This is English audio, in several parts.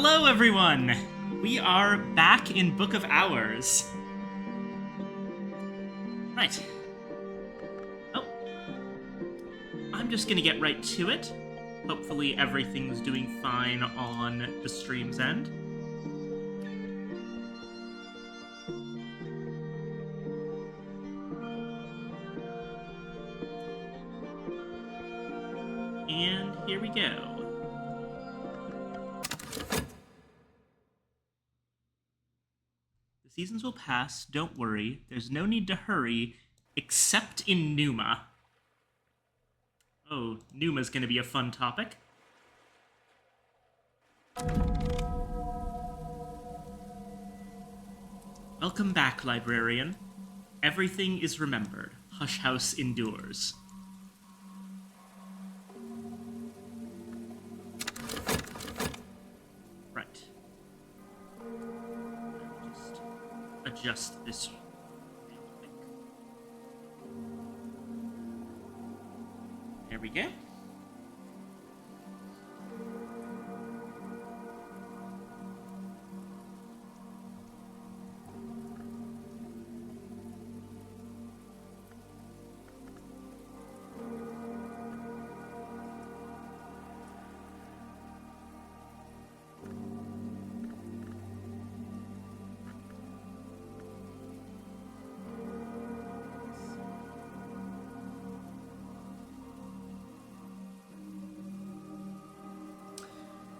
Hello, everyone! We are back in Book of Hours. Right. Oh. I'm just gonna get right to it. Hopefully everything's doing fine on the stream's end. And here we go. The seasons will pass, don't worry. There's no need to hurry, except in Numa. Oh, Numa's gonna be a fun topic. Welcome back, librarian. Everything is remembered. Hush House endures. Right. Just adjust this real quick. There we go.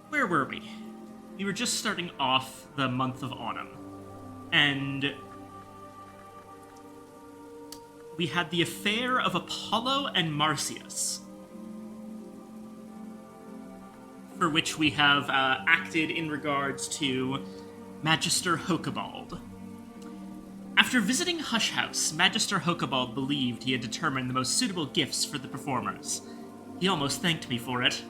Where were we? We were just starting off the month of autumn, and we had the affair of Apollo and Marsyas, for which we have acted in regards to Magister Hokebald. After visiting Hush House, Magister Hokebald believed he had determined the most suitable gifts for the performers. He almost thanked me for it.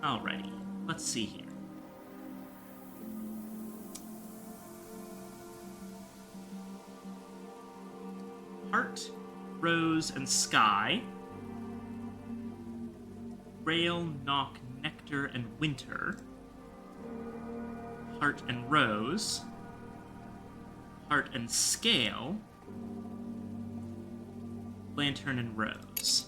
Alrighty, let's see here. Heart, Rose, and Sky. Rail, Knock, Nectar, and Winter. Heart and Rose. Heart and Scale. Lantern and Rose.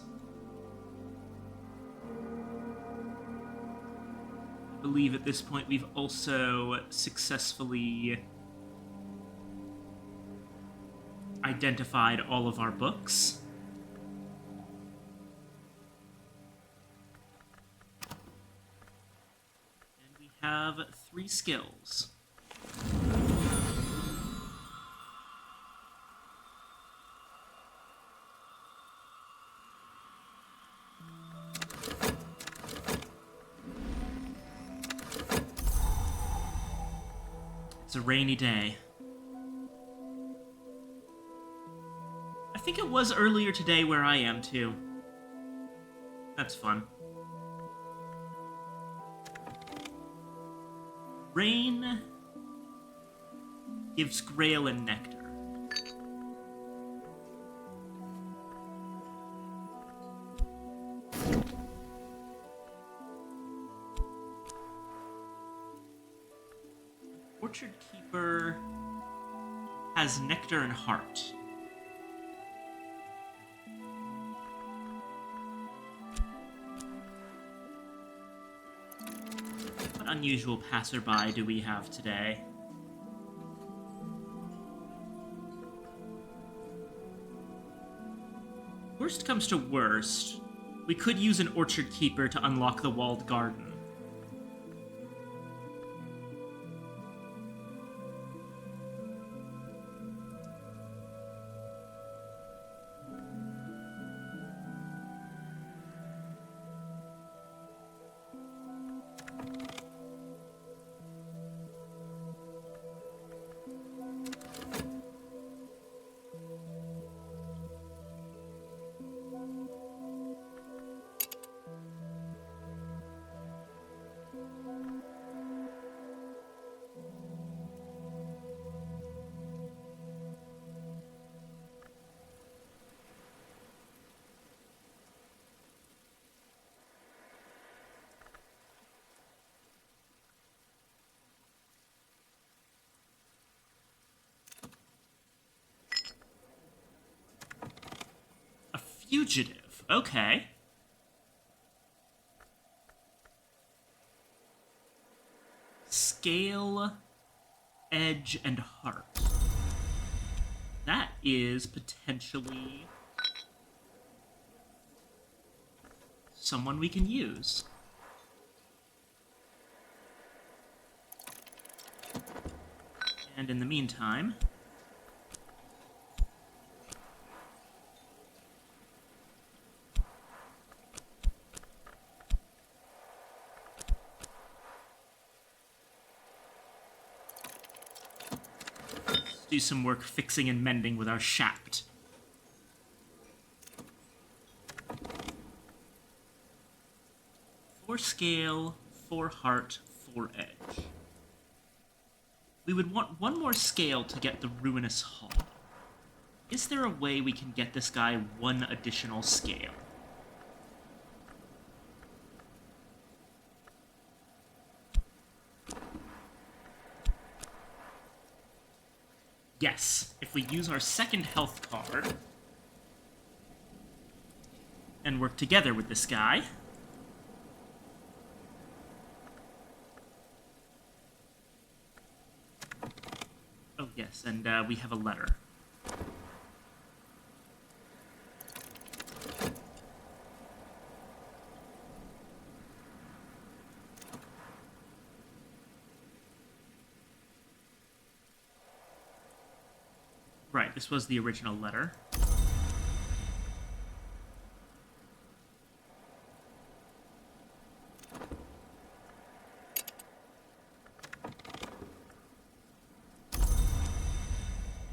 I believe at this point we've also successfully identified all of our books. And we have 3 skills. It's a rainy day. I think it was earlier today where I am, too. That's fun. Rain gives Grail and Nectar. Orchard Keeper has Nectar and Heart. What unusual passerby do we have today? Worst comes to worst, we could use an Orchard Keeper to unlock the walled garden. Fugitive. Okay. Scale, edge, and heart. That is potentially someone we can use. And in the meantime, let's do some work fixing and mending with our shaft. 4 scale, 4 heart, 4 edge. We would want 1 more scale to get the Ruinous Hall. Is there a way we can get this guy 1 additional scale? Yes, if we use our second health card and work together with this guy. Oh, yes, and we have a letter. Right, this was the original letter.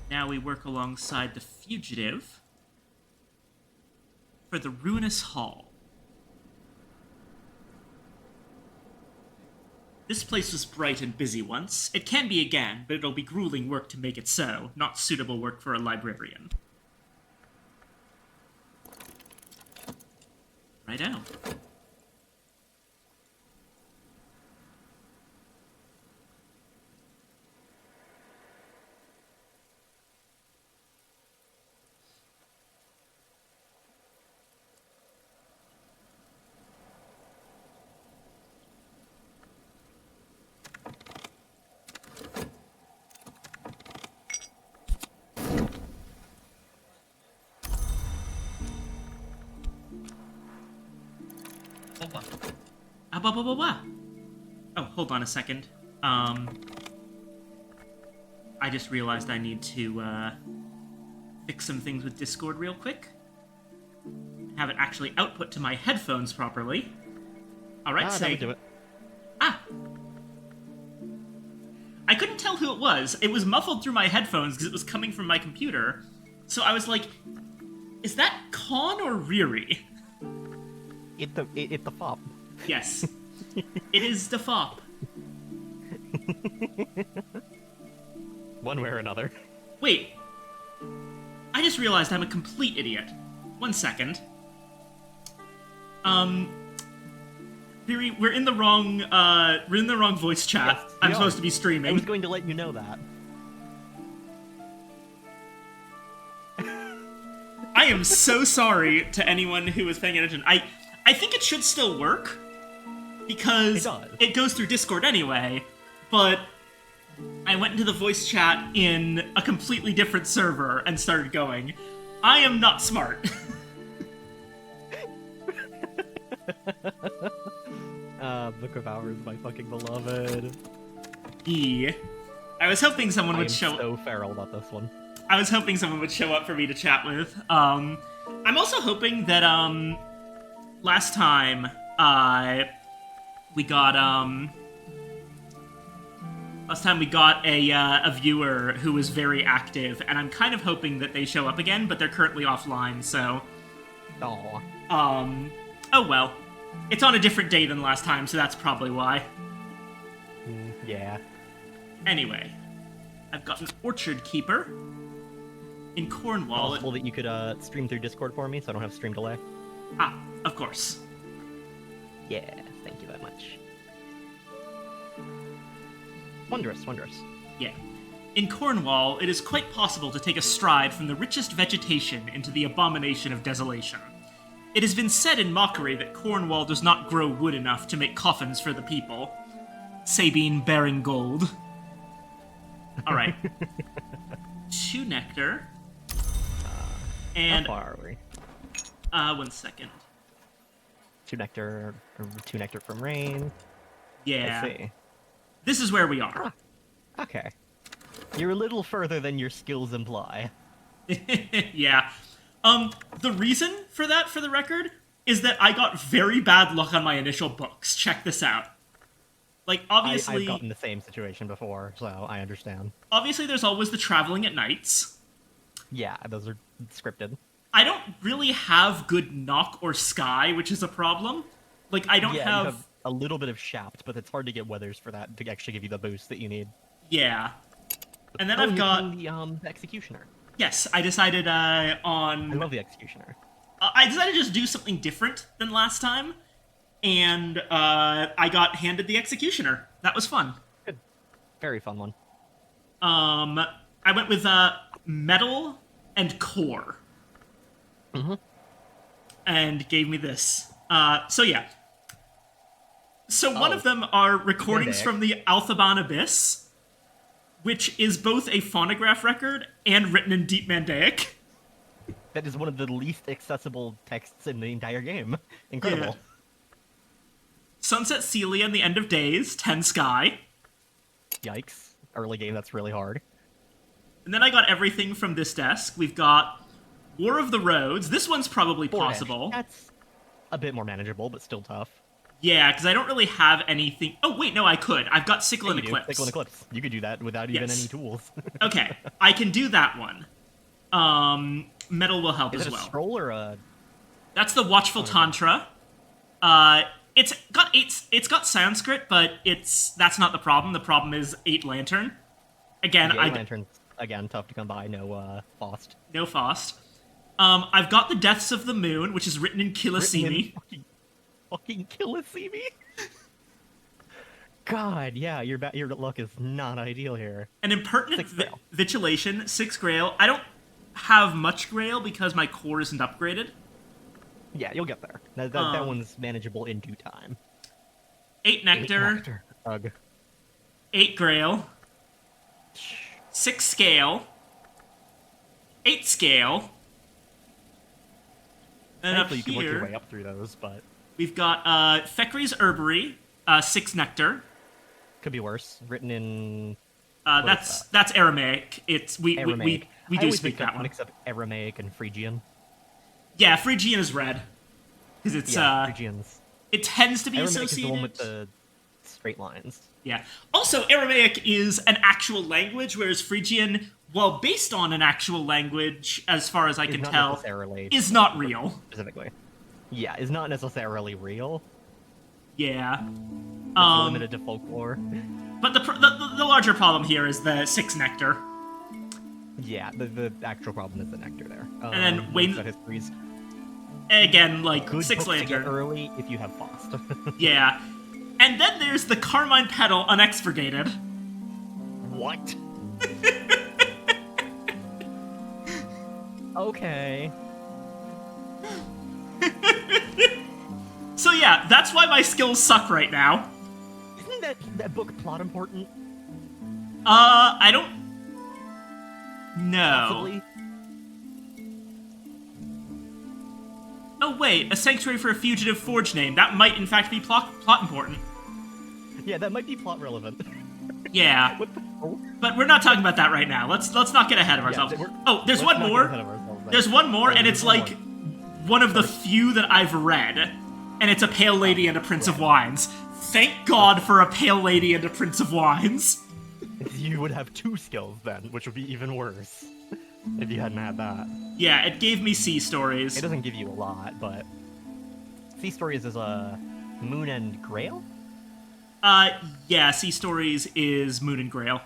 Now we work alongside the fugitive for the Ruinous Hall. This place was bright and busy once. It can be again, but it'll be grueling work to make it so, not suitable work for a librarian. Righto. Oh, hold on a second. I just realized I need to fix some things with Discord real quick. Have it actually output to my headphones properly. Alright, That would do it. I couldn't tell who it was. It was muffled through my headphones because it was coming from my computer. So I was like, is that Con or Riri? It the fop. Yes. It is the fop. One way or another. Wait. I just realized I'm a complete idiot. 1 second. Riri, we're in the wrong voice chat. Yes, I'm we supposed are. to be streaming. I was going to let you know that. I am so sorry to anyone who was paying attention. I think it should still work because it goes through Discord anyway, but I went into the voice chat in a completely different server and started going. I am not smart. Book of Hours, my fucking beloved. I was hoping someone would show. I'm so feral about this one. I was hoping someone would show up for me to chat with. I'm also hoping that last time we got a viewer who was very active, and I'm kind of hoping that they show up again, but they're currently offline, so Aww. Oh well. It's on a different day than last time, so that's probably why. Yeah. Anyway, I've got an Orchard Keeper in Cornwall. Possible that you could stream through Discord for me, so I don't have stream delay. Ah, of course. Yeah, thank you very much. Wondrous, wondrous. Yeah. In Cornwall, it is quite possible to take a stride from the richest vegetation into the abomination of desolation. It has been said in mockery that Cornwall does not grow wood enough to make coffins for the people. Sabine bearing gold. Alright. 2 nectar. And How far are we? 1 second. 2 nectar from rain. Yeah. I see. This is where we are. Okay. You're a little further than your skills imply. Yeah. The reason for that, for the record, is that I got very bad luck on my initial books. Check this out. Like, obviously... I've gotten the same situation before, so I understand. Obviously, there's always the traveling at nights. Yeah, those are scripted. I don't really have good knock or sky, which is a problem. Like, I don't You have... have a little bit of shapt, but it's hard to get weathers for that to actually give you the boost that you need. Yeah. And then Oh, I've you're got... playing the Executioner. Yes, I decided I on... love the Executioner. I decided to just do something different than last time, and I got handed the Executioner. That was fun. Good. Very fun one. I went with Metal and Core. Mm-hmm. And gave me this. So yeah. So one of them are recordings Mandaic. from the Alphaban Abyss, which is both a phonograph record and written in Deep Mandaic. That is one of the least accessible texts in the entire game. Incredible. Yeah. Sunset Celia and the End of Days, 10 Sky. Yikes. Early game, that's really hard. And then I got everything from this desk. We've got War of the Roads. This one's probably possible. That's a bit more manageable, but still tough. Yeah, because I don't really have anything... Oh, wait, no, I could. I've got Sickle and Eclipse. Sickle and Eclipse. You could do that without even Yes. any tools. Okay, I can do that one. Metal will help Is as it a well. scroll or a... That's the Watchful Tantra. It's got Sanskrit, but that's not the problem. The problem is 8 Lantern. Again, Yeah, Lantern's, again, tough to come by. No, Faust. No Faust. I've got the Deaths of the Moon, which is written in Kilisimi. Fucking Kilisimi? God, yeah, your luck is not ideal here. An Impertinent 6 Grail. Vitulation, 6 Grail. I don't have much Grail because my core isn't upgraded. Yeah, you'll get there. That one's manageable in due time. 8 Nectar, Ugh. 8 Grail, 6 Scale, 8 Scale. And up Thankfully, you can work your here, way up through those, but we've got Fekri's Herbery, 6 Nectar. could be worse. Written in That's Aramaic. We Aramaic. do I always speak mix up- that one. mix up Aramaic and Phrygian. Yeah, Phrygian is red. Because it's Phrygians. it tends to be Aramaic associated. is the one with the straight lines. Yeah. Also, Aramaic is an actual language, whereas Phrygian, while based on an actual language, as far as I can not tell, necessarily is not real. specifically. Yeah, is not necessarily real. Yeah. It's limited to folklore. But the larger problem here is the 6 Nectar. Yeah, the actual problem is the nectar there. And then Wayne's... Histories. Again, like, Good 6 books to get Lantern. early if you have Faust. Yeah. And then there's the Carmine Petal Unexpurgated. What? Okay. So yeah, that's why my skills suck right now. Isn't that book plot important? I don't... No. Possibly. Oh wait, a Sanctuary for a Fugitive Forge name. That might in fact be plot important. Yeah, that might be plot relevant. Yeah. What the hell? But we're not talking about that right now. Let's not get ahead of ourselves. Oh, there's one more. There's one more, and it's like one of the few that I've read, and it's a Pale Lady and a Prince of Wines. Thank God for a Pale Lady and a Prince of Wines. You would have 2 skills then, which would be even worse if you hadn't had that. Yeah, it gave me Sea Stories. It doesn't give you a lot, but Sea Stories is a Moon and Grail. Yeah, Sea Stories is Moon and Grail.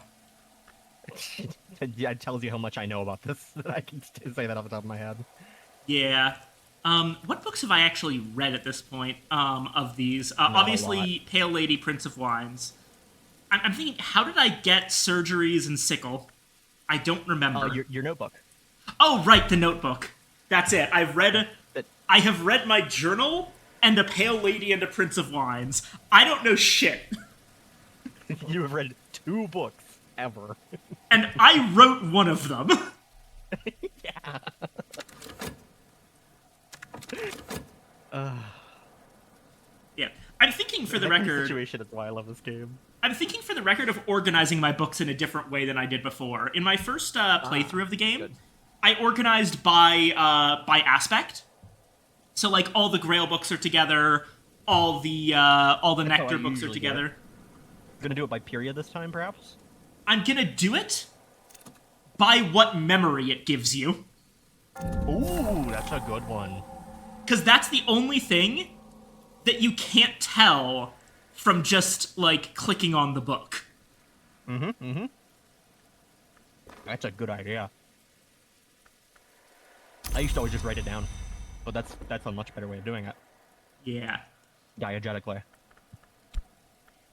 Yeah, it tells you how much I know about this. That I can say that off the top of my head. Yeah. What books have I actually read at this point, of these? Not a Obviously, Pale Lady, Prince of Wines. I'm thinking, how did I get Surgeries and Sickle? I don't remember. Your notebook. Oh, right, the Notebook. That's it. That- I have read my journal and A Pale Lady and a Prince of Wines. I don't know shit. You have read 2 books ever. And I wrote one of them. Yeah. Yeah. I'm thinking for the That kind of record. situation is why I love this game. I'm thinking for the record of organizing my books in a different way than I did before. In my first playthrough of the game, good. I organized by aspect. So like all the Grail books are together, all the how Nectar I books are usually do together. it. Gonna do it by period this time, perhaps? I'm gonna do it by what memory it gives you. Ooh, that's a good one. Because that's the only thing that you can't tell from just, like, clicking on the book. That's a good idea. I used to always just write it down, but that's a much better way of doing it. Yeah. Diegetically.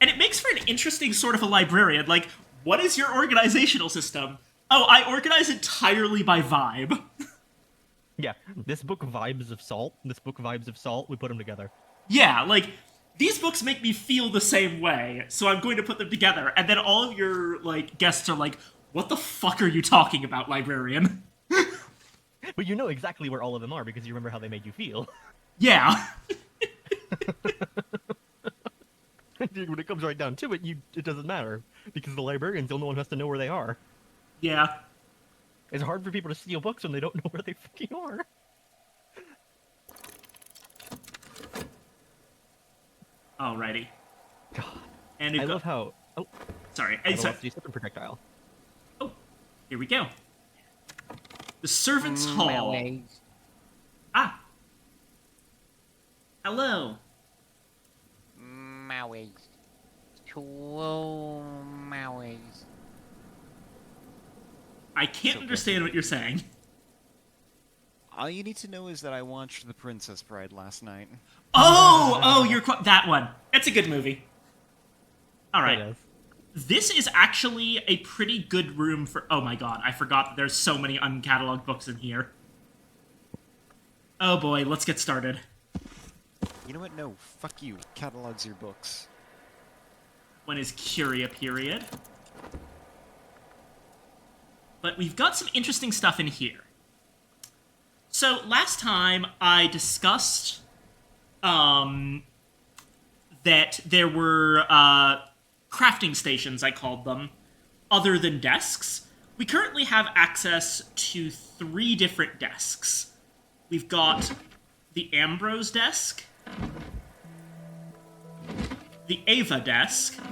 And it makes for an interesting sort of a librarian. Like, what is your organizational system? Oh, I organize entirely by vibe. Yeah, this book vibes of salt. This book vibes of salt. We put them together. Yeah, like, these books make me feel the same way, so I'm going to put them together. And then all of your, like, guests are like, what the fuck are you talking about, librarian? But you know exactly where all of them are because you remember how they made you feel. Yeah. Dude, when it comes right down to it, it doesn't matter because the librarian's the only one who has to know where they are. Yeah. It's hard for people to steal books when they don't know where they fucking are. Alrighty. God, And I love how. Oh, Sorry. I Sorry. love the stupid projectile. Oh, here we go. The Servants' Hall. Ah. Hello. Maui. Two Maui. I can't understand what you're saying. All you need to know is that I watched The Princess Bride last night. Oh, that one. It's a good movie. All right. It is. This is actually a pretty good room for... Oh my god, I forgot that there's so many uncatalogued books in here. Oh boy, let's get started. You know what? No, fuck you. Catalogs your books. When is Curia period? But we've got some interesting stuff in here. So, last time I discussed that there were crafting stations, I called them, other than desks. We currently have access to 3 different desks. We've got the Ambrose desk, the Ava desk,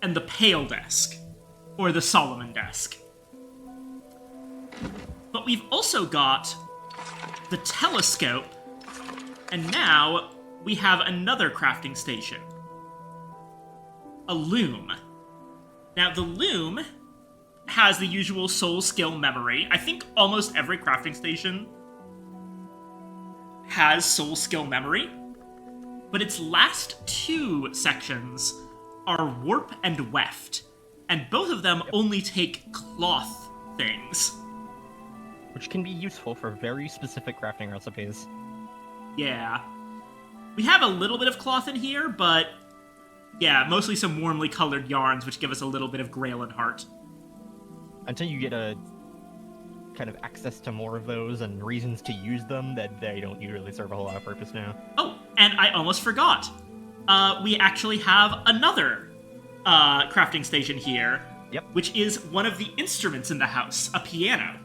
and the Pale desk, or the Solomon desk. But we've also got the telescope, and now we have another crafting station. A loom. Now, the loom has the usual soul skill memory. I think almost every crafting station has soul skill memory, but its last 2 sections are warp and weft, and both of them only take cloth things. Which can be useful for very specific crafting recipes. Yeah. We have a little bit of cloth in here, but yeah, mostly some warmly colored yarns, which give us a little bit of Grail and Heart. Until you get a kind of access to more of those and reasons to use them, that they don't usually serve a whole lot of purpose now. Oh, and I almost forgot. We actually have another crafting station here. Yep. Which is one of the instruments in the house, a piano.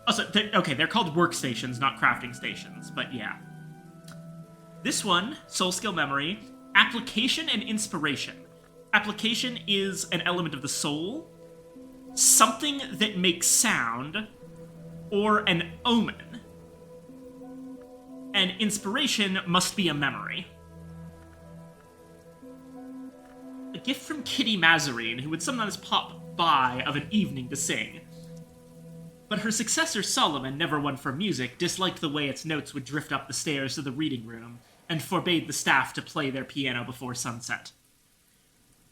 Also, they're called workstations, not crafting stations, but yeah. This one, Soul Skill Memory, Application and Inspiration. Application is an element of the soul, something that makes sound, or an omen. And inspiration must be a memory. A gift from Kitty Mazarine, who would sometimes pop by of an evening to sing. But her successor, Solomon, never one for music, disliked the way its notes would drift up the stairs to the reading room, and forbade the staff to play their piano before sunset.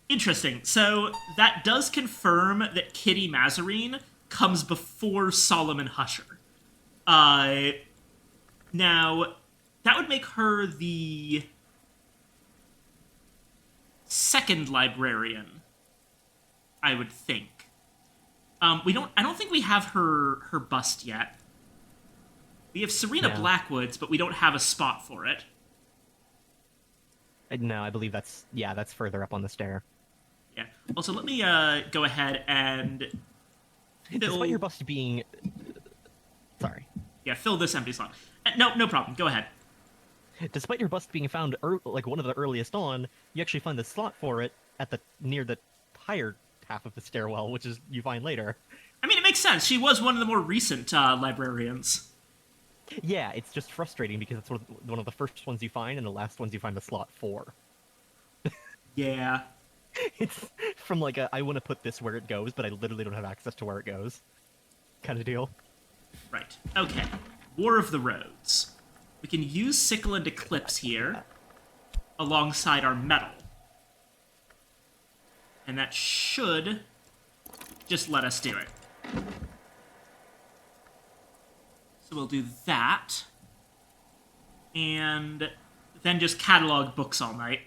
Interesting. So that does confirm that Kitty Mazarine comes before Solomon Husher. Now, that would make her the second librarian, I would think. I don't think we have her bust yet. We have Serena Yeah. Blackwoods, but we don't have a spot for it. No, I believe that's further up on the stair. Yeah. Also, let me go ahead and Despite your bust being, sorry, fill this empty slot. No problem. Go ahead. despite your bust being found like one of the earliest on, you actually find the slot for it at the near the higher half of the stairwell, which is you find later. I mean, it makes sense. She was one of the more recent librarians. Yeah, it's just frustrating because it's one of the first ones you find and the last ones you find the slot for. Yeah. It's from like I want to put this where it goes, but I literally don't have access to where it goes, kind of deal. Right. Okay. War of the Roads. We can use Sickle and Eclipse here alongside our metal. And that should just let us do it. So we'll do that. And then just catalog books all night.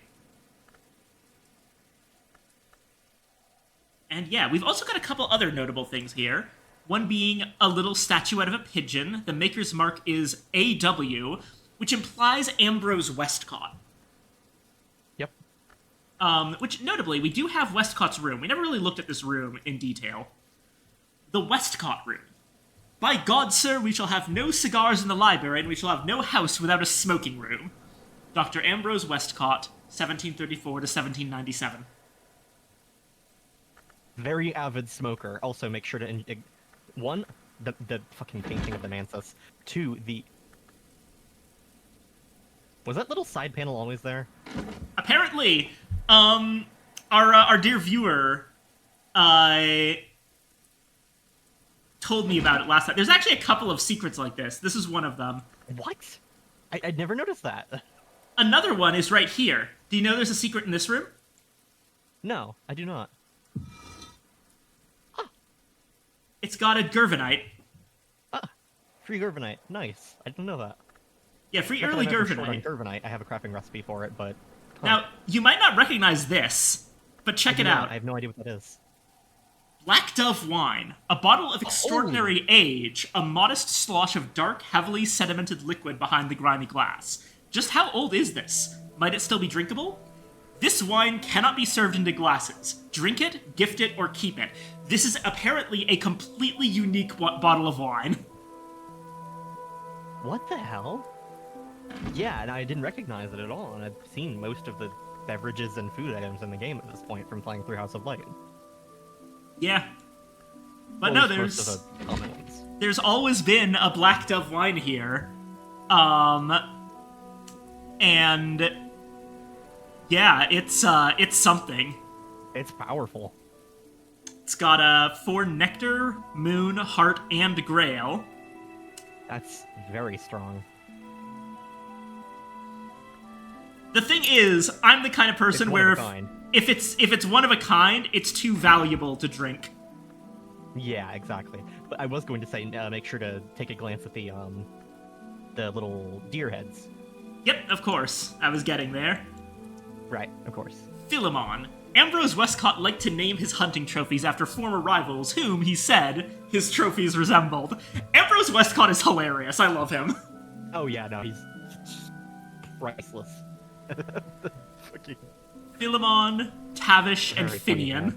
And yeah, we've also got a couple other notable things here. One being a little statuette of a pigeon. The maker's mark is AW, which implies Ambrose Westcott. Yep. Which, notably, we do have Westcott's room. We never really looked at this room in detail. The Westcott room. By God, sir, we shall have no cigars in the library, and we shall have no house without a smoking room. Dr. Ambrose Westcott, 1734 to 1797. Very avid smoker. Also, make sure to one, the fucking painting of the Mansus. Two, was that little side panel always there? Apparently, our dear viewer, told me about it last time. There's actually a couple of secrets like this. This is one of them. What? I'd never noticed that. Another one is right here. Do you know there's a secret in this room? No, I do not. It's got a Gervinite. Free Gervinite. Nice. I didn't know that. Yeah, free Not that early I'm ever short on Gervinite. Gervinite. I have a crafting recipe for it, but... Now, you might not recognize this, but check it out. I have no idea what that is. Black Dove Wine, a bottle of extraordinary age, a modest slosh of dark, heavily sedimented liquid behind the grimy glass. Just how old is this? Might it still be drinkable? This wine cannot be served into glasses. Drink it, gift it, or keep it. This is apparently a completely unique bottle of wine. What the hell? Yeah, and I didn't recognize it at all, and I've seen most of the beverages and food items in the game at this point from playing through House of Light. Yeah. But Well, no, at least most of the common ones. there's always been a Black Dove wine here. And yeah, it's something. It's powerful. It's got 4 Nectar, Moon, Heart, and Grail. That's very strong. The thing is, I'm the kind of person It's one where of a kind. if it's one of a kind, it's too valuable to drink. Yeah, exactly. But I was going to say, make sure to take a glance at the little deer heads. Yep, of course. I was getting there. Right, of course. Philemon. Ambrose Westcott liked to name his hunting trophies after former rivals whom, he said, his trophies resembled. Ambrose Westcott is hilarious. I love him. Oh yeah, no, he's priceless. Fucking... Philemon, Tavish, and Very funny Finian. guy.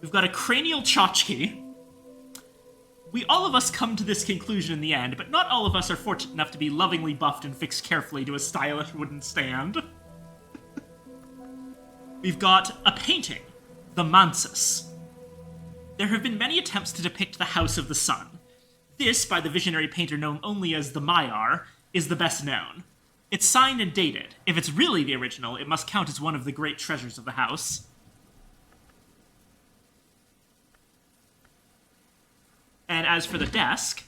We've got a cranial tchotchke. We all of us come to this conclusion in the end, but not all of us are fortunate enough to be lovingly buffed and fixed carefully to a stylish wooden stand. We've got a painting, the Mansus. There have been many attempts to depict the House of the Sun. This, by the visionary painter known only as the Maiar, is the best known. It's signed and dated. If it's really the original, it must count as one of the great treasures of the house. And as for the desk,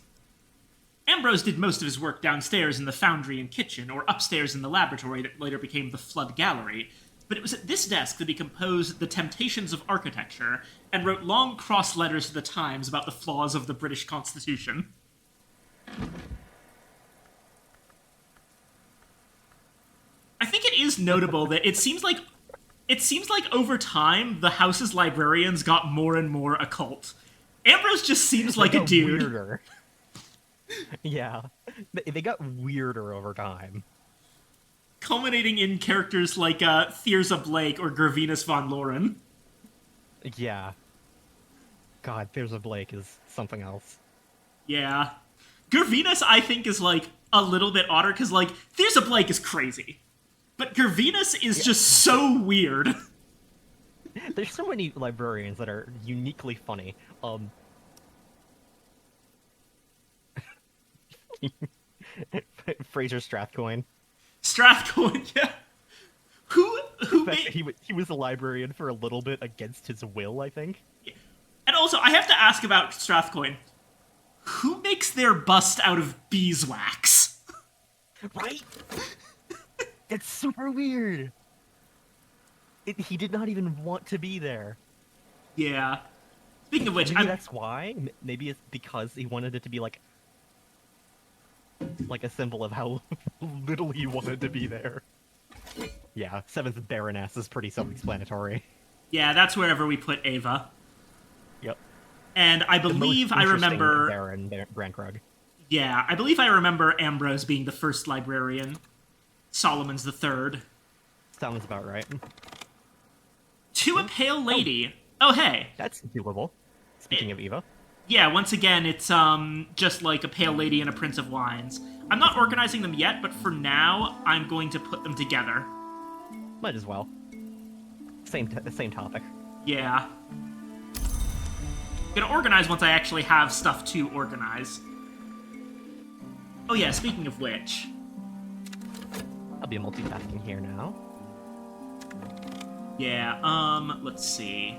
Ambrose did most of his work downstairs in the foundry and kitchen, or upstairs in the laboratory that later became the Flood Gallery, but it was at this desk that he composed The Temptations of Architecture and wrote long cross letters to the Times about the flaws of the British Constitution. I think it is notable that it seems like over time the house's librarians got more and more occult. Ambrose just seems like a dude. Weirder. Yeah, they got weirder over time. Culminating in characters like Thirza Blake or Gervinus von Loren. Yeah. God, There's a Blake is something else. Yeah. Gervinus, I think, is, like, a little bit odder, because, like, Thirza Blake is crazy. But Gervinus is just so weird. There's so many librarians that are uniquely funny. Fraser Strathcoin. Strathcoin, yeah. Who made... He was a librarian for a little bit against his will, I think. And also, I have to ask about Strathcoin. Who makes their bust out of beeswax? Right? It's super weird. He did not even want to be there. Yeah. Speaking of which, Maybe that's why. Maybe it's because he wanted it to be like a symbol of how little he wanted to be there. Yeah, Seventh Baroness is pretty self-explanatory. Yeah, that's wherever we put Ava. Yep. And I believe I remember... Baron Brankrug. Yeah, I believe I remember Ambrose being the first librarian. Solomon's the third. Sounds about right. To a Pale Lady. Oh, hey. That's doable. Speaking of Eva. Yeah, once again, it's just like a Pale Lady and a Prince of Wines. I'm not organizing them yet, but for now, I'm going to put them together. Might as well. Same topic. Yeah. Gonna organize once I actually have stuff to organize. Oh yeah, speaking of which... I'll be multitasking here now. Yeah, let's see.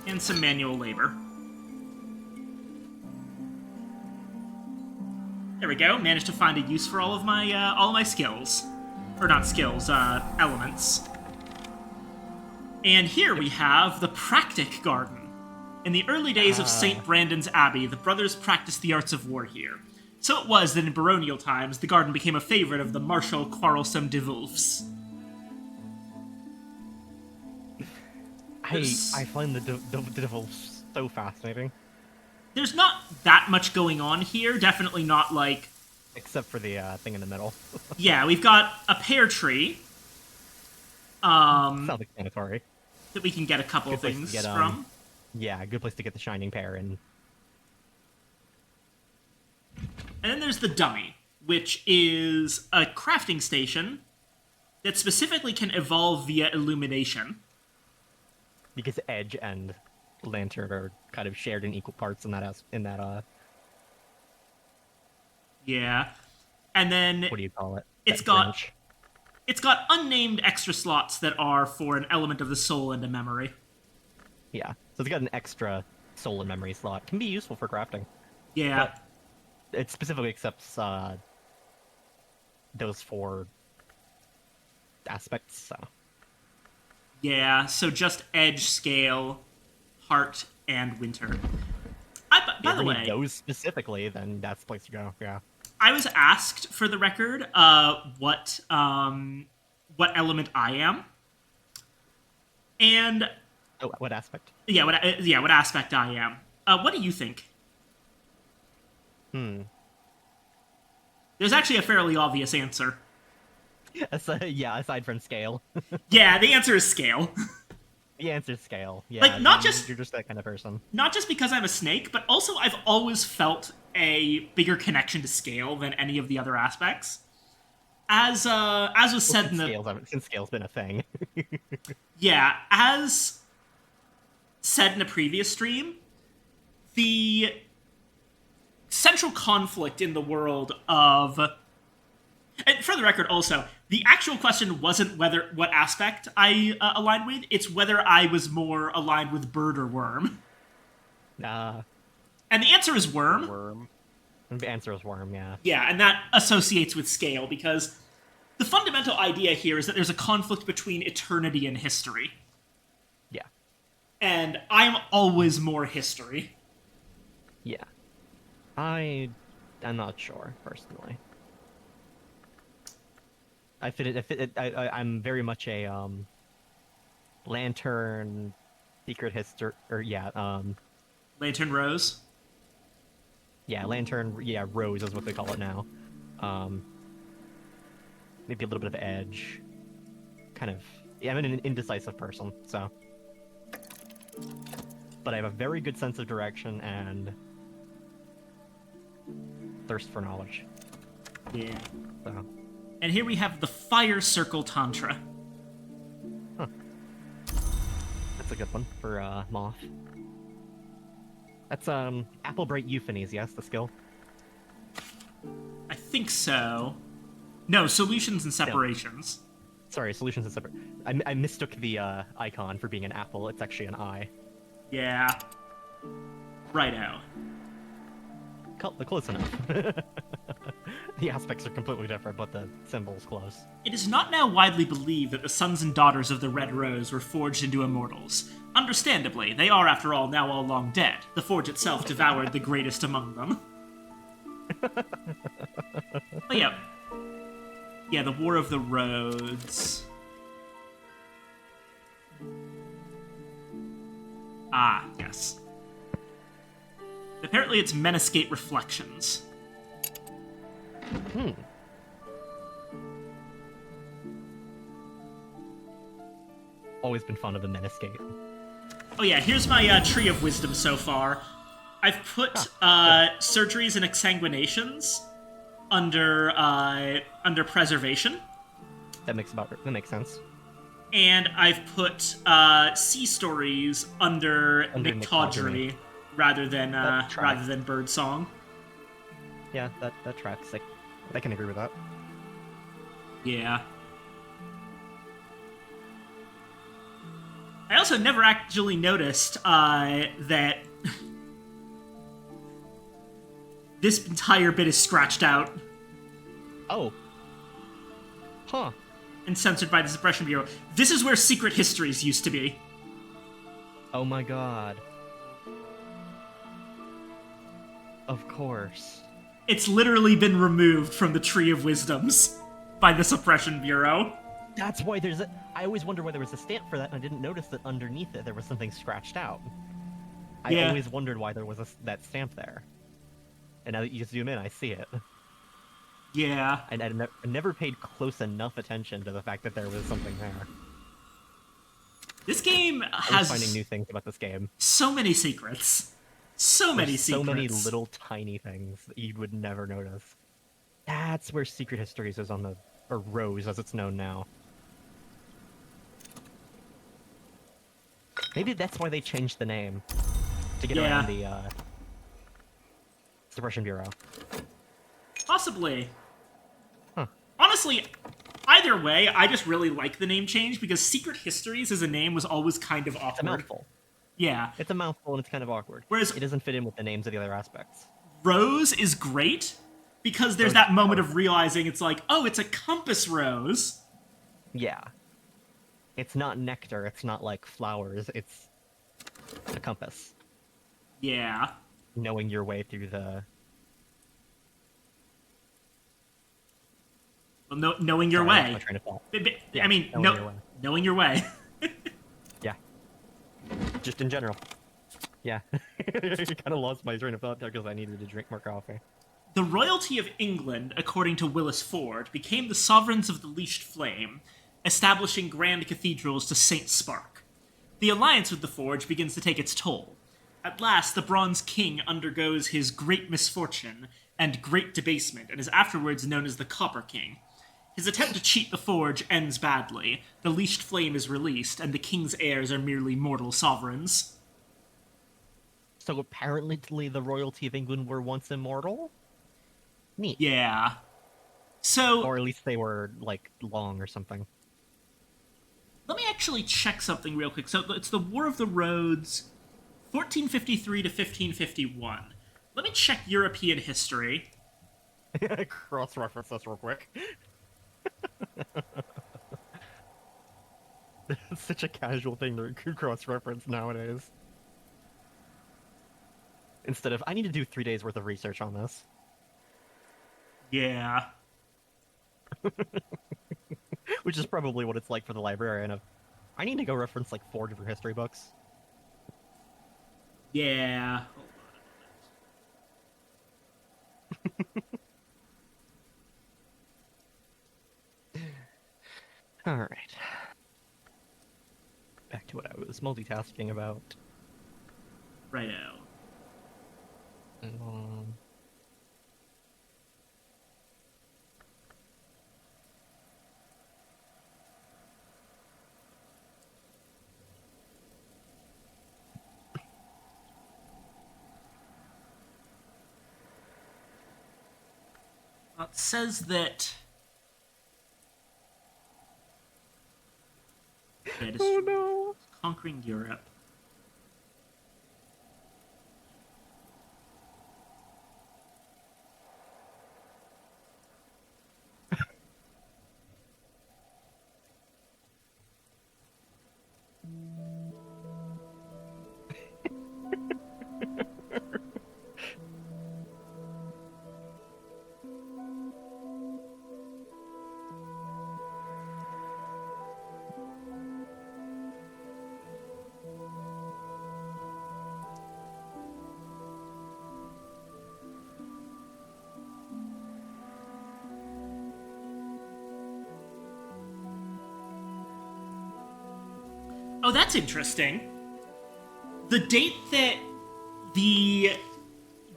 And some manual labor. There we go. Managed to find a use for all of my skills, or not skills, elements. And here we have the Practic Garden. In the early days of St. Brandon's Abbey, the brothers practiced the arts of war here. So it was that in baronial times, the garden became a favorite of the martial, quarrelsome de Wulfs. I find the devil so fascinating. There's not that much going on here. Definitely not like... Except for the thing in the middle. Yeah, we've got a pear tree. Self-explanatory. That we can get a couple of things from. Yeah, good place to get the shining pear in. And then there's the dummy, which is a crafting station that specifically can evolve via illumination. Because Edge and Lantern are kind of shared in equal parts in that Yeah. And then what do you call it? It's got unnamed extra slots that are for an element of the soul and a memory. Yeah. So it's got an extra soul and memory slot. Can be useful for crafting. Yeah. But it specifically accepts those 4 aspects, so. Yeah, so just Edge, Scale, Heart, and Winter. By the way... those specifically, then that's the place to go, yeah. I was asked, for the record, what element I am. And... Oh, what aspect? Yeah, what aspect I am. What do you think? There's actually a fairly obvious answer. Aside from Scale. Yeah, the answer is Scale. The answer is Scale. Yeah, like, you're just that kind of person. Not just because I'm a snake, but also I've always felt a bigger connection to Scale than any of the other aspects. As was said since Scale's been a thing. Yeah, as said in a previous stream, the central conflict in the world of And for the record, also, the actual question wasn't what aspect I aligned with. It's whether I was more aligned with bird or worm. Uh, And the answer is worm. Worm. the answer is worm, yeah. Yeah, and that associates with scale because the fundamental idea here is that there's a conflict between eternity and history. Yeah. And I'm always more history. Yeah. I'm not sure, personally. I'm very much a, lantern, secret history, or Lantern Rose. lantern, rose is what they call it now. Maybe a little bit of edge. Kind of, I'm an indecisive person, so. But I have a very good sense of direction and thirst for knowledge. Yeah. So, And here we have the Fire Circle Tantra. that's a good one for Moth. That's Applebright Euphonies, yes, the skill. I think so. No, Solutions and Separations. Sorry, solutions and separate. I mistook the icon for being an apple. It's actually an eye. Yeah. Righto. Close enough. The aspects are completely different, but the symbol's close. It is not now widely believed that the sons and daughters of the Red Rose were forged into immortals. Understandably, they are, after all, now all long dead. The forge itself devoured the greatest among them. But yeah. Yeah, the War of the Roads. Ah, yes. Apparently it's Menescate Reflections. Always been fond of the Menescate. Oh yeah, here's my Tree of Wisdom so far. I've put surgeries and exsanguinations under preservation, That makes sense. and I've put sea stories under Under Nictodry rather than tracks. Birdsong. Yeah, that tracks. I can agree with that. Yeah. I also never actually noticed that this entire bit is scratched out Oh. Huh. and censored by the Suppression Bureau. This is where Secret Histories used to be. Oh my god. Of course. It's literally been removed from the Tree of Wisdoms by the Suppression Bureau. That's why there's a... I always wonder why there was a stamp for that, and I didn't notice that underneath it there was something scratched out. I Yeah. always wondered why there was that stamp there. And now that you zoom in, I see it. Yeah. And I never paid close enough attention to the fact that there was something there. This game I was has finding new things about this game. so many secrets. So many There's secrets. so many little tiny things that you would never notice. That's where Secret Histories is on the... or Rose, as it's known now. Maybe that's why they changed the name. To get Yeah. around the, Suppression Bureau. Possibly. Huh. Honestly, either way, I just really like the name change because Secret Histories as a name was always kind of It's a awkward. mouthful. Yeah. It's a mouthful and it's kind of awkward. Whereas- it doesn't fit in with the names of the other aspects. Rose is great because there's Rose that is moment of perfect. realizing it's like, oh, it's a compass rose. Yeah. It's not nectar, it's not like flowers, it's a compass. Yeah. Knowing your way through the... Well, knowing your Sorry, I lost my my train of thought. I mean, knowing your way. knowing your way. Yeah. Just in general. Yeah. I kind of lost my train of thought there because I needed to drink more coffee. The royalty of England, according to Willis Ford, became the sovereigns of the Leashed Flame, establishing grand cathedrals to Saint Spark. The alliance with the Forge begins to take its toll. At last, the Bronze King undergoes his great misfortune and great debasement, and is afterwards known as the Copper King. His attempt to cheat the Forge ends badly, the Leashed Flame is released, and the King's heirs are merely mortal sovereigns. So apparently the royalty of England were once immortal? Neat. Yeah. So, Or at least they were, like, long or something. let me actually check something real quick. So, it's the War of the Rhodes, 1453 to 1551. Let me check European history. Cross-reference this real quick. It's such a casual thing to cross-reference nowadays. Instead of, I need to do 3 days worth of research on this. Yeah. Which is probably what it's like for the librarian of, I need to go reference like 4 different history books. Yeah. Alright. Back to what I was multitasking about. Righto. Um, It says that. Okay, oh no! conquering Europe. Oh, that's interesting. The date that the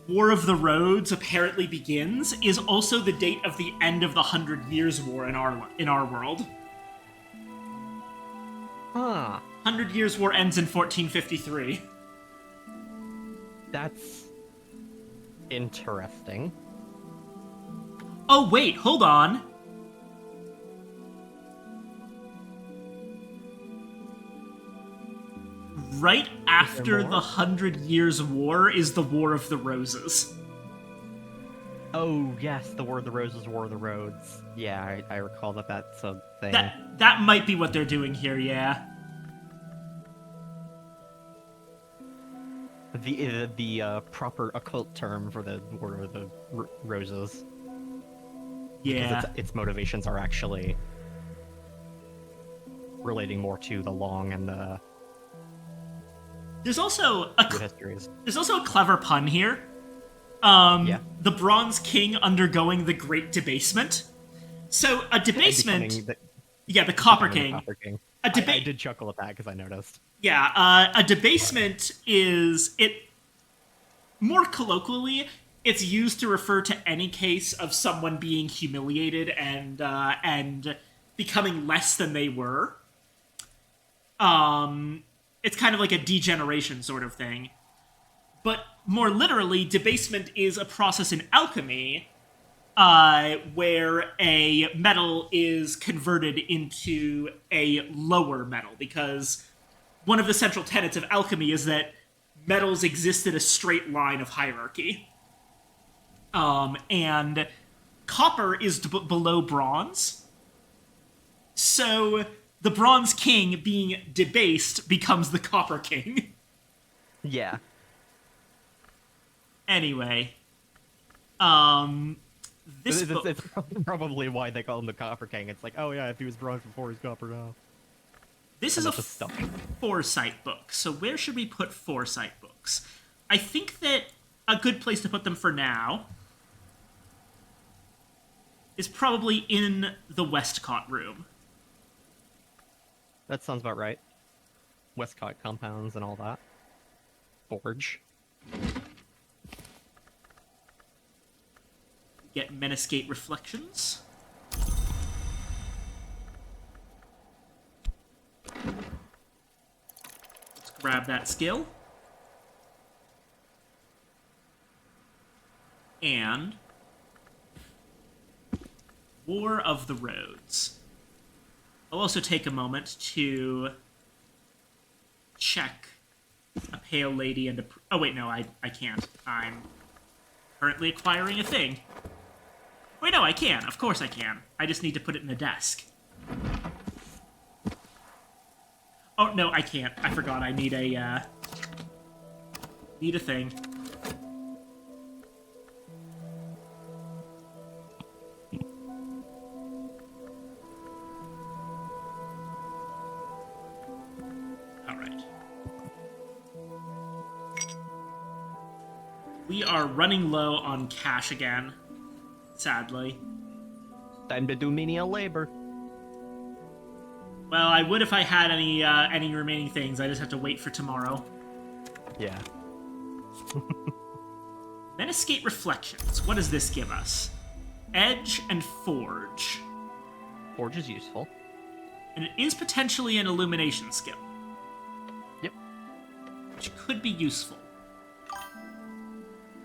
War of the Rhodes apparently begins is also the date of the end of the Hundred Years' War in our world. Huh. Hundred Years' War ends in 1453. That's interesting. Oh wait, hold on. Right after the 100 Years' War is the War of the Roses. Oh, yes, the War of the Roses, War of the Roads. Yeah, I recall that that's a thing. That might be what they're doing here, yeah. The proper occult term for the War of the Roses. Yeah. Because its motivations are actually relating more to the long and the There's also a histories. there's also a clever pun here. Yeah. The Bronze King undergoing the Great Debasement. So a debasement, the Copper King. Copper King. A I did chuckle at that because I noticed. Yeah, a debasement is it. More colloquially, it's used to refer to any case of someone being humiliated and becoming less than they were. It's kind of like a degeneration sort of thing. But more literally, debasement is a process in alchemy where a metal is converted into a lower metal, because one of the central tenets of alchemy is that metals exist in a straight line of hierarchy. And copper is below bronze. So the Bronze King being debased becomes the Copper King. Yeah. Anyway, this book... It's probably why they call him the Copper King. It's like, oh yeah, if he was bronze before, he's copper now. This is a foresight book. So where should we put foresight books? I think that a good place to put them for now is probably in the Westcott room. That sounds about right. Westcott compounds and all that. Forge. Get Menascate Reflections. Let's grab that skill. And War of the Roads. I'll also take a moment to check a pale lady and a... Oh, wait, no, I can't. I'm currently acquiring a thing. Wait, no, I can. Of course I can. I just need to put it in a desk. Oh, no, I can't. I forgot. I need a, need a thing. Alright. We are running low on cash again. Sadly. Time to do menial labor. Well, I would if I had any remaining things. I just have to wait for tomorrow. Yeah. Menescate Reflections. What does this give us? Edge and Forge. Forge is useful. And it is potentially an illumination skill. Yep. Which could be useful.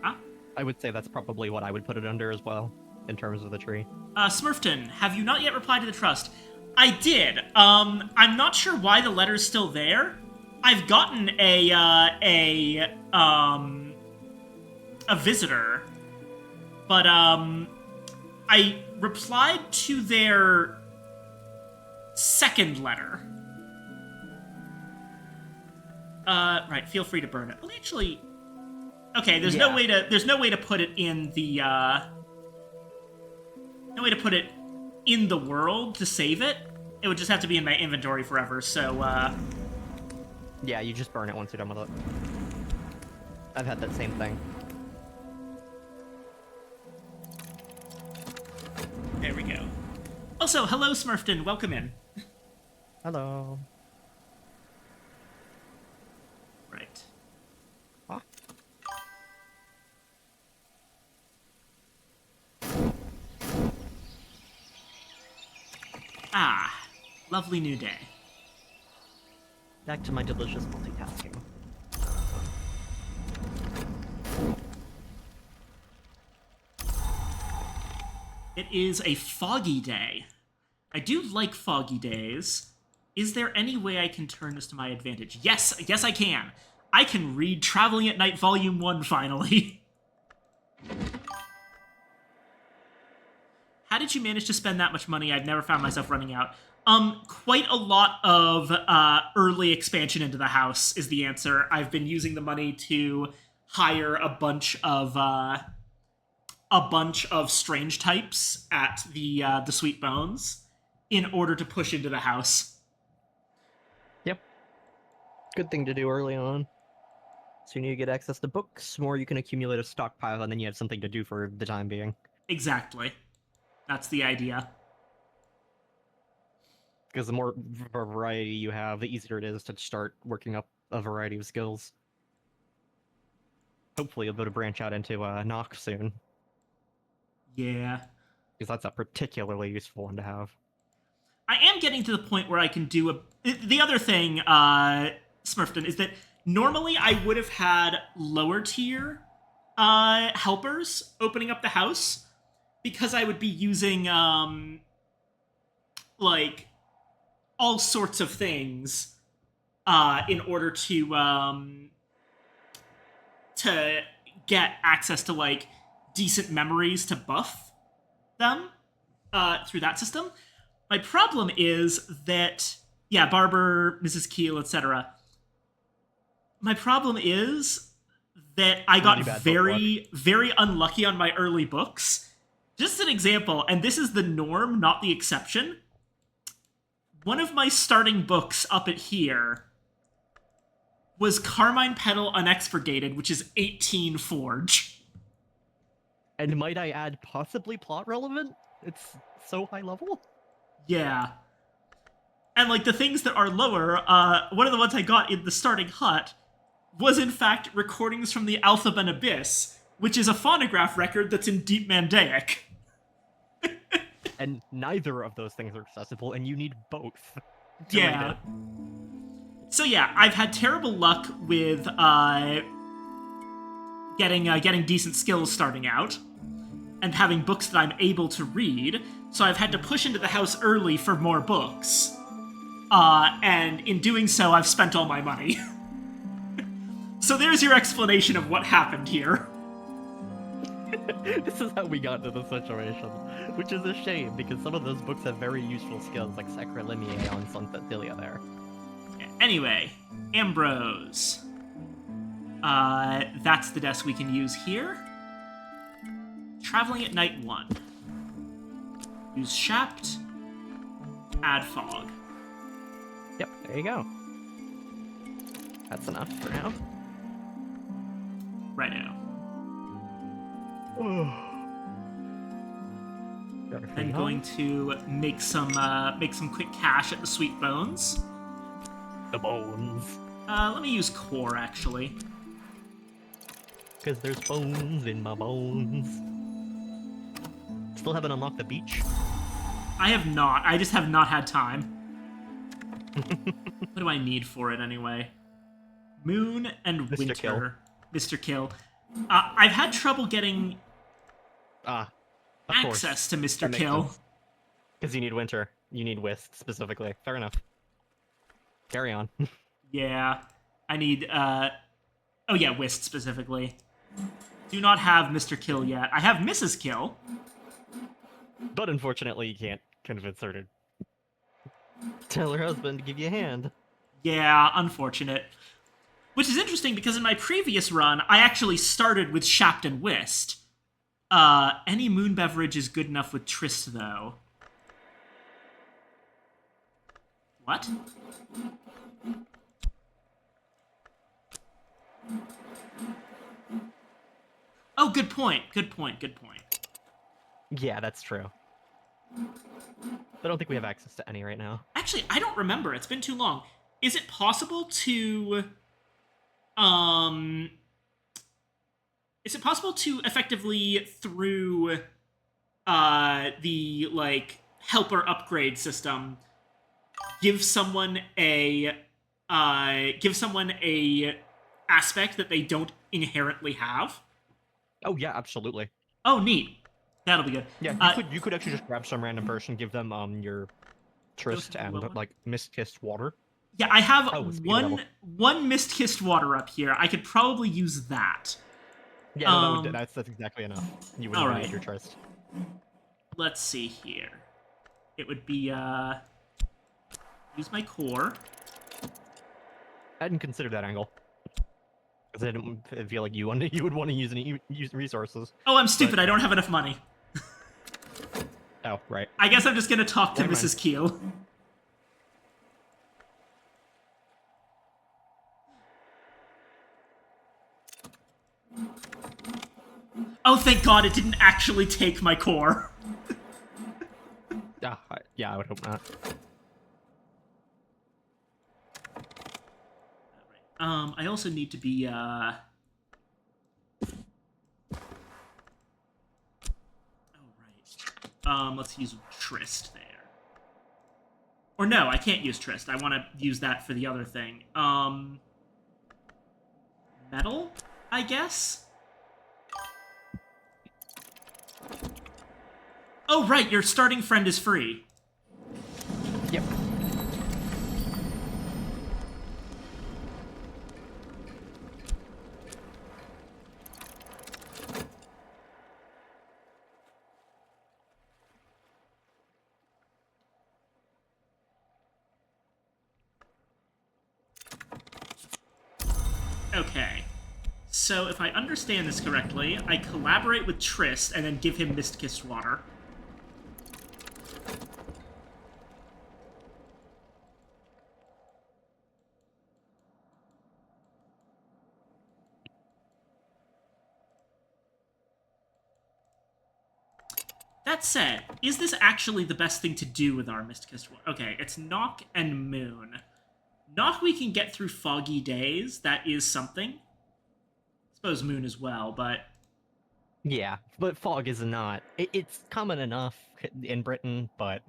Huh? I would say that's probably what I would put it under as well, in terms of the tree. Smurfton, have you not yet replied to the trust? I did. I'm not sure why the letter's still there. I've gotten a visitor, but I replied to their second letter. Right. Feel free to burn it. Well, actually, okay. There's no way to put it in the no way to put it in the world to save it. It would just have to be in my inventory forever. So Yeah, you just burn it once you're done with it. I've had that same thing. there we go. Also, hello, Smurfton. Welcome in. Hello. Right. Huh? Ah, lovely new day. Back to my delicious multitasking. It is a foggy day. I do like foggy days. Is there any way I can turn this to my advantage? Yes, yes I can. I can read Traveling at Night Volume 1 finally. How did you manage to spend that much money? I've never found myself running out. Quite a lot of early expansion into the house is the answer. I've been using the money to hire a bunch of strange types at the Sweet Bones in order to push into the house. Yep. Good thing to do early on. Sooner you get access to books, more you can accumulate a stockpile, and then you have something to do for the time being. Exactly. That's the idea. Because the more variety you have, the easier it is to start working up a variety of skills. Hopefully you'll be able to branch out into Nox soon, Yeah. because that's a particularly useful one to have. I am getting to the point where I can do a... The other thing, Smurfton, is that normally I would have had lower tier helpers opening up the house, because I would be using, like, all sorts of things in order to get access to, like, decent memories to buff them through that system. My problem is that, yeah, Barber, Mrs. Keel, etc. My problem is that I got very, very unlucky on my early books. Just an example, and this is the norm, not the exception. One of my starting books up at here was Carmine Petal Unexpurgated, which is 18 Forge. And might I add, possibly plot relevant? It's so high level. Yeah. And, like, the things that are lower, one of the ones I got in the starting hut was, in fact, recordings from the Alphaben Abyss, which is a phonograph record that's in Deep Mandaic. And neither of those things are accessible, and you need both. Yeah. So yeah, I've had terrible luck with getting decent skills starting out. and having books that I'm able to read, so I've had to push into the house early for more books. And in doing so, I've spent all my money. So there's your explanation of what happened here. This is how we got into the situation, which is a shame because some of those books have very useful skills like Sacralineae on Sunset Delia there. Anyway, Ambrose. That's the desk we can use here. Traveling at night 1. Use Shapt. Add Fog. Yep, there you go. That's enough for now. Righto. Better I'm for going to make some quick cash at the Sweet Bones. the bones. Let me use Core, actually. Because there's bones in my bones. Still haven't unlocked the beach. I have not. I just have not had time. What do I need for it, anyway? Moon and Mr. Winter. Kill. Mr. Kill. I've had trouble getting Of access to Mr. Kill. Because you need winter. You need Whist, specifically. Fair enough. Carry on. Yeah. I need, oh yeah, Whist, specifically. Do not have Mr. Kill yet. I have Mrs. Kill. But unfortunately, you can't convince her to tell her husband to give you a hand. Yeah, unfortunate. Which is interesting because in my previous run, I actually started with Shapt and Whist. Any moon beverage is good enough with Trist, though. What? Oh, good point. Good point. Good point. Yeah, that's true. I don't think we have access to any right now. Actually, I don't remember. It's been too long. Is it possible to effectively through the like helper upgrade system give someone a aspect that they don't inherently have? Oh yeah, absolutely. Oh, neat. That'll be good. Yeah, you could actually just grab some random person, give them your Trist Go to the and low one? like mist-kissed water. Yeah, I have Oh, it's one mist-kissed water up here. I could probably use that. Yeah, no, that's exactly enough. You wouldn't alright. need your Trist. Let's see here. It would be use my core. I didn't consider that angle. Because I didn't feel like you would want to use any resources. Oh, I'm stupid. But- I don't have enough money. Oh, right. I guess I'm just gonna talk to Never mind. Mrs. Keel. Oh, thank God it didn't actually take my core. Yeah, I would hope not. I also need to be, let's use Trist there. Or no, I can't use Trist. I want to use that for the other thing. Metal, I guess? Oh, right, your starting friend is free. Yep. Okay. So, if I understand this correctly, I collaborate with Trist and then give him Mist-Kissed Water. That said, is this actually the best thing to do with our Mist-Kissed Water? Okay, it's Knock and Moon. Knock we can get through foggy days. That is something. I suppose Moon as well, but... Yeah, but fog is not. It's common enough in Britain, but...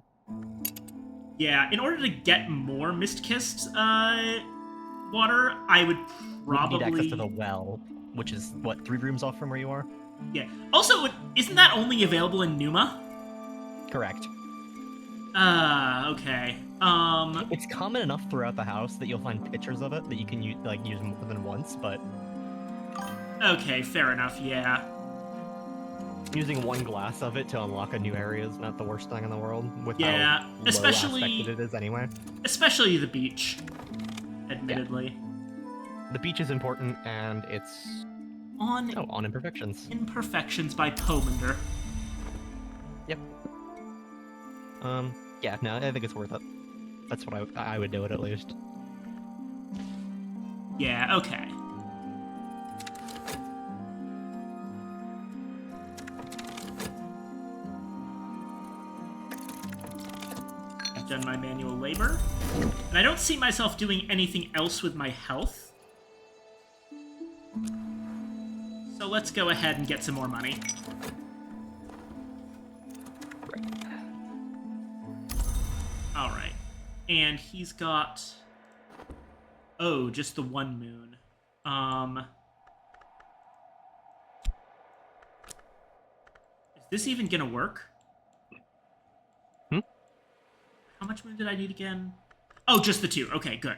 Yeah, in order to get more Mist-Kissed water, I would probably... You need access to the well, which is, what, 3 rooms off from where you are? Yeah. Also, isn't that only available in Numa? Correct. Okay. It's common enough throughout the house that you'll find pictures of it that you can use more than once, but Okay, fair enough, yeah. using one glass of it to unlock a new area is not the worst thing in the world, with Yeah, how low especially aspected it is anyway. especially the beach, Yeah. admittedly. The beach is important, and it's... On Oh, on Imperfections. Imperfections by Pomander. Yep. Yeah, no, I think it's worth it. That's what I would do it, at least. Yeah, okay. I've done my manual labor. And I don't see myself doing anything else with my health. So let's go ahead and get some more money. Alright. And he's got... Oh, just the one moon. Is this even gonna work? Hmm? How much moon did I need again? Oh, just the two. Okay, good.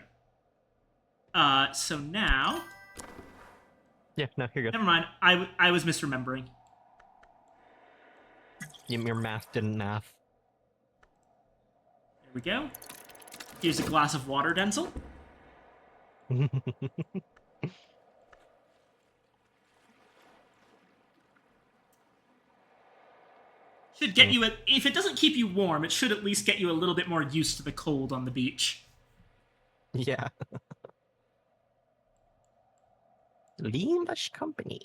So now... Yeah, no, you're good. Never mind. I was misremembering. Your math didn't math. There we go. Here's a glass of water, Denzel. Should get you if it doesn't keep you warm, it should at least get you a little bit more used to the cold on the beach. Yeah. Limbash Company.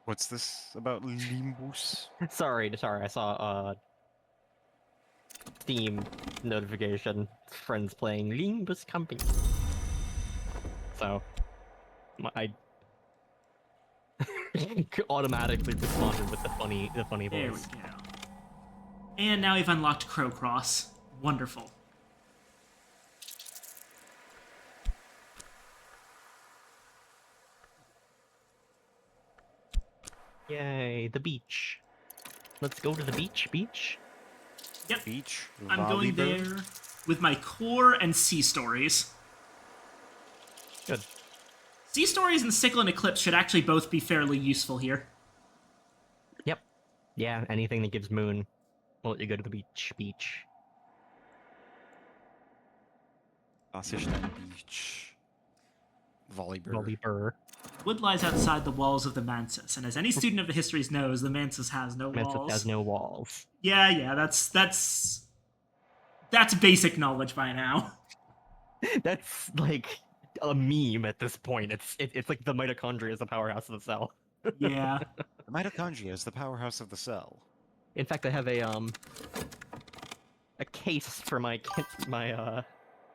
What's this about Limbus? Sorry, I saw a Steam notification. Friends playing Limbus Company. So, I automatically responded with the funny There we voice. go. And now we've unlocked Crowcross. Wonderful. Yay, the beach. Let's go to the beach. Yep. Beach? I'm going Volleyball? there with my core and sea stories. Good. Sea stories and Sickle and Eclipse should actually both be fairly useful here. Yep. Yeah, anything that gives moon will let you go to the beach. Wasserstein Beach. Volleyball. Volleyball. Wood lies outside the walls of the Mansus, and as any student of the histories knows, the Mansus has no Mansus walls. has no walls. Yeah, that's basic knowledge by now. That's like a meme at this point. It's like the mitochondria is the powerhouse of the cell. Yeah. The mitochondria is the powerhouse of the cell. In fact, I have a case for my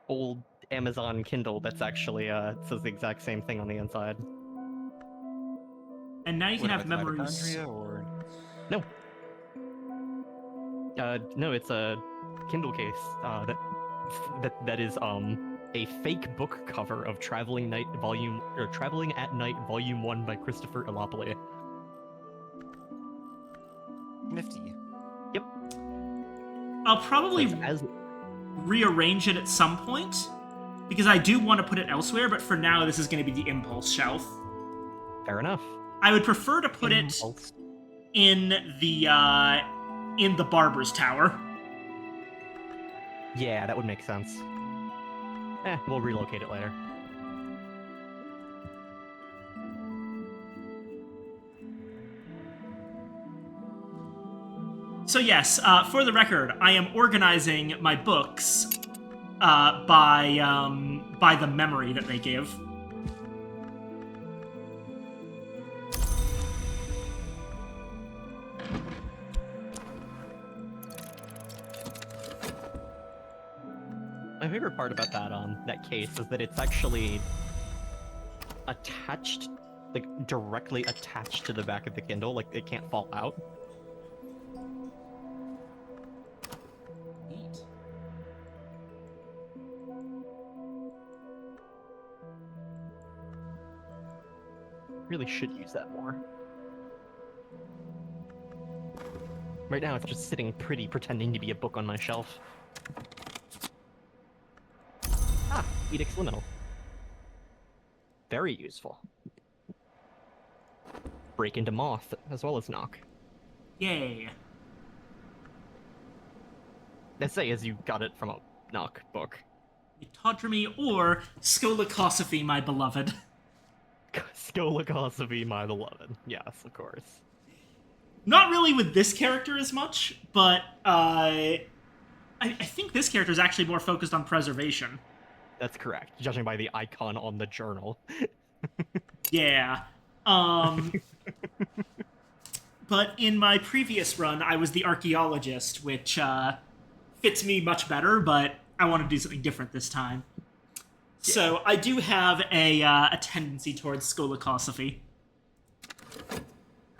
old Amazon Kindle that's actually says the exact same thing on the inside. And now you can What, have about the memories. mitochondria, or No. No, it's a Kindle case that is a fake book cover of Traveling at Night Volume 1 by Christopher Elopoli. nifty? Yep. I'll probably So as rearrange it at some point, because I do want to put it elsewhere, but for now this is going to be the impulse shelf. fair enough. I would prefer to put Impulse. it in the barber's tower. Yeah, that would make sense. We'll relocate it later. So yes, for the record, I am organizing my books by the memory that they give. My favorite part about that case is that it's actually attached, like directly attached to the back of the Kindle, like it can't fall out. Neat. Really should use that more. Right now, it's just sitting pretty, pretending to be a book on my shelf. Ah, Edict's Liminal. Very useful. Break into Moth, as well as Knock. Yay. Let's say as you got it from a Knock book. Metodromy or Skolakosophy, my beloved. Skolakosophy, my beloved. Yes, of course. Not really with this character as much, but I think this character is actually more focused on preservation. That's correct, judging by the icon on the journal. Yeah. But in my previous run, I was the archaeologist, which fits me much better, but I want to do something different this time. Yeah. So I do have a tendency towards Skolakosophy.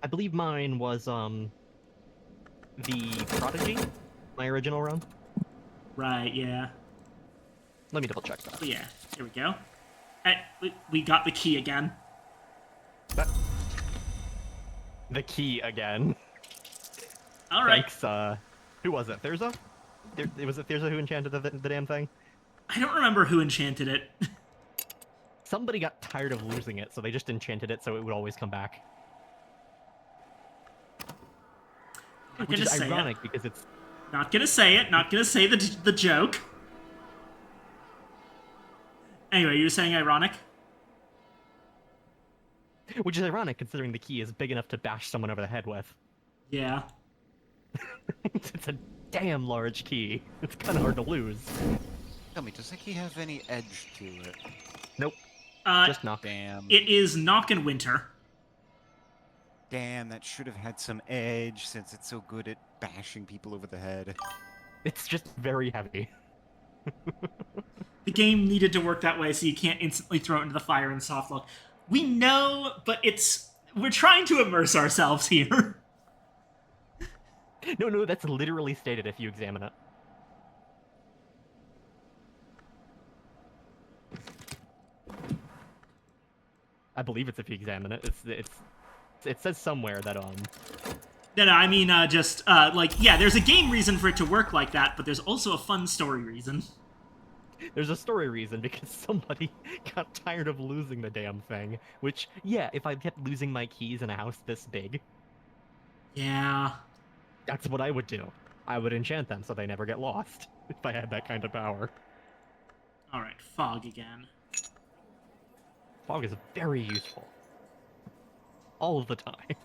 I believe mine was the Prodigy, my original run. Right, yeah. Let me double check that. But yeah, here we go. We got the key again. The key again. All right. Thanks, who was it? Thyrza? Was it Thyrza who enchanted the damn thing? I don't remember who enchanted it. Somebody got tired of losing it, so they just enchanted it so it would always come back. Which is ironic because it's... Not gonna say it. Not gonna say the joke. Anyway, you were saying ironic? Which is ironic considering the key is big enough to bash someone over the head with. Yeah. It's a damn large key. It's kind of hard to lose. Tell me, does the key have any edge to it? Nope. Just Knock. Damn. It is Knock and Winter. Damn, that should have had some edge since it's so good at bashing people over the head. It's just very heavy. The game needed to work that way so you can't instantly throw it into the fire in soft lock. We know, but we're trying to immerse ourselves here. No, that's literally stated if you examine it. I believe it's if you examine it. It says somewhere that No, I mean yeah, there's a game reason for it to work like that, but there's also a fun story reason. There's a story reason because somebody got tired of losing the damn thing. Which, yeah, if I kept losing my keys in a house this big, yeah, that's what I would do. I would enchant them so they never get lost if I had that kind of power. All right, Fog again. Fog is very useful. All of the time.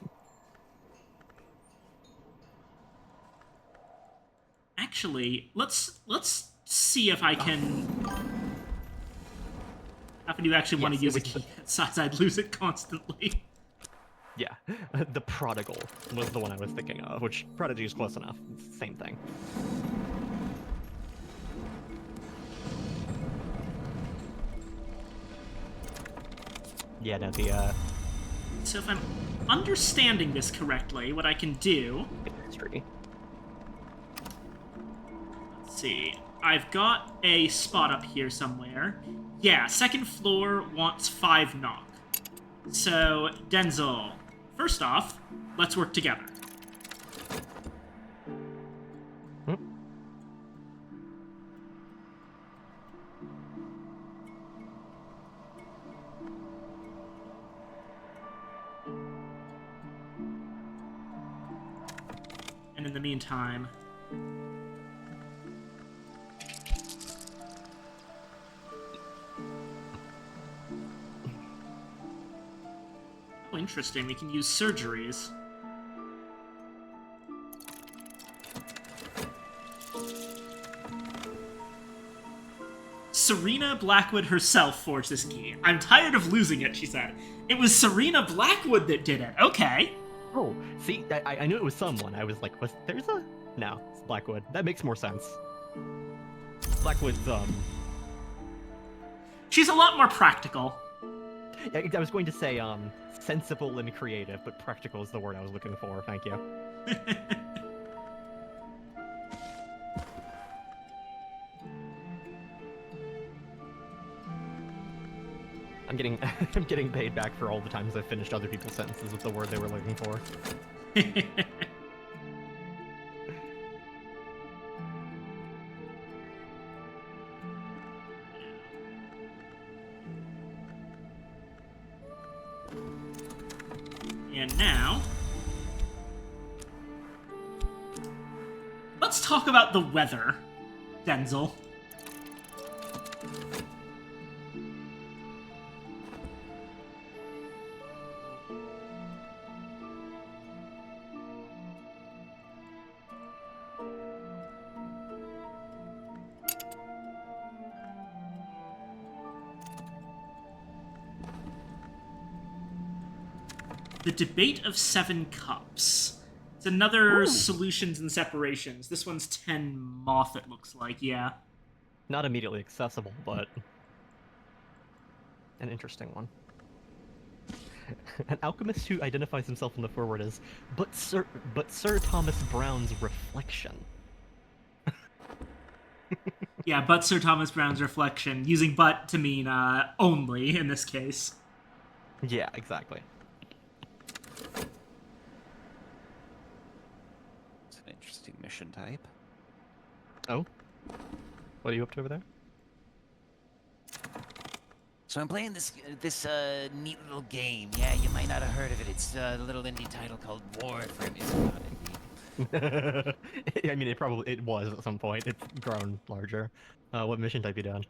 Actually, let's see if I can. If I do actually want to use a key that size, I'd lose it constantly. Yeah, the Prodigal was the one I was thinking of, which Prodigy is close enough. It's the same thing. Yeah, no, the So if I'm understanding this correctly, what I can do... history. Let's see. I've got a spot up here somewhere. Yeah, second floor wants 5 knock. So, Denzel, first off, let's work together. And in the meantime... Oh, interesting. We can use surgeries. Serena Blackwood herself forged this key. I'm tired of losing it, she said. It was Serena Blackwood that did it. Okay. Oh, see, I knew it was someone. I was like, was there's a... No, it's Blackwood. That makes more sense. Blackwood's, She's a lot more practical. I was going to say, sensible and creative, but practical is the word I was looking for. Thank you. I'm getting I'm getting paid back for all the times I've finished other people's sentences with the word they were looking for. And now, let's talk about the weather, Denzel. The Debate of Seven Cups. It's another Solutions and Separations. This one's 10 moth, it looks like, yeah. Not immediately accessible, but an interesting one. An alchemist who identifies himself in the foreword as, but Sir Thomas Brown's reflection. Yeah, but Sir Thomas Brown's reflection, using but to mean only in this case. Yeah, exactly. It's an interesting mission type. Oh? What are you up to over there? So I'm playing this neat little game. Yeah, you might not have heard of it. It's a little indie title called Warframe. It's not indie. I mean, it was at some point. It's grown larger. What mission type you doing?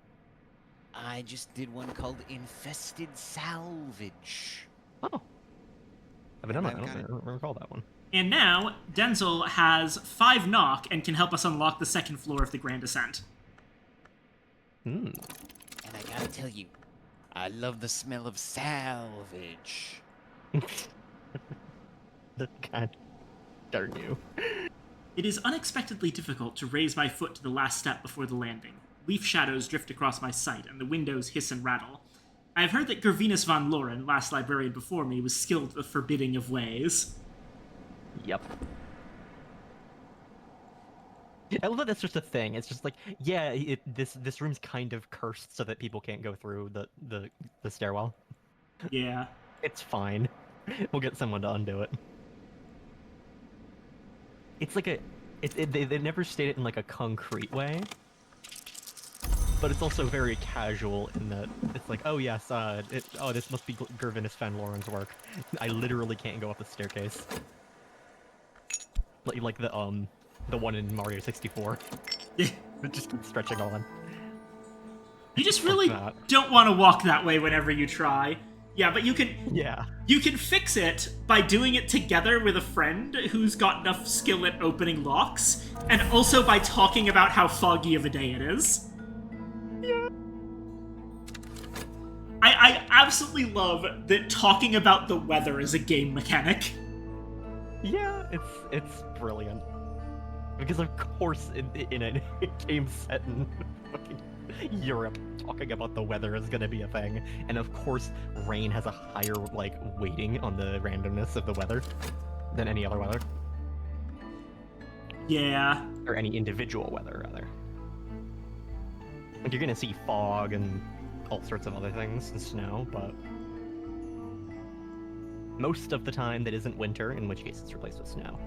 I just did one called Infested Salvage. Oh. I've done that. I've I got it. don't recall that one. And now, Denzel has 5 knock and can help us unlock the second floor of the Grand Ascent. Hmm. And I gotta tell you, I love the smell of salvage. God darn you. It is unexpectedly difficult to raise my foot to the last step before the landing. Leaf shadows drift across my sight, and the windows hiss and rattle. I have heard that Gervinus von Loren, last librarian before me, was skilled at the forbidding of ways. Yep. I love that that's just a thing. It's just like, yeah, this room's kind of cursed so that people can't go through the stairwell. Yeah. It's fine. We'll get someone to undo it. It's like they never state it in like a concrete way, but it's also very casual in that it's like, oh yes, this must be Gervinus Van Loren's work. I literally can't go up the staircase. Like the one in Mario 64. Yeah. It just keeps stretching on. You just really that. don't want to walk that way whenever you try. Yeah, but you can Yeah. you can fix it by doing it together with a friend who's got enough skill at opening locks, and also by talking about how foggy of a day it is. Yeah. I absolutely love that talking about the weather is a game mechanic. Yeah, it's brilliant. Because of course, in a game set in fucking Europe, talking about the weather is gonna be a thing, and of course, rain has a higher like weighting on the randomness of the weather than any other weather, Yeah. or any individual weather rather. Like you're gonna see fog and all sorts of other things and snow, but most of the time that isn't winter, in which case it's replaced with snow.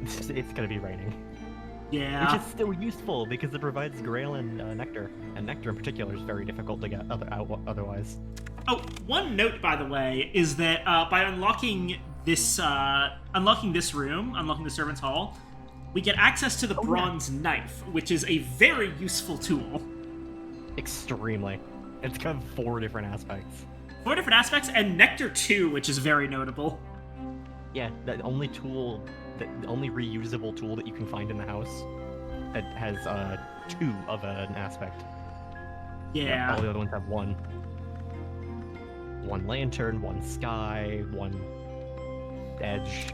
It's gonna be raining. Yeah. Which is still useful because it provides Grail and Nectar. And Nectar in particular is very difficult to get otherwise. Oh, one note, by the way, is that by unlocking this room, unlocking the servants' hall, we get access to the bronze knife, which is a very useful tool. Extremely. It's got 4 different aspects. 4 different aspects, and Nectar 2, which is very notable. Yeah, the only reusable tool that you can find in the house that has 2 of an aspect. Yeah. All the other ones have 1. 1 lantern, 1 sky, 1 edge.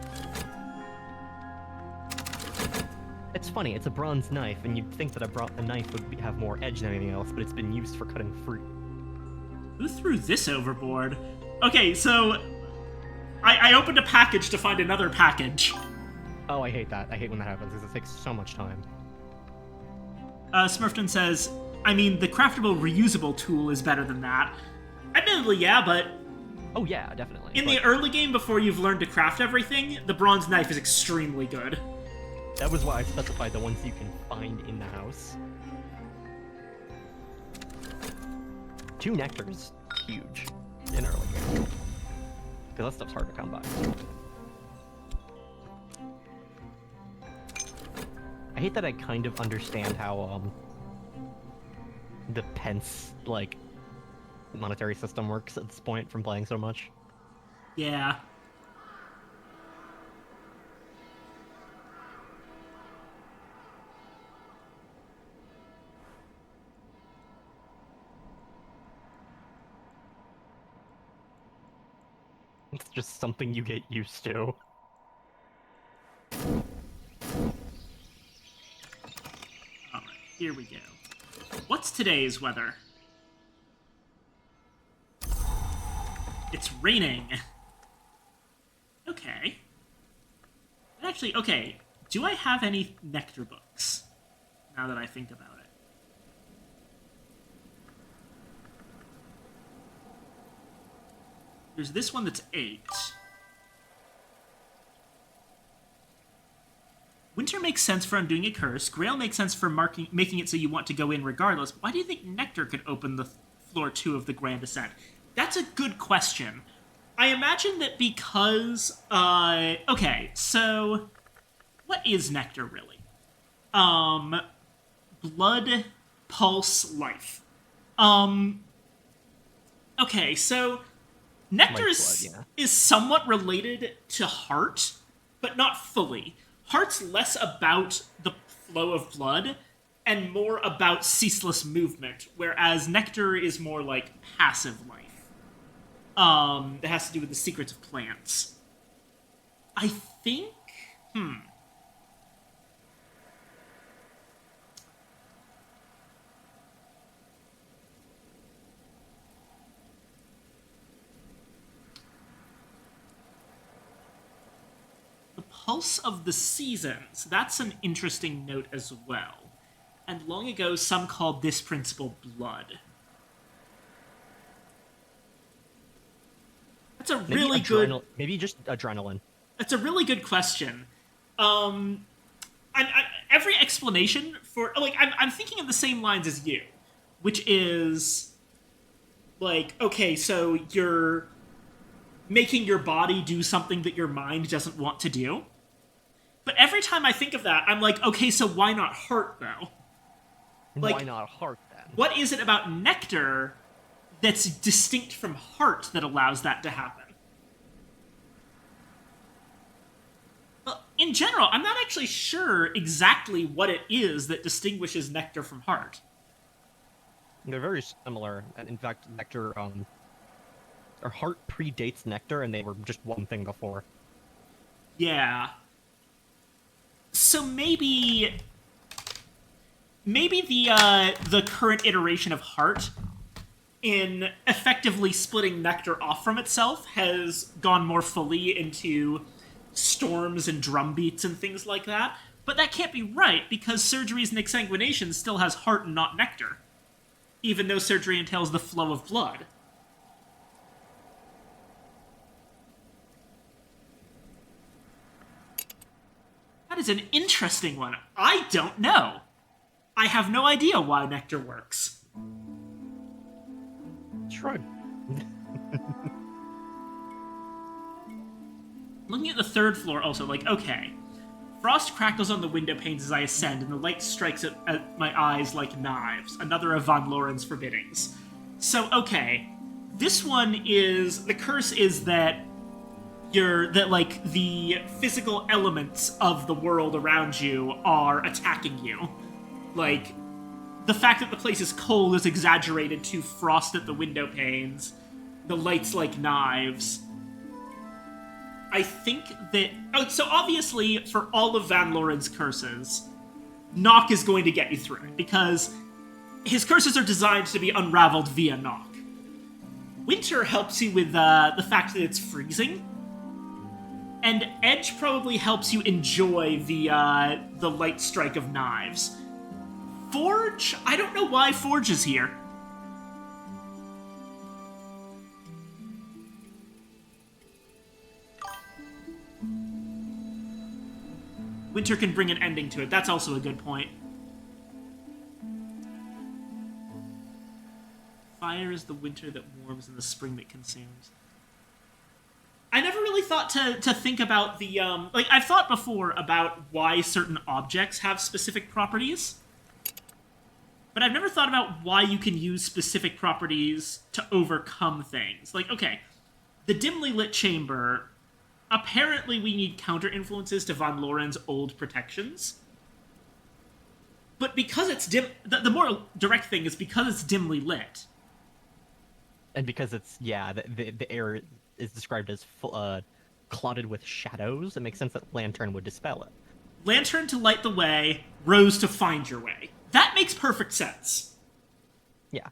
It's funny, it's a bronze knife, and you'd think that a knife would have more edge than anything else, but it's been used for cutting fruit. Who threw this overboard? Okay, so I opened a package to find another package. Oh, I hate that. I hate when that happens, because it takes so much time. Smurfton says, I mean, the craftable reusable tool is better than that. Admittedly, yeah, but Oh yeah, definitely. in the but early game, before you've learned to craft everything, the bronze knife is extremely good. that was why I specified the ones you can find in the house. 2 nectars, huge in early game. Because that stuff's hard to come by. I hate that I kind of understand how the pence like monetary system works at this point from playing so much. Yeah. It's just something you get used to. Alright, here we go. What's today's weather? It's raining. Okay. Actually, okay. Do I have any nectar books? Now that I think about it. There's this one that's 8. Winter makes sense for undoing a curse. Grail makes sense for making it so you want to go in regardless. Why do you think Nectar could open the floor 2 of the Grand Ascent? That's a good question. I imagine that because... okay, so... What is Nectar, really? Blood, Pulse, Life. Okay, so... Nectar is somewhat related to Heart, but not fully. Heart's less about the flow of blood and more about ceaseless movement, whereas Nectar is more like passive life. It has to do with the secrets of plants. I think... Pulse of the Seasons. That's an interesting note as well. And long ago, some called this principle blood. That's a really good... Maybe just adrenaline. That's a really good question. Every explanation for... Like, I'm thinking of the same lines as you, which is... Like, okay, so you're making your body do something that your mind doesn't want to do. But every time I think of that, I'm like, okay, so why not Heart, though? Like, why not Heart, then? What is it about Nectar that's distinct from Heart that allows that to happen? Well, in general, I'm not actually sure exactly what it is that distinguishes Nectar from Heart. They're very similar, and in fact, Nectar, or Heart predates Nectar, and they were just one thing before. Yeah. So maybe the current iteration of Heart, in effectively splitting Nectar off from itself, has gone more fully into storms and drum beats and things like that. But that can't be right, because Surgery's and Exsanguination still has Heart and not Nectar, even though Surgery entails the flow of blood. That is an interesting one. I don't know. I have no idea why Nectar works. Shrug. Looking at the 3rd floor also, like, okay. Frost crackles on the window panes as I ascend, and the light strikes at my eyes like knives. Another of Von Loren's forbiddings. So, okay. This one is... The curse is that the physical elements of the world around you are attacking you. Like, the fact that the place is cold is exaggerated to frost at the window panes. The light's like knives. I think that... Oh, so obviously, for all of Van Loren's curses, Knock is going to get you through it, because his curses are designed to be unraveled via Knock. Winter helps you with the fact that it's freezing, and Edge probably helps you enjoy the light strike of knives. Forge? I don't know why Forge is here. winter can bring an ending to it. That's also a good point. Fire is the winter that warms and the spring that consumes. I never really thought to think about the like I've thought before about why certain objects have specific properties, but I've never thought about why you can use specific properties to overcome things. Like, okay, the dimly lit chamber, apparently we need counter influences to Von Loren's old protections. But because it's dim, the more direct thing is because it's dimly lit. And because it's, yeah, the air is described as clouded with shadows, it makes sense that Lantern would dispel it. Lantern to light the way, Rose to find your way. That makes perfect sense. Yeah.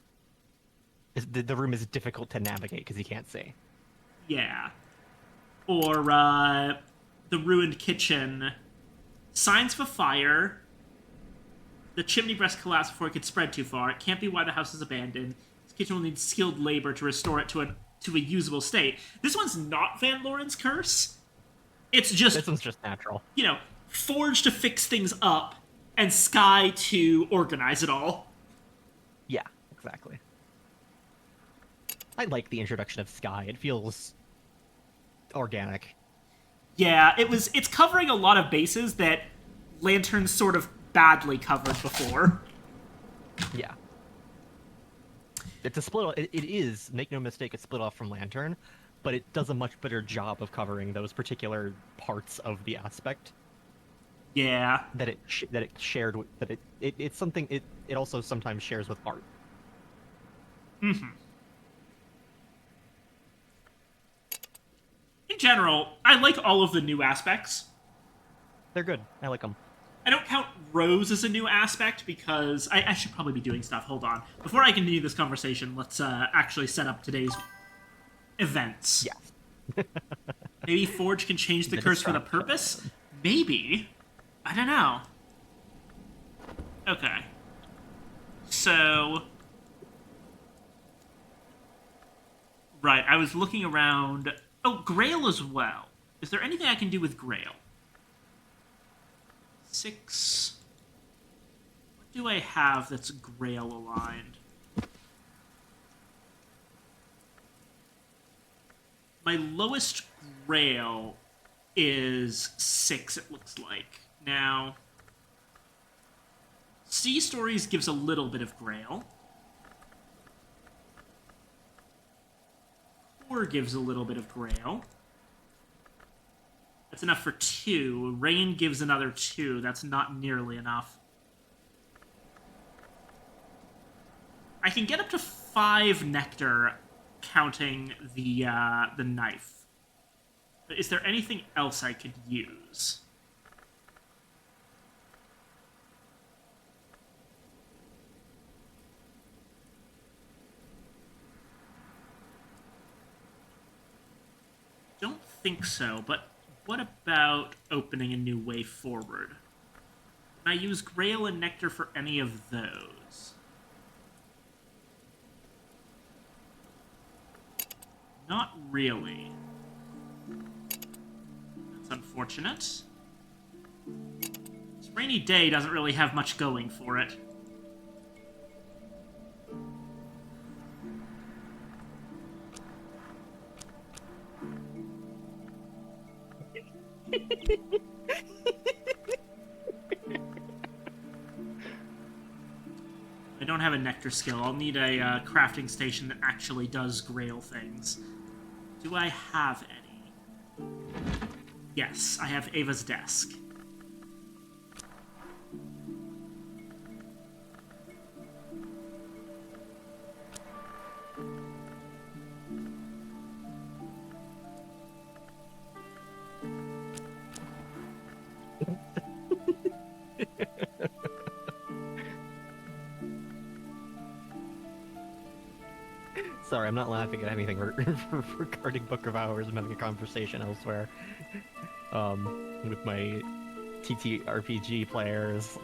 The room is difficult to navigate because you can't see. Yeah. Or, the ruined kitchen. Signs of a fire. The chimney breast collapsed before it could spread too far. It can't be why the house is abandoned. This kitchen will need skilled labor to restore it to a usable state. This one's not Van Loren's curse. It's just... This one's just natural. You know, Forge to fix things up, and Sky to organize it all. Yeah, exactly. I like the introduction of Sky. It feels organic. Yeah, it's covering a lot of bases that Lantern's sort of badly covered before. Yeah. It's a split. It is, make no mistake, it's split off from Lantern, but it does a much better job of covering those particular parts of the aspect. Yeah. That it shared with, that it's something it also sometimes shares with art. Mm-hmm. In general, I like all of the new aspects. They're good. I like them. I don't count Rose as a new aspect because I should probably be doing stuff. Hold on. Before I continue this conversation, let's actually set up today's events. Yeah. Maybe Forge can change the curse for the purpose? Maybe. I don't know. Okay. So... Right, I was looking around... Oh, Grail as well. Is there anything I can do with Grail? 6... What do I have that's Grail aligned? My lowest Grail is 6, it looks like. Now, Sea Stories gives a little bit of Grail. Core gives a little bit of Grail. That's enough for 2. Rain gives another 2. That's not nearly enough. I can get up to 5 Nectar, counting the knife. But is there anything else I could use? Don't think so, but what about opening a new way forward? Can I use Grail and Nectar for any of those? Not really. That's unfortunate. This rainy day doesn't really have much going for it. I don't have a Nectar skill. I'll need a crafting station that actually does Grail things. Do I have any? Yes, I have Ava's desk. Sorry, I'm not laughing at anything regarding Book of Hours. I'm having a conversation elsewhere. With my TTRPG players.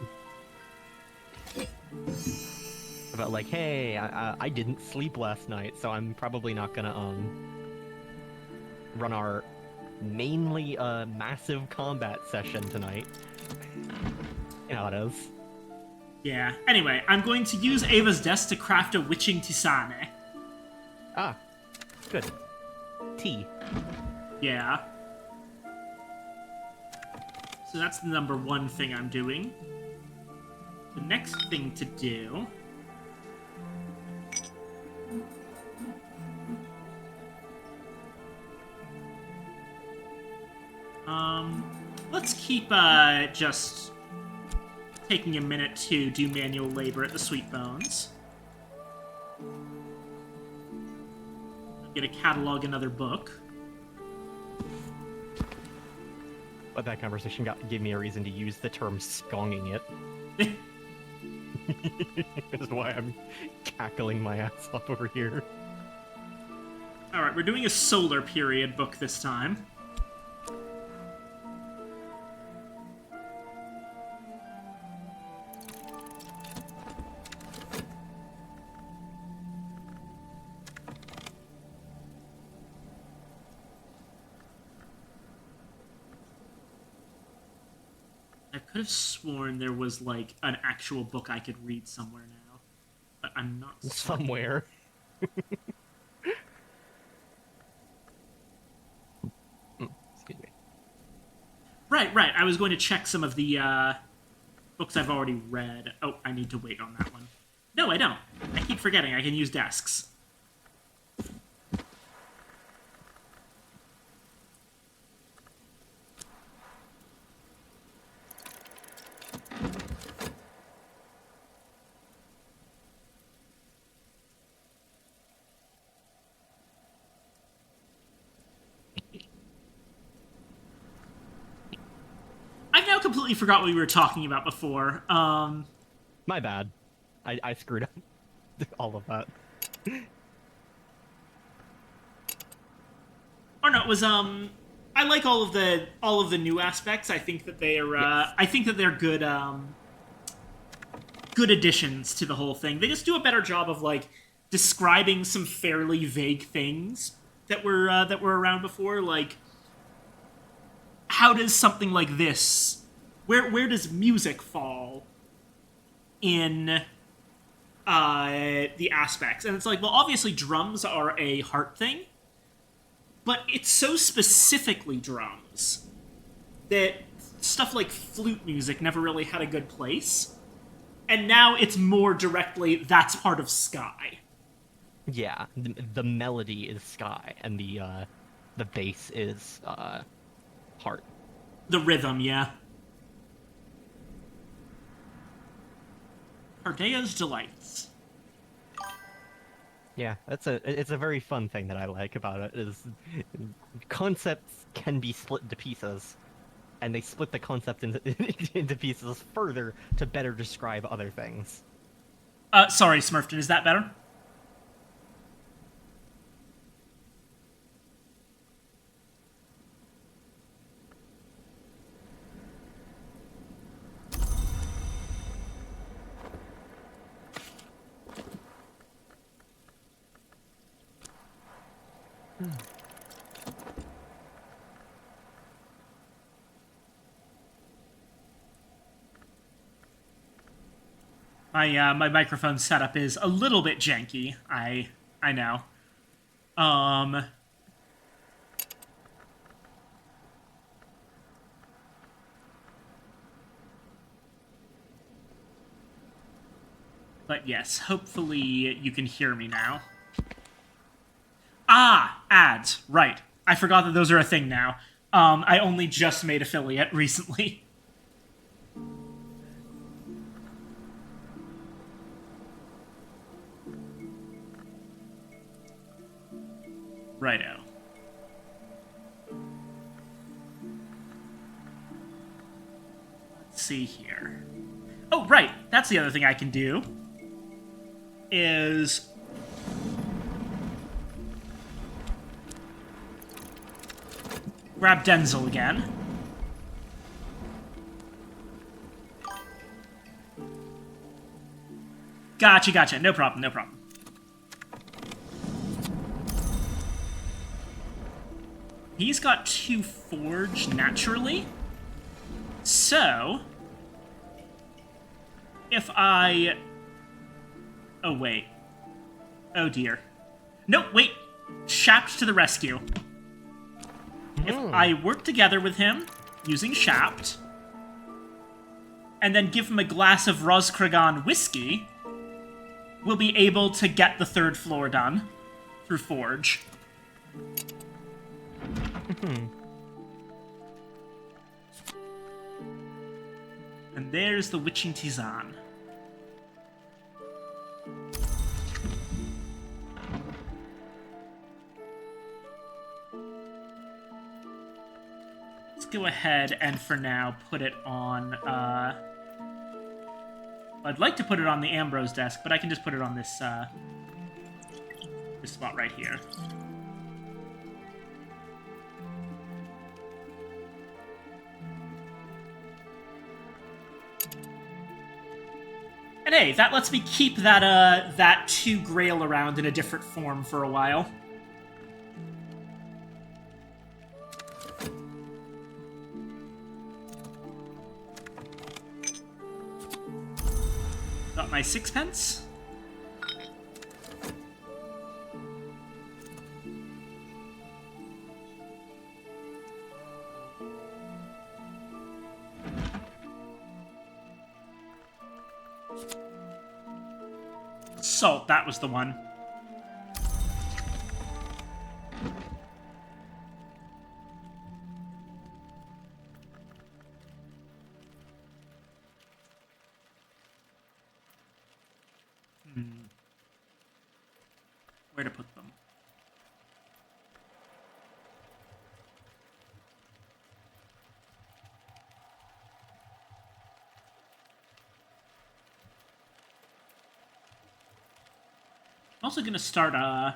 About like, hey, I didn't sleep last night, so I'm probably not gonna, run our mainly massive combat session tonight. You know how it is. Yeah. Anyway, I'm going to use Ava's desk to craft a witching tisane. Ah, good. Tea. Yeah. So that's the number one thing I'm doing. The next thing to do... let's keep, just taking a minute to do manual labor at the Sweet Bones. I'm gonna catalog another book. But that conversation gave me a reason to use the term skonging it. That's why I'm cackling my ass off over here. Alright, we're doing a solar period book this time. I could have sworn there was, like, an actual book I could read somewhere now. But I'm not certain. Somewhere. Excuse me. Right. I was going to check some of the, books I've already read. Oh, I need to wait on that one. No, I don't. I keep forgetting I can use desks. I've now completely forgot what we were talking about before. My bad. I screwed up all of that. Or no, it was I like all of the new aspects. I think that they are Yes. I think that they're good good additions to the whole thing. They just do a better job of like describing some fairly vague things that were around before, like how does something like this, where does music fall in the aspects? And it's like, well, obviously drums are a heart thing, but it's so specifically drums that stuff like flute music never really had a good place. And now it's more directly, that's part of Sky. Yeah, the melody is sky, and the bass is heart. The rhythm, yeah. Pardea's Delights. Yeah, it's a very fun thing that I like about it, is concepts can be split into pieces, and they split the concept into pieces further to better describe other things. Sorry, Smurfton, is that better? My microphone setup is a little bit janky. I know. But yes, hopefully you can hear me now. Ah, ads. Right. I forgot that those are a thing now. I only just made affiliate recently. Righto. Let's see here. Oh, right. That's the other thing I can do. Is... grab Denzel again. Gotcha. No problem. He's got 2 forge naturally. So, if I... Oh, wait. Oh, dear. No, wait. Shapt to the rescue. If I work together with him, using Shapt, and then give him a glass of Roscragon whiskey, we'll be able to get the 3rd floor done through Forge. And there's the Witching Tisane. Let's go ahead and for now put it on, I'd like to put it on the Ambrose desk, but I can just put it on this, this spot right here. And hey, that lets me keep that 2 Grail around in a different form for a while. Got my 6pence. Salt, that was the one. Where to put them? I'm also gonna start let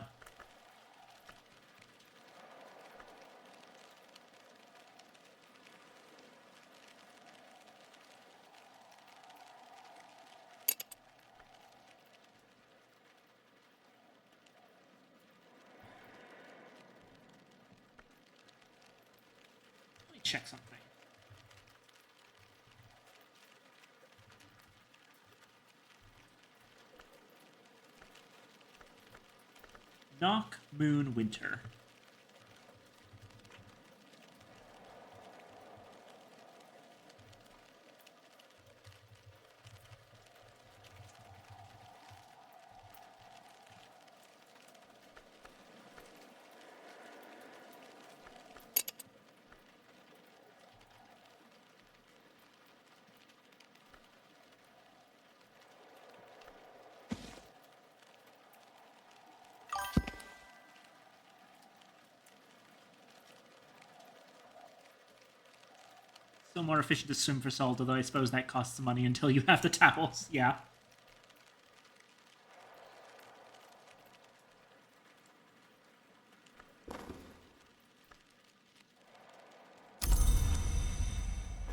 me check something. Knock, Moon, Winter. Still more efficient to swim for salt, although I suppose that costs some money until you have the towels. Yeah.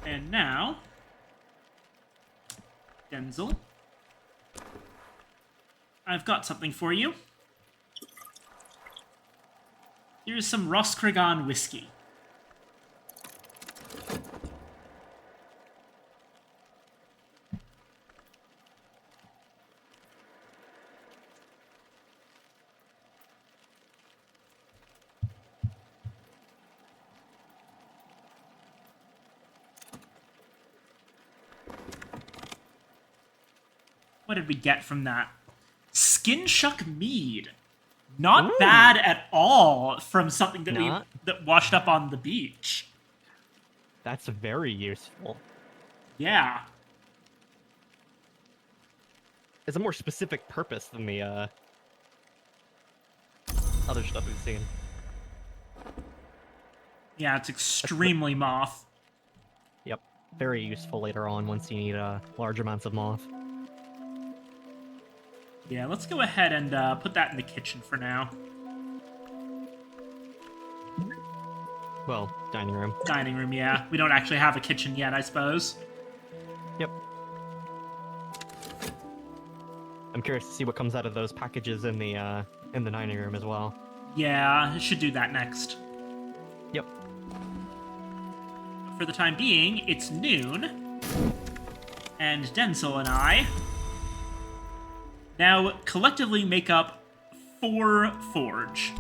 And now, Denzel, I've got something for you. Here's some Roscragon whiskey. What did we get from that? Skin Shuck Mead. Not bad at all from something that that washed up on the beach. That's very useful. Yeah. It's a more specific purpose than the other stuff we've seen. Yeah, it's extremely moth. Yep. Very useful later on once you need large amounts of moth. Yeah, let's go ahead and put that in the kitchen for now. Well, dining room. Dining room, yeah. We don't actually have a kitchen yet, I suppose. Yep. I'm curious to see what comes out of those packages in the dining room as well. Yeah, I should do that next. Yep. for the time being, it's noon, and Denzel and I now collectively make up 4 forge.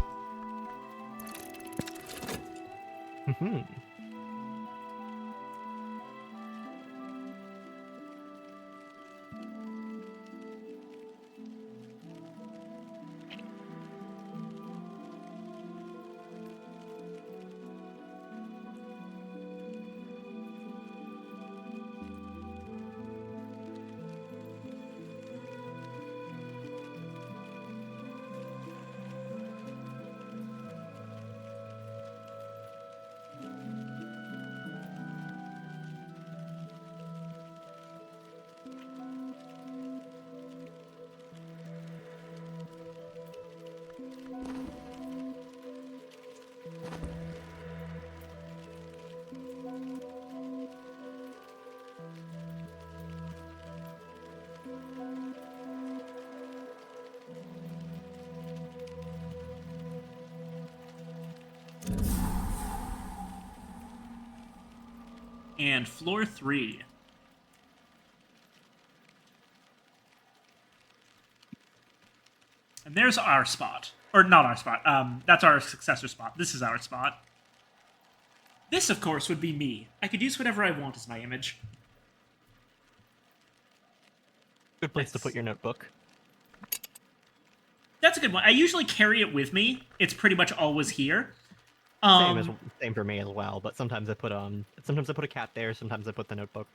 And floor 3. And there's our spot. Or not our spot. That's our successor spot. This is our spot. This, of course, would be me. I could use whatever I want as my image. Good place to put your notebook. That's a good one. I usually carry it with me. It's pretty much always here. Same for me as well. But sometimes I put a cat there. Sometimes I put the notebook.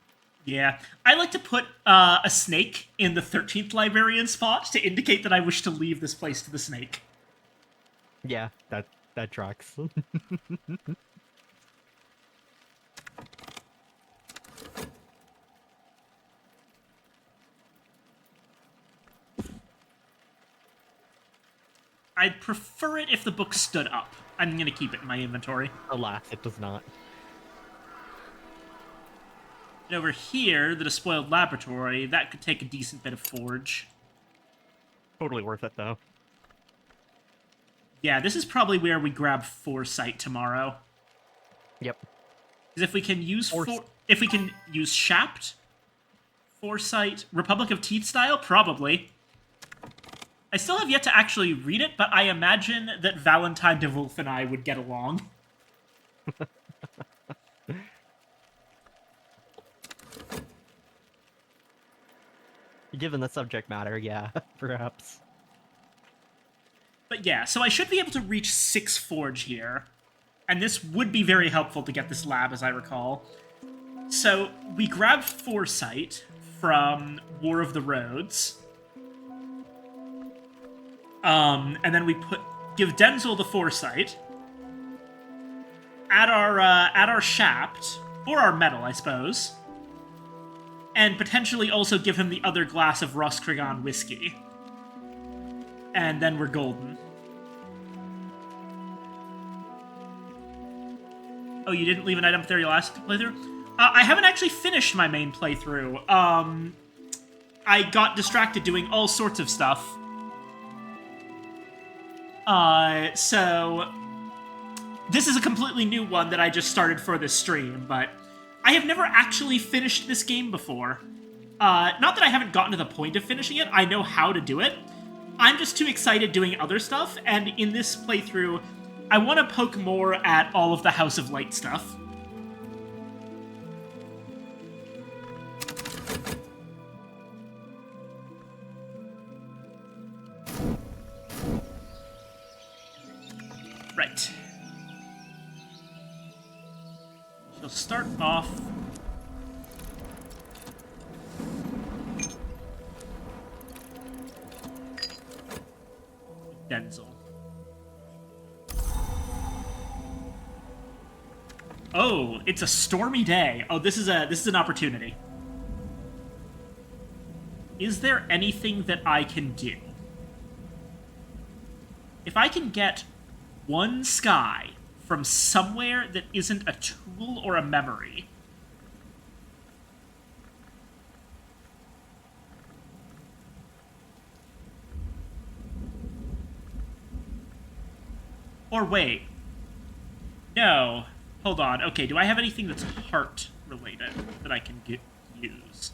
Yeah, I like to put a snake in the 13th librarian spot to indicate that I wish to leave this place to the snake. Yeah, that tracks. I'd prefer it if the book stood up. I'm going to keep it in my inventory. Alas, it does not. And over here, the Despoiled Laboratory, that could take a decent bit of forge. Totally worth it, though. Yeah, this is probably where we grab Foresight tomorrow. Yep. Because if we can use if we can use Shapt, Foresight, Republic of Teeth style, probably. I still have yet to actually read it, but I imagine that Valentine de Wolf and I would get along. Given the subject matter, yeah, perhaps. But yeah, so I should be able to reach 6 forge here. And this would be very helpful to get this lab, as I recall. So we grab Foresight from War of the Roads. And then we give Denzel the Foresight. Add our Shapt, or our Metal, I suppose. And potentially also give him the other glass of Roscregan whiskey. And then we're golden. Oh, you didn't leave an item there your last playthrough? I haven't actually finished my main playthrough. I got distracted doing all sorts of stuff. So this is a completely new one that I just started for this stream, but I have never actually finished this game before. Not that I haven't gotten to the point of finishing it, I know how to do it. I'm just too excited doing other stuff, and in this playthrough, I want to poke more at all of the House of Light stuff. Right. She'll start off... Denzel. Oh, it's a stormy day. Oh, this is an opportunity. Is there anything that I can do? If I can get one sky from somewhere that isn't a tool or a memory. Or wait. No. Hold on. Okay, do I have anything that's heart related that I can use?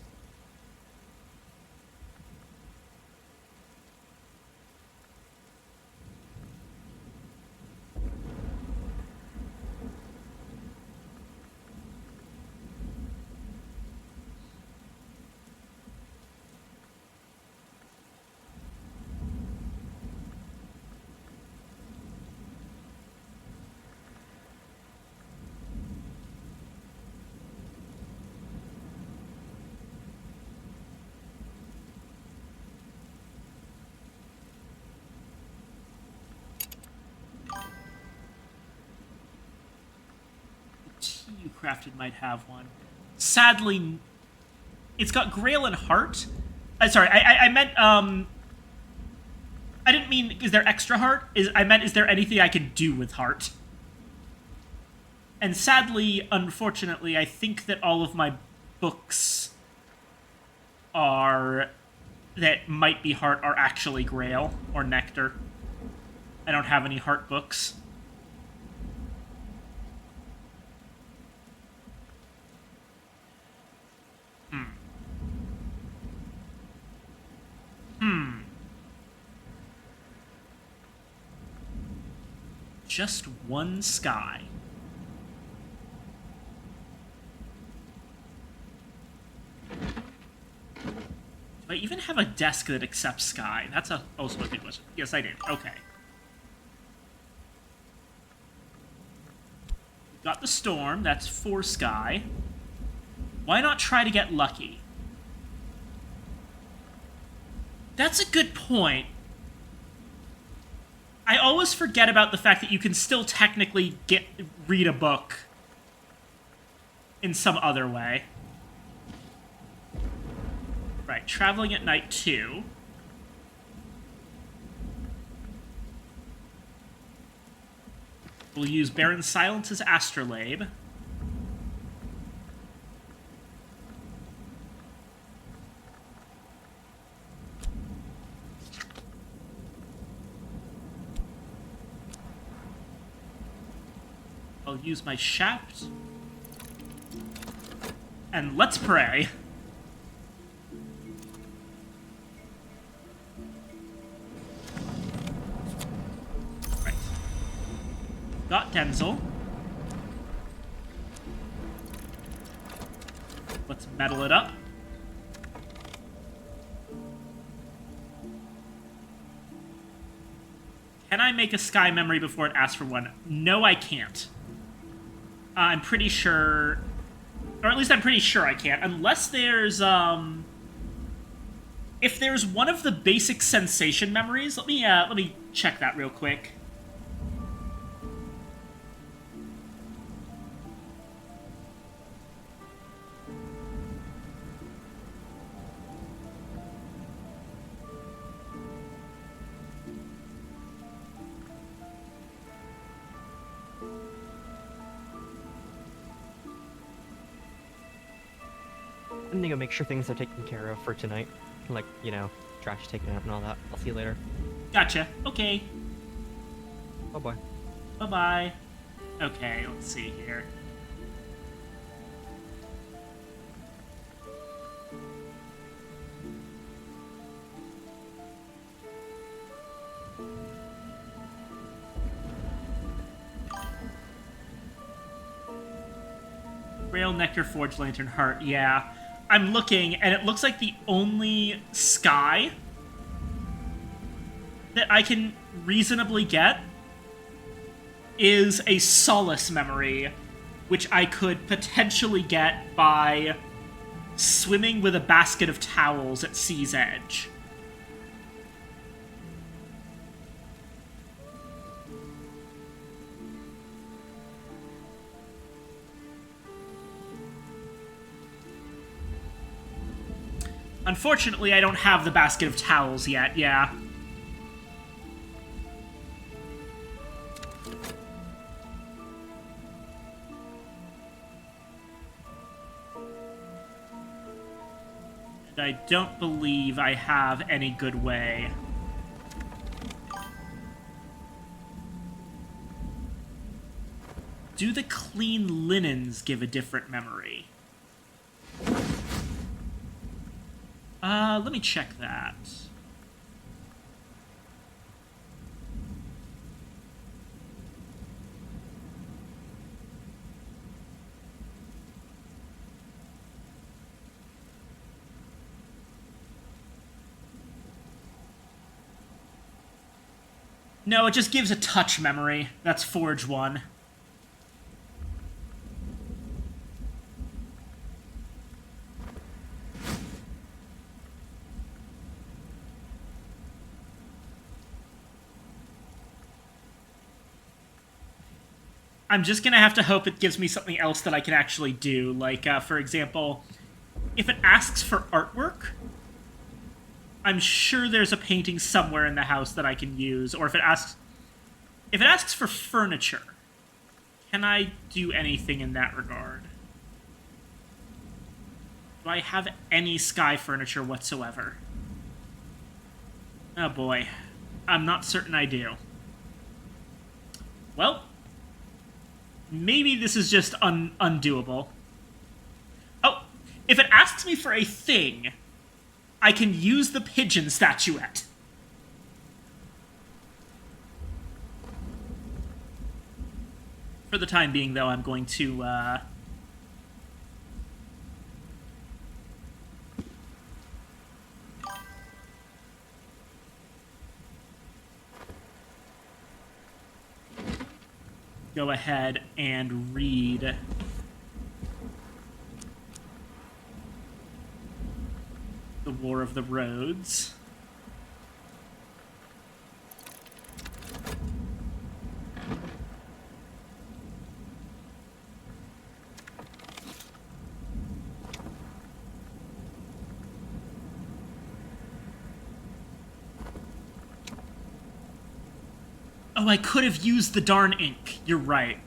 You crafted might have one. Sadly, it's got Grail and Heart. Sorry, I meant, I didn't mean, is there extra heart? I meant, is there anything I can do with heart? And sadly, unfortunately, I think that all of my books that might be heart are actually Grail or Nectar. I don't have any heart books. Just one sky. Do I even have a desk that accepts sky? That's also a good question. Yes, I do. Okay. Got the storm. That's 4 sky. Why not try to get lucky? That's a good point. I always forget about the fact that you can still technically read a book in some other way. Right, traveling at night 2. We'll use Baron Silence's Astrolabe. I'll use my Shaft. And let's pray. Right. Got Denzel. Let's metal it up. Can I make a sky memory before it asks for one? No, I can't. I'm pretty sure, or at least I'm pretty sure I can't, unless there's, if there's one of the basic sensation memories. Let me check that real quick. I'm gonna go make sure things are taken care of for tonight. Like, you know, trash taken out and all that. I'll see you later. Gotcha. Okay. Oh boy. Bye-bye. Okay, let's see here. Rail, Nectar, Forge, Lantern, Heart. Yeah. I'm looking, and it looks like the only sky that I can reasonably get is a Solace memory, which I could potentially get by swimming with a basket of towels at Sea's Edge. Unfortunately, I don't have the basket of towels yet, yeah. And I don't believe I have any good way. Do the clean linens give a different memory? Let me check that. No, it just gives a touch memory. That's Forge 1. I'm just gonna have to hope it gives me something else that I can actually do. Like, for example, if it asks for artwork, I'm sure there's a painting somewhere in the house that I can use. Or if it asks for furniture, can I do anything in that regard? Do I have any sky furniture whatsoever? Oh boy. I'm not certain I do. Well, maybe this is just undoable. Oh, if it asks me for a thing, I can use the pigeon statuette. For the time being, though, I'm going to, go ahead and read the War of the Roads. Oh, I could have used the darn ink. You're right.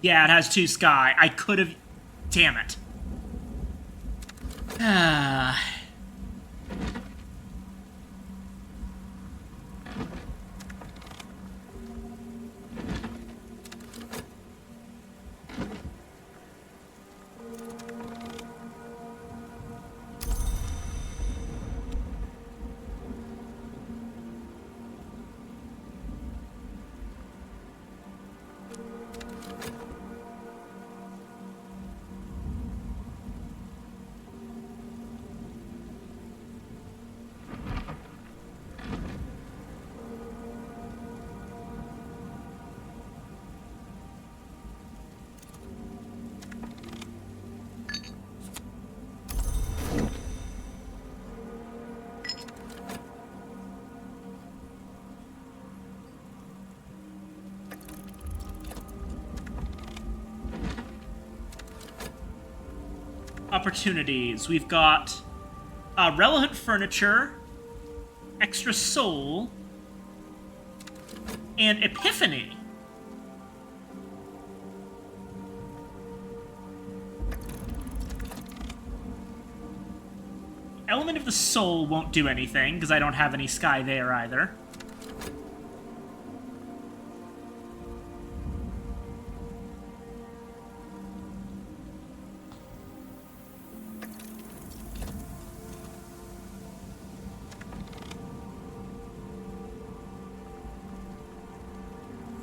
Yeah, it has 2 sky. I could have... Damn it. Ah... Opportunities. We've got relevant furniture, extra soul, and epiphany. Element of the soul won't do anything, because I don't have any sky there either.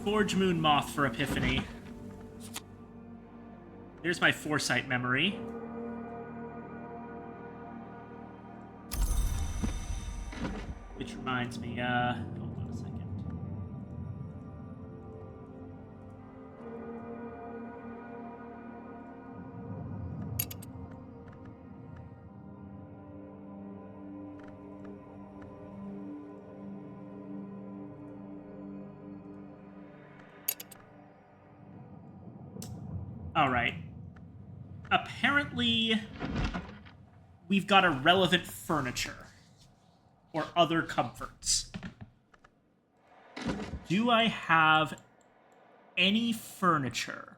Forge Moon Moth for Epiphany. There's my foresight memory. Which reminds me, hold on a second. Alright. Apparently, we've got irrelevant furniture. Or other comforts. Do I have any furniture?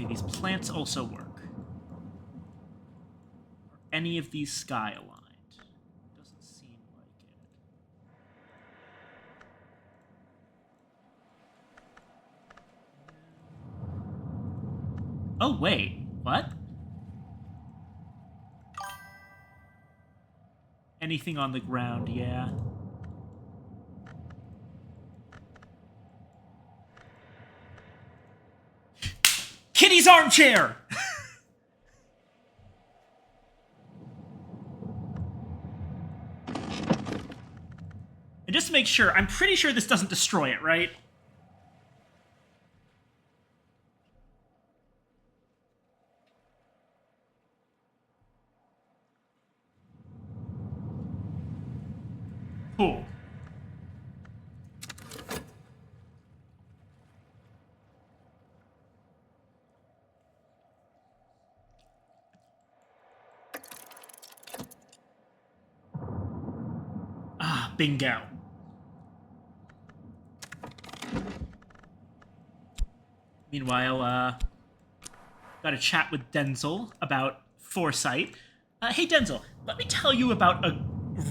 these plants also work. Are any of these sky aligned? Doesn't seem like it. Oh, wait. What? Anything on the ground, yeah. Kitty's armchair! And just to make sure, I'm pretty sure this doesn't destroy it, right? Cool. Ah, bingo. Meanwhile, got a chat with Denzel about foresight. Hey, Denzel, let me tell you about a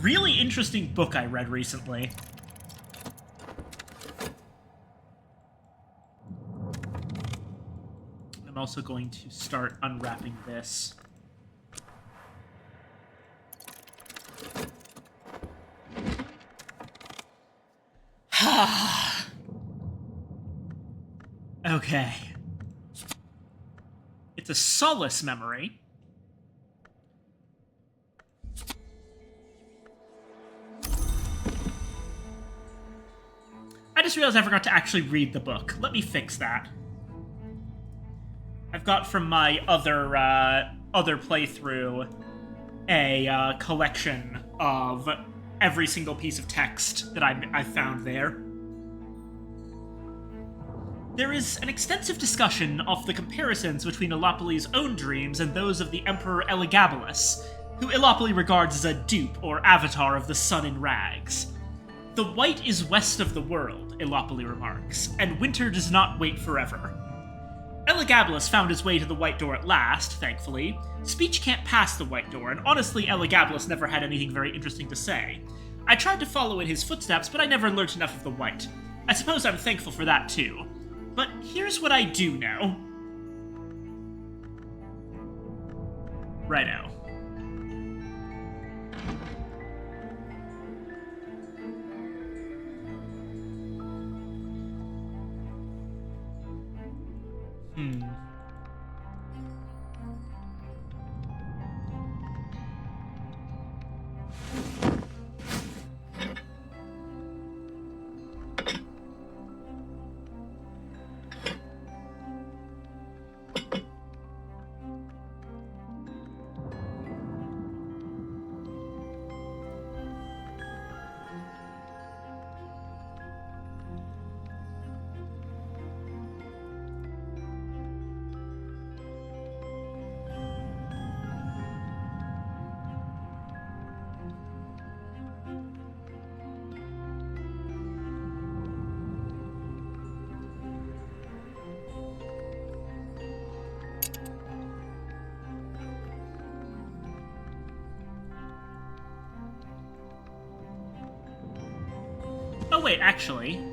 really interesting book I read recently. I'm also going to start unwrapping this. Okay. It's a solace memory. I just realized I forgot to actually read the book. Let me fix that. I've got from my other playthrough a collection of every single piece of text that I found there. There is an extensive discussion of the comparisons between Elopoli's own dreams and those of the Emperor Elagabalus, who Elopoli regards as a dupe or avatar of the sun in rags. The white is west of the world, Elopoli remarks, and winter does not wait forever. Elagabalus found his way to the White Door at last, thankfully. Speech can't pass the White Door, and honestly, Elagabalus never had anything very interesting to say. I tried to follow in his footsteps, but I never learnt enough of the White. I suppose I'm thankful for that, too. But here's what I do know. Righto. Oh wait, actually...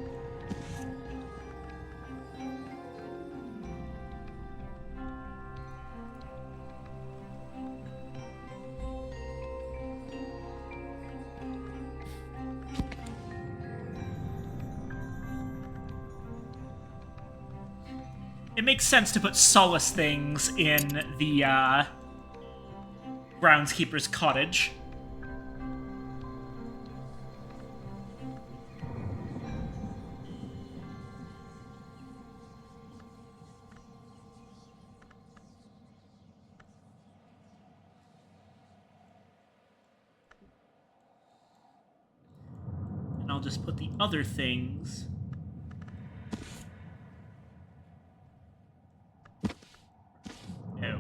It makes sense to put solace things in the, groundskeeper's cottage. And I'll just put the other things... Oh.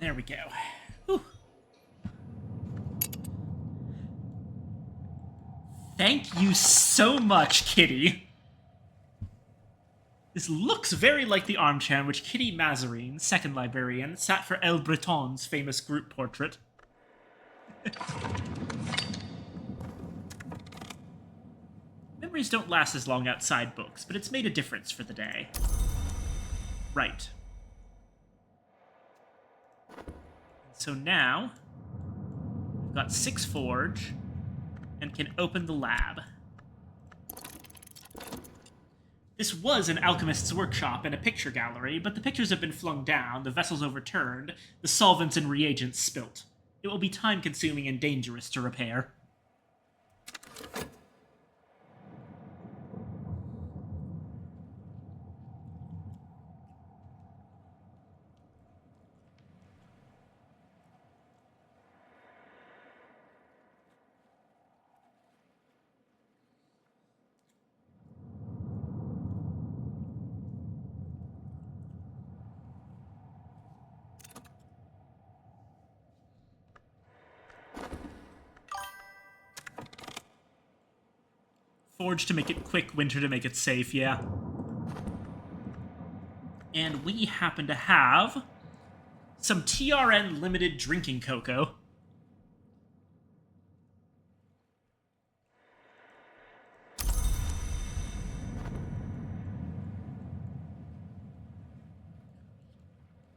There we go. Whew. Thank you so much, Kitty. This looks very like the armchair in which Kitty Mazarine, second librarian, sat for El Breton's famous group portrait. Memories don't last as long outside books, but it's made a difference for the day. Right. So now, we've got 6 forge, and can open the lab. This was an alchemist's workshop and a picture gallery, but the pictures have been flung down, the vessels overturned, the solvents and reagents spilt. It will be time-consuming and dangerous to repair. Forge to make it quick, winter to make it safe, yeah. And we happen to have some TRN limited drinking cocoa.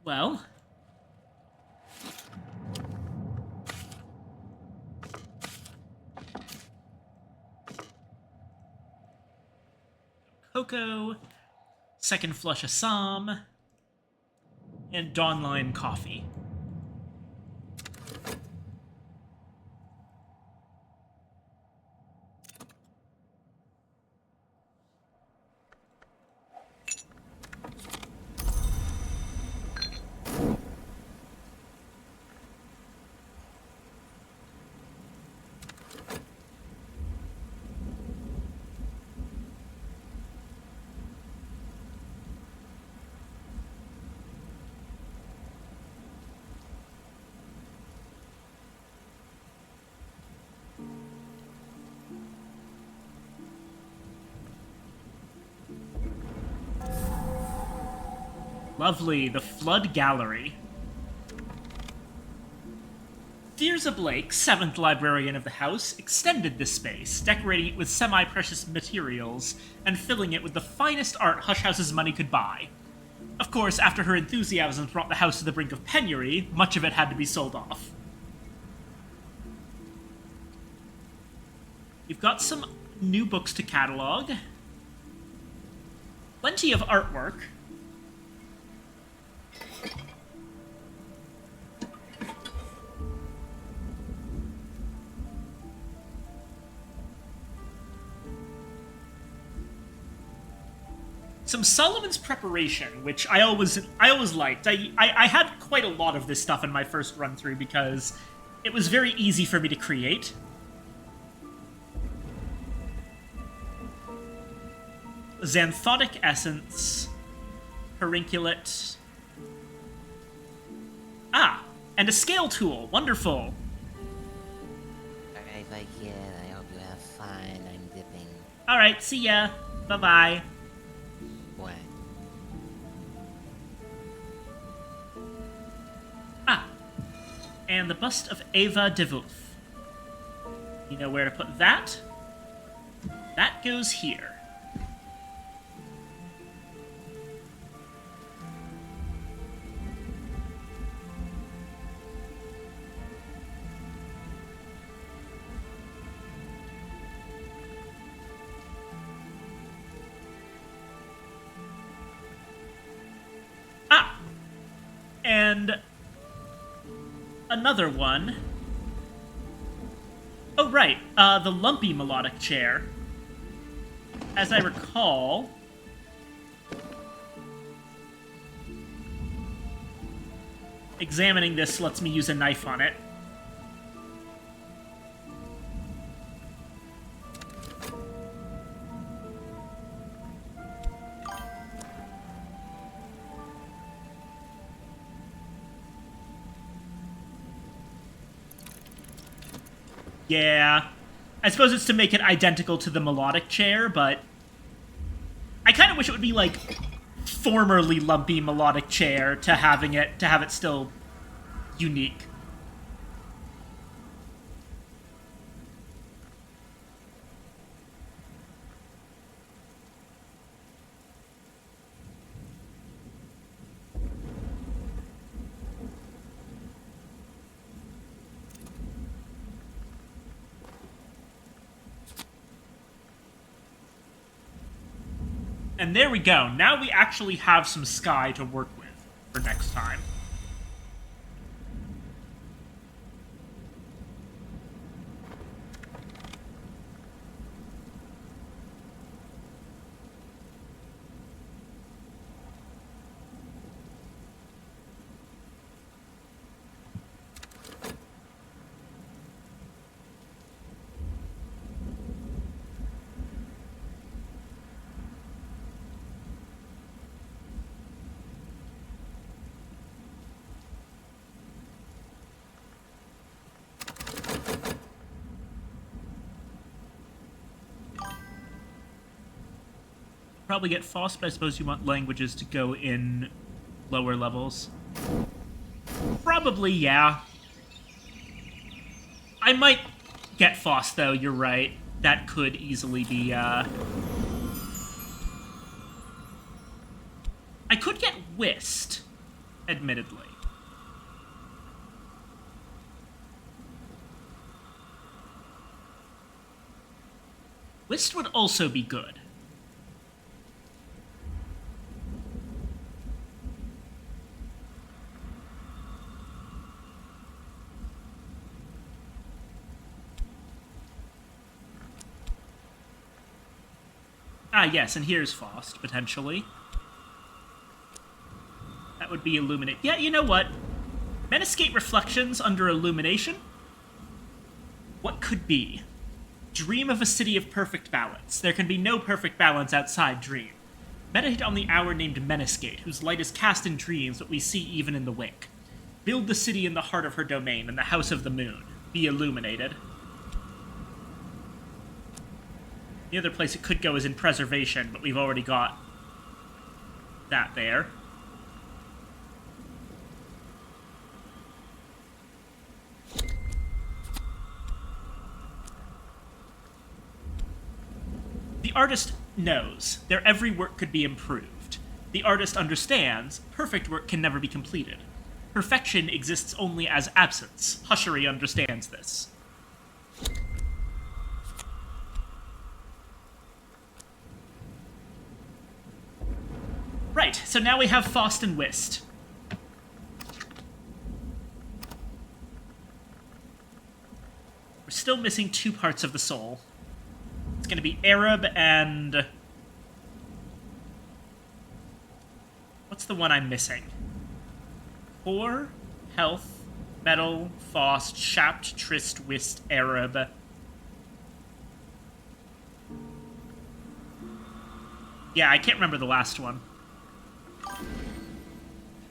Well, cocoa, second flush Assam, and Dawnline coffee. Lovely, the Flood Gallery. Thirza Blake, 7th librarian of the house, extended this space, decorating it with semi-precious materials and filling it with the finest art Hush House's money could buy. Of course, after her enthusiasm brought the house to the brink of penury, much of it had to be sold off. We've got some new books to catalog. Plenty of artwork. Some Solomon's Preparation, which I always liked. I had quite a lot of this stuff in my first run-through because it was very easy for me to create. Xanthotic Essence, Perunculate. Ah, and a scale tool. Wonderful. Alright, like, yeah, I hope you have fun. I'm dipping. Alright, see ya. Bye-bye. What? Ah, and the bust of Ava de Wolf. You know where to put that? That goes here. Ah! And another one. Oh, right. The lumpy melodic chair. As I recall, examining this lets me use a knife on it. Yeah. I suppose it's to make it identical to the melodic chair, but I kind of wish it would be like formerly lumpy melodic chair to have it still unique. And there we go. Now we actually have some sky to work with for next time. Probably get FOSS, but I suppose you want languages to go in lower levels. Probably, yeah. I might get FOSS, though, you're right. That could easily be, I could get Whist, admittedly. Whist would also be good. Ah, yes, and here's Faust, potentially. That would be Illuminate. Yeah, you know what? Menescate Reflections under Illumination? What could be? Dream of a city of perfect balance. There can be no perfect balance outside Dream. Meditate on the hour named Menescate, whose light is cast in dreams, but we see even in the wake. Build the city in the heart of her domain, in the house of the moon. Be illuminated. The other place it could go is in Preservation, but we've already got that there. The artist knows their every work could be improved. The artist understands perfect work can never be completed. Perfection exists only as absence. Hushery understands this. Right, so now we have Faust and Whist. We're still missing two parts of the soul. It's going to be Arab and... What's the one I'm missing? Core, Health, Metal, Faust, Shapt, Trist, Whist, Arab. Yeah, I can't remember the last one.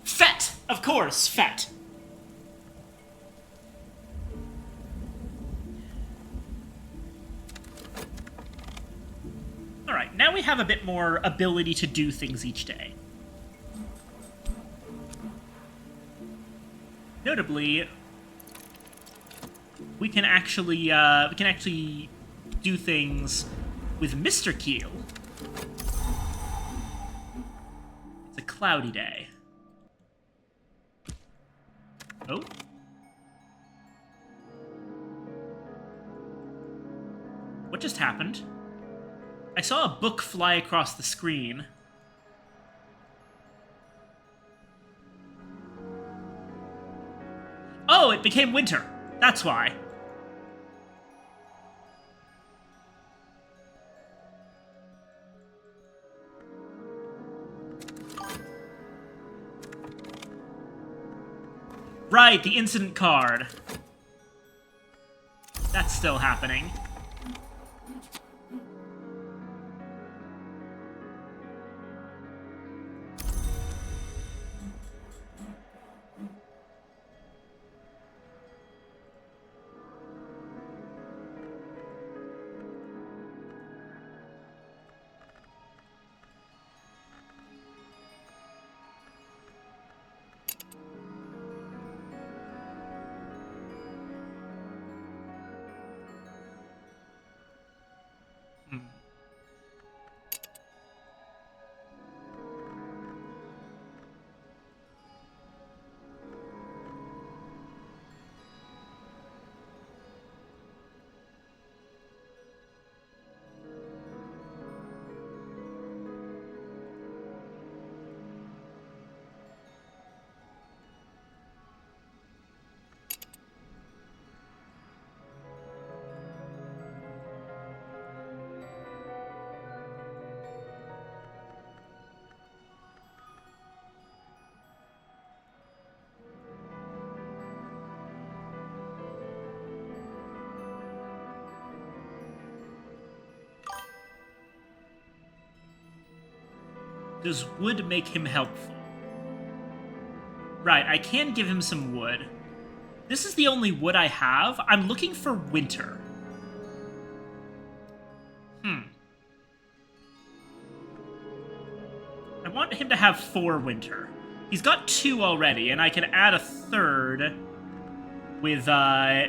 Fet! Of course, Fet! Alright, now we have a bit more ability to do things each day. Notably, we can actually do things with Mr. Keel. It's a cloudy day. Oh. What just happened? I saw a book fly across the screen. Oh, it became winter. That's why. Right, the incident card. That's still happening. Does wood make him helpful? Right, I can give him some wood. This is the only wood I have. I'm looking for winter. I want him to have 4 winter. He's got 2 already, and I can add a third with, Oh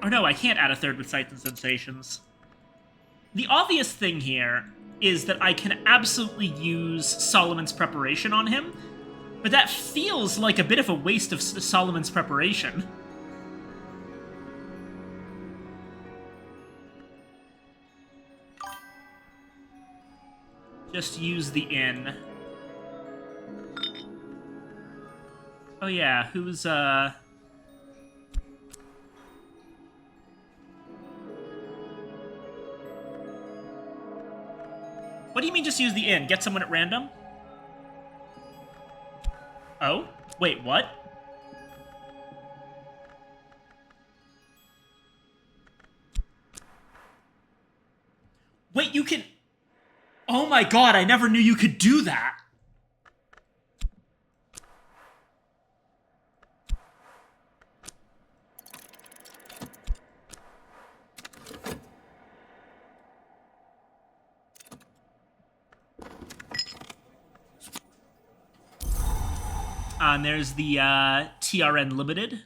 no, I can't add a third with Sights and Sensations. The obvious thing here is that I can absolutely use Solomon's Preparation on him, but that feels like a bit of a waste of Solomon's Preparation. Just use the inn. Oh yeah, who's, What do you mean just use the inn? Get someone at random? Oh? Wait, what? Wait, you can... Oh my god, I never knew you could do that! And there's the TRN Limited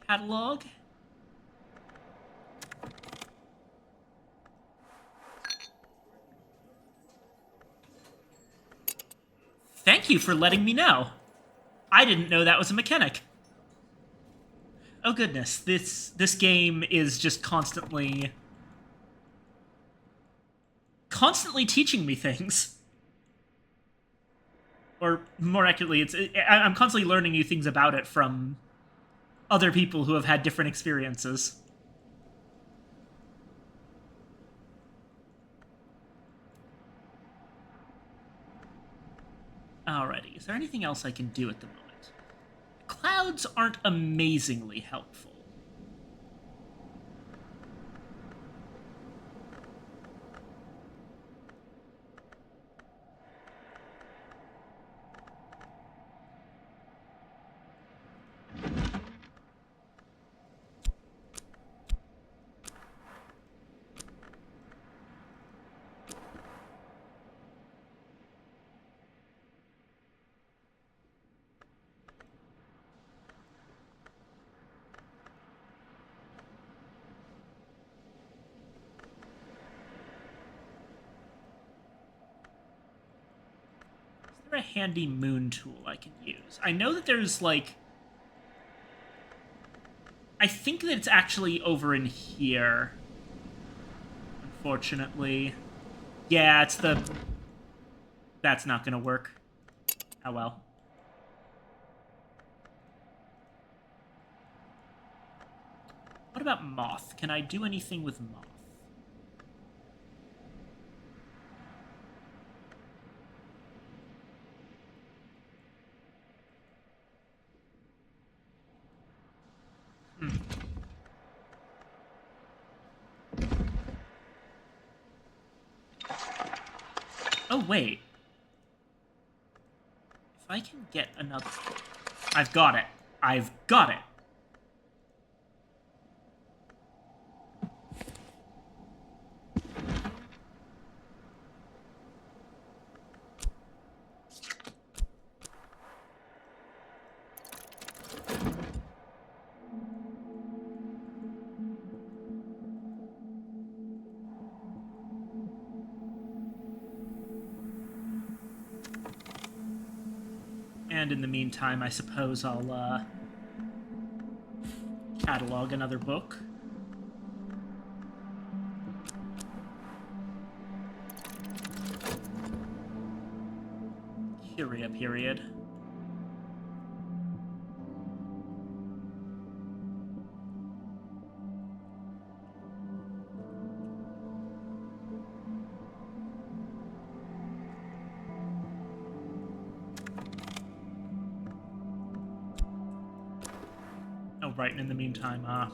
catalog. Thank you for letting me know. I didn't know that was a mechanic. Oh goodness, this game is just constantly teaching me things. Or more accurately, I'm constantly learning new things about it from other people who have had different experiences. Alrighty, is there anything else I can do at the moment? Clouds aren't amazingly helpful. A handy moon tool I can use. I know that there's, like... I think that it's actually over in here. Unfortunately. Yeah, it's the... That's not gonna work. Oh well. What about moth? Can I do anything with moth? Oh, wait. If I can get another... I've got it. I've got it. And in the meantime, I suppose I'll, catalog another book. Curia period. Oh, right, and in the meantime, oh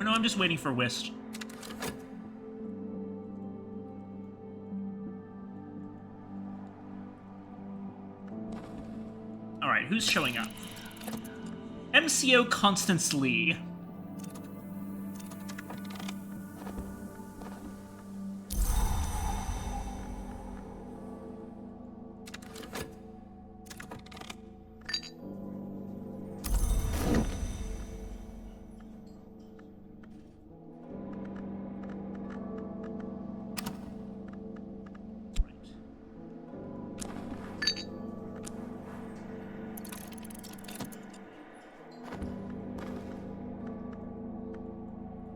no, I'm just waiting for Whist. Alright, who's showing up? MCO Constance Lee.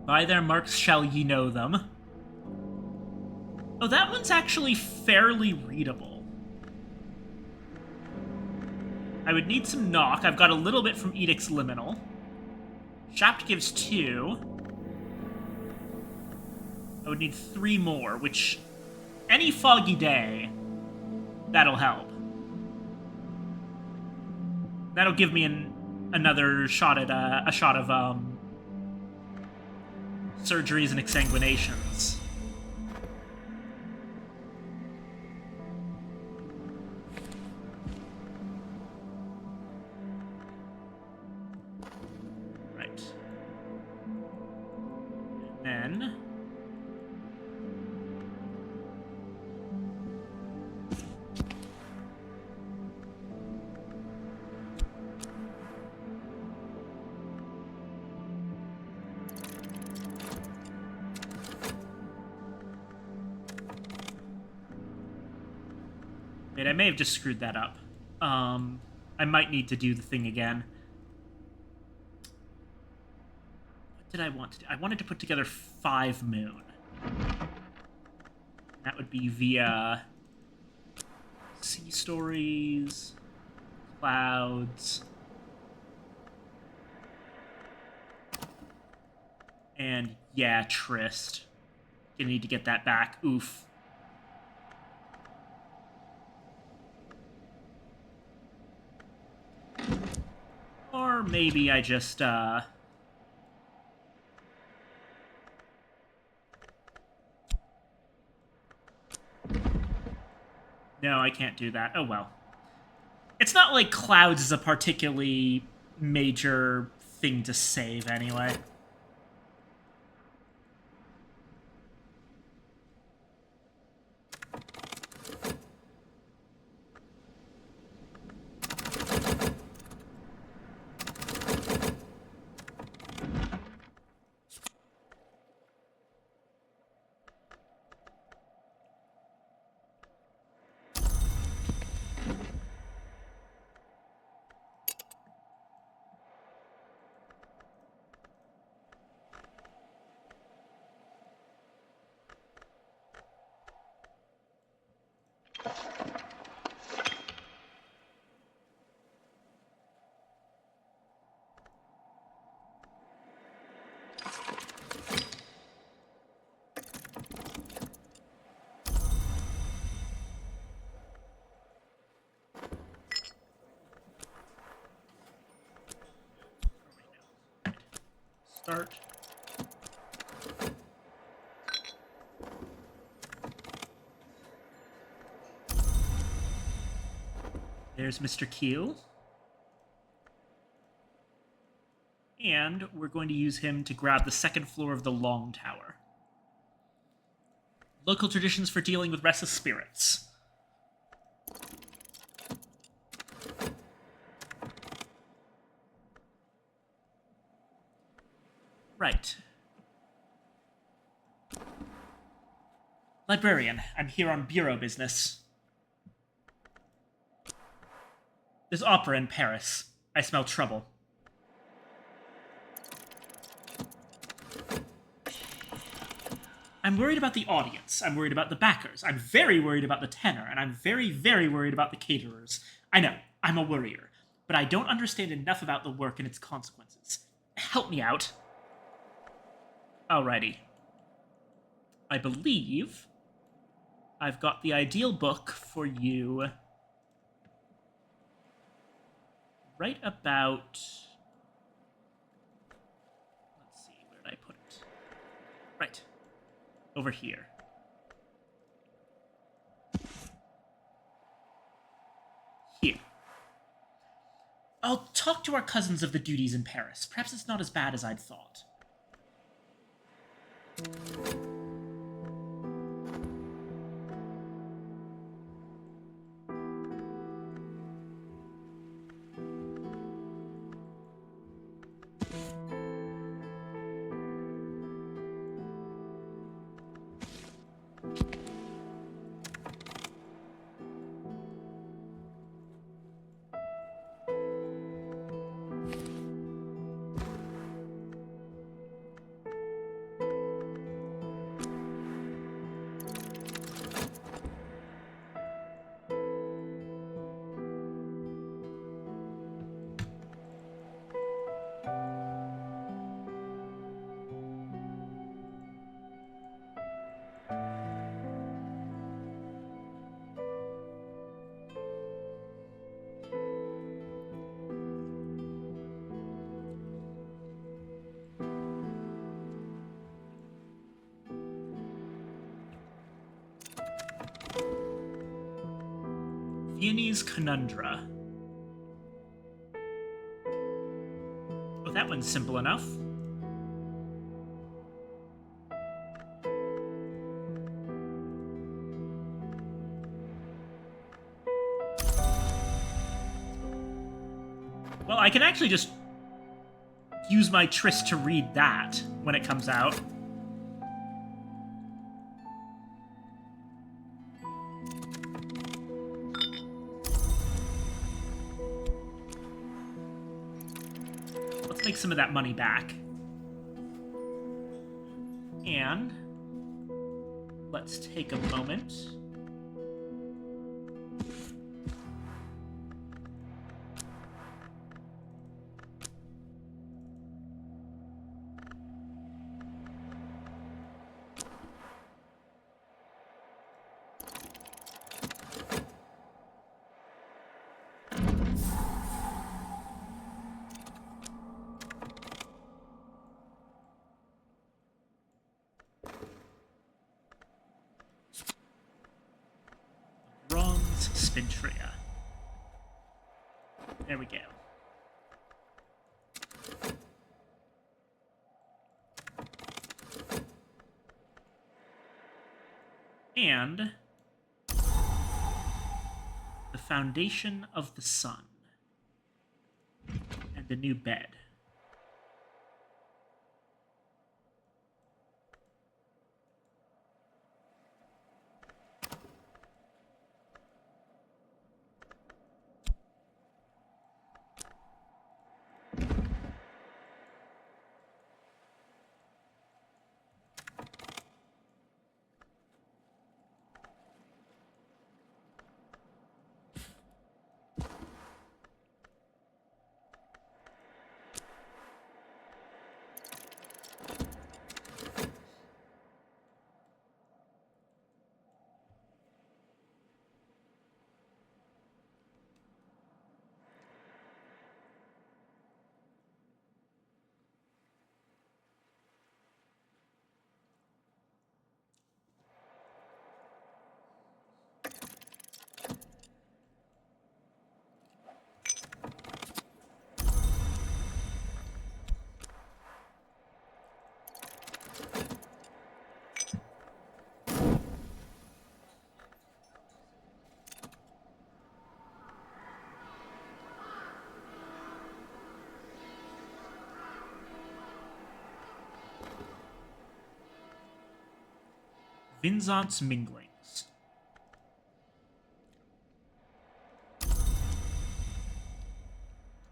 By their marks shall ye know them. Oh, that one's actually fairly readable. I would need some knock. I've got a little bit from Edict's Liminal. Shapt gives 2. I would need 3 more, which... any foggy day, that'll help. That'll give me another shot at a shot of surgeries and exsanguinations. Right. And then wait, I may have just screwed that up. I might need to do the thing again. What did I want to do? I wanted to put together 5 moon. That would be via sea stories, clouds, and yeah, Trist. Gonna need to get that back. Oof. Or maybe I just, No, I can't do that. Oh well. It's not like clouds is a particularly major thing to save anyway. Start. There's Mr. Keel. And we're going to use him to grab the 2nd floor of the Long Tower. Local traditions for dealing with restless spirits. Right. Librarian, I'm here on bureau business. There's opera in Paris. I smell trouble. I'm worried about the audience. I'm worried about the backers. I'm very worried about the tenor. And I'm very, very worried about the caterers. I know, I'm a worrier. But I don't understand enough about the work and its consequences. Help me out. Alrighty. I believe I've got the ideal book for you right about... Let's see, where did I put it? Right. Over here. Here. I'll talk to our cousins of the duties in Paris. Perhaps it's not as bad as I'd thought. Viennese Conundra. Oh, that one's simple enough. Well, I can actually just use my tryst to read that when it comes out. Let's make some of that money back. And let's take a moment. Bronze Spintria. There we go. And the Foundation of the Sun. And a new bed. Vinzant's Minglings.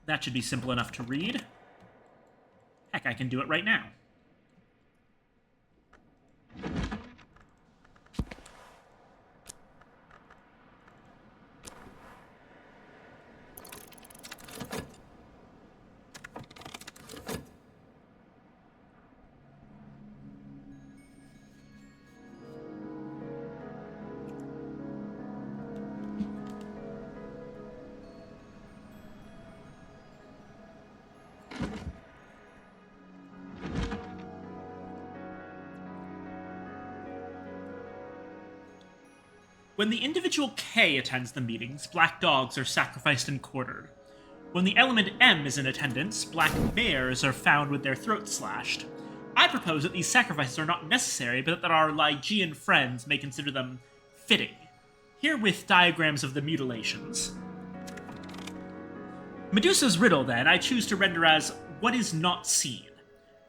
That should be simple enough to read. Heck, I can do it right now. When the individual K attends the meetings, black dogs are sacrificed and quartered. When the element M is in attendance, black bears are found with their throats slashed. I propose that these sacrifices are not necessary, but that our Lygian friends may consider them fitting. Herewith diagrams of the mutilations. Medusa's riddle, then, I choose to render as what is not seen.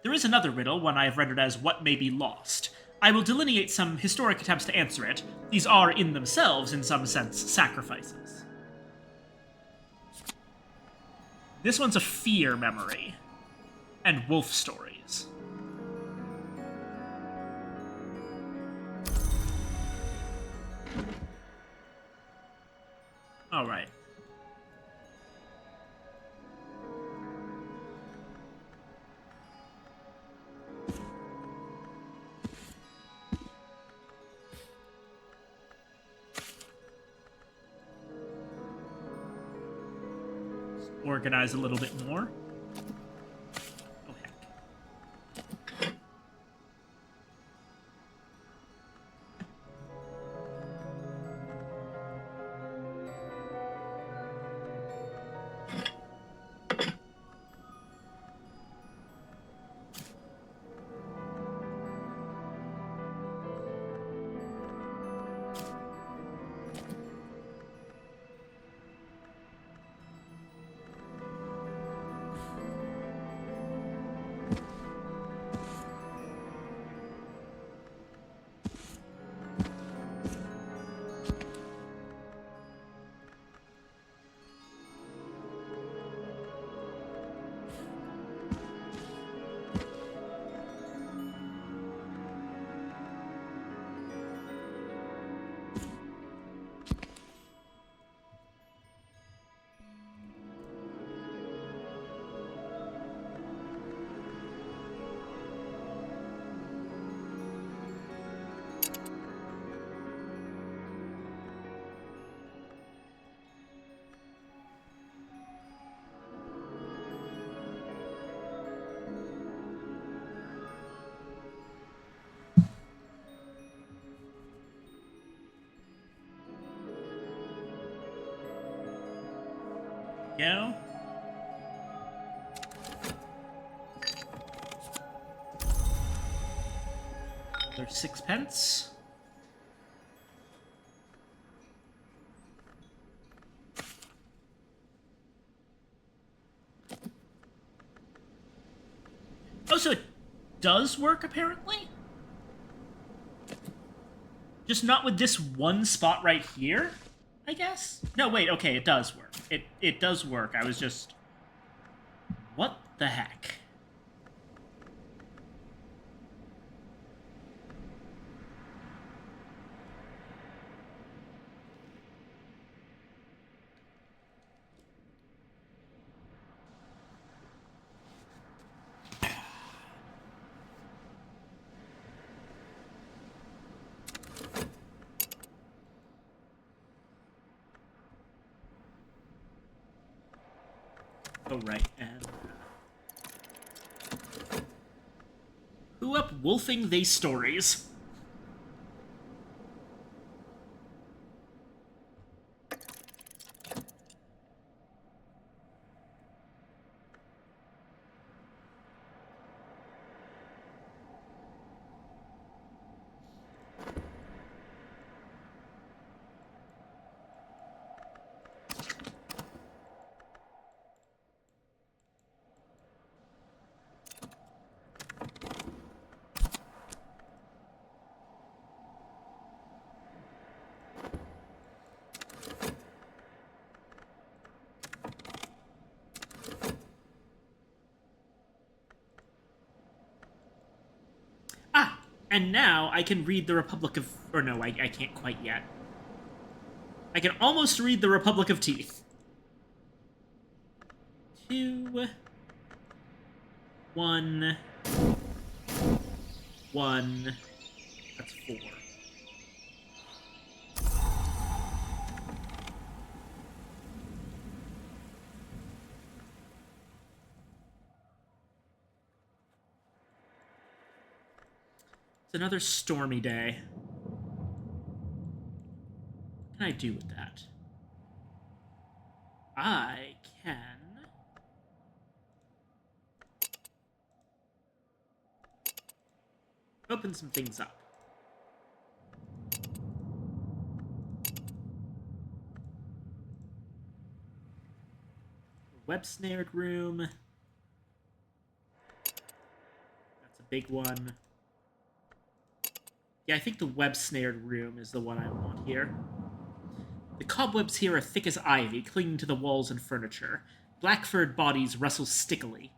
There is another riddle, one I have rendered as what may be lost. I will delineate some historic attempts to answer it. These are, in themselves, in some sense, sacrifices. This one's a fear memory. And wolf stories. Alright. Organize a little bit more. Oh, heck. Go. There's 6 pence. Oh, so it does work, apparently? Just not with this one spot right here, I guess? No, wait, okay, it does work. It does work. I was just... What the heck? Oh, right, and... Who up wolfing these stories? Ah, and now I can read the Republic of... Or no, I can't quite yet. I can almost read the Republic of Teeth. 2... 1... 1... That's 4. It's another stormy day. What can I do with that? I can... open some things up. Web-snared room. That's a big one. Yeah, I think the web-snared room is the one I want here. The cobwebs here are thick as ivy, clinging to the walls and furniture. Black-furred bodies rustle stickily.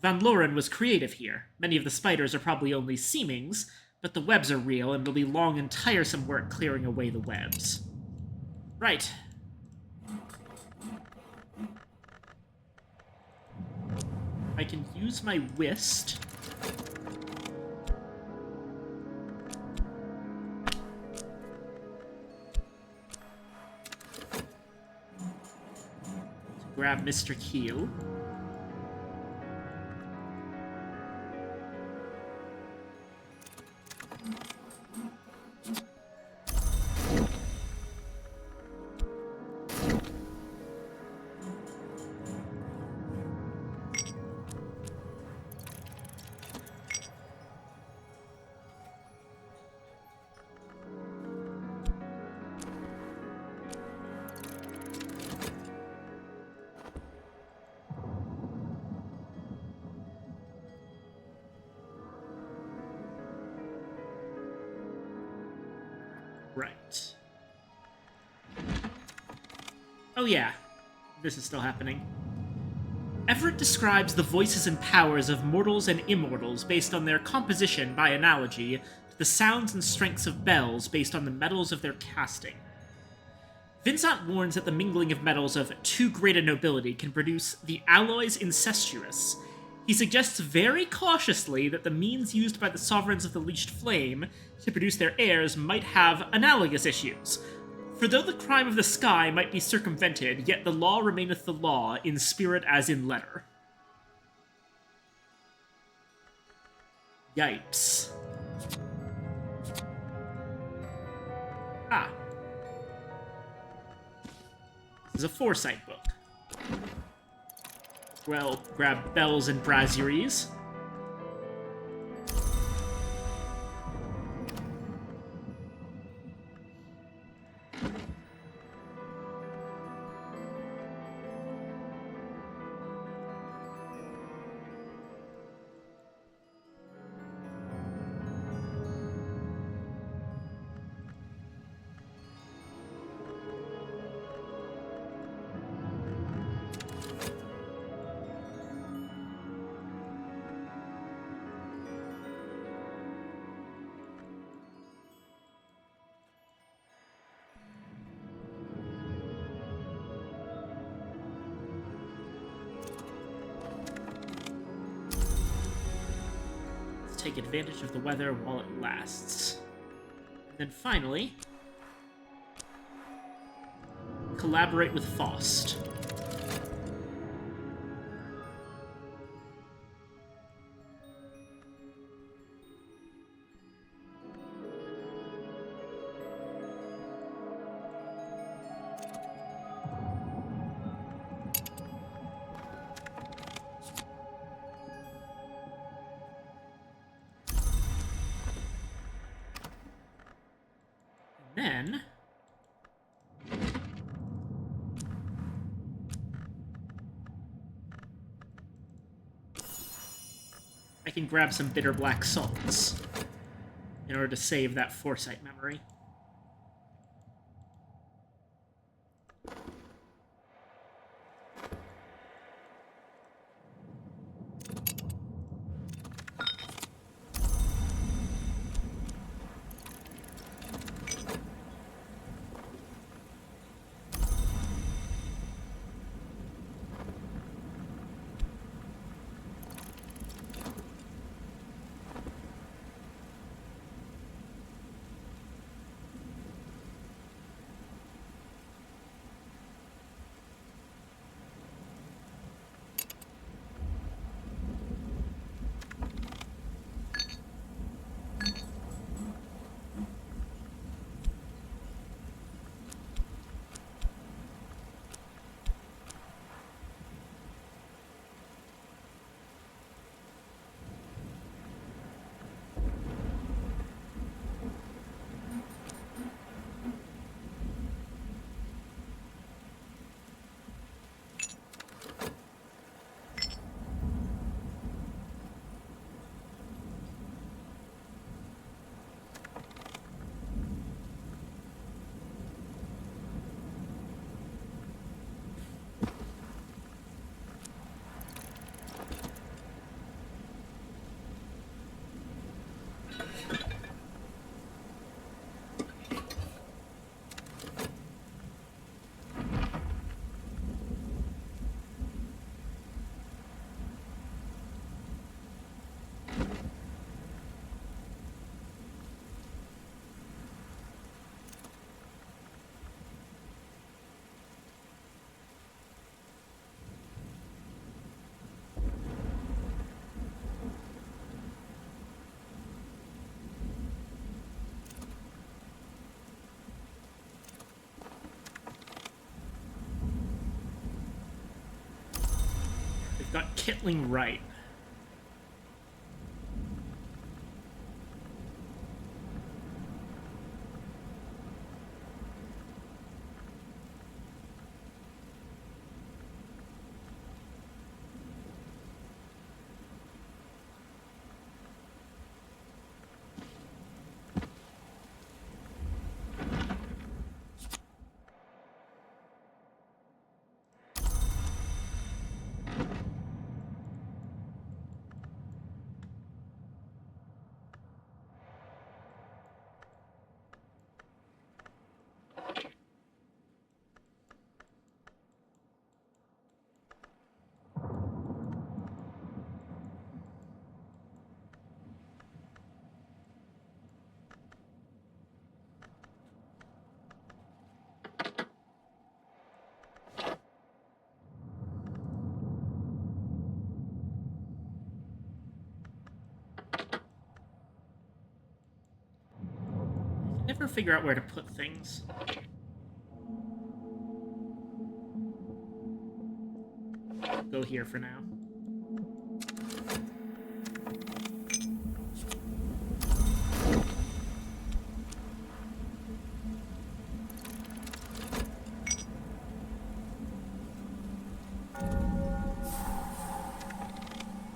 Van Loren was creative here. Many of the spiders are probably only seemings, but the webs are real, and it'll be long and tiresome work clearing away the webs. Right. I can use my whist. To grab Mr. Keel. Right. Oh yeah, this is still happening. Everett describes the voices and powers of mortals and immortals based on their composition by analogy to the sounds and strengths of bells based on the metals of their casting. Vincent warns that the mingling of metals of too great a nobility can produce the alloys incestuous. He suggests very cautiously that the means used by the sovereigns of the Leashed Flame to produce their heirs might have analogous issues. For though the crime of the sky might be circumvented, yet the law remaineth the law, in spirit as in letter. Yipes. Ah. This is a foresight book. Well, grab bells and brasseries. Take advantage of the weather while it lasts. And then finally, collaborate with Faust. Then I can grab some bitter black salts in order to save that foresight memory. Kittling right. Never figure out where to put things. Go here for now.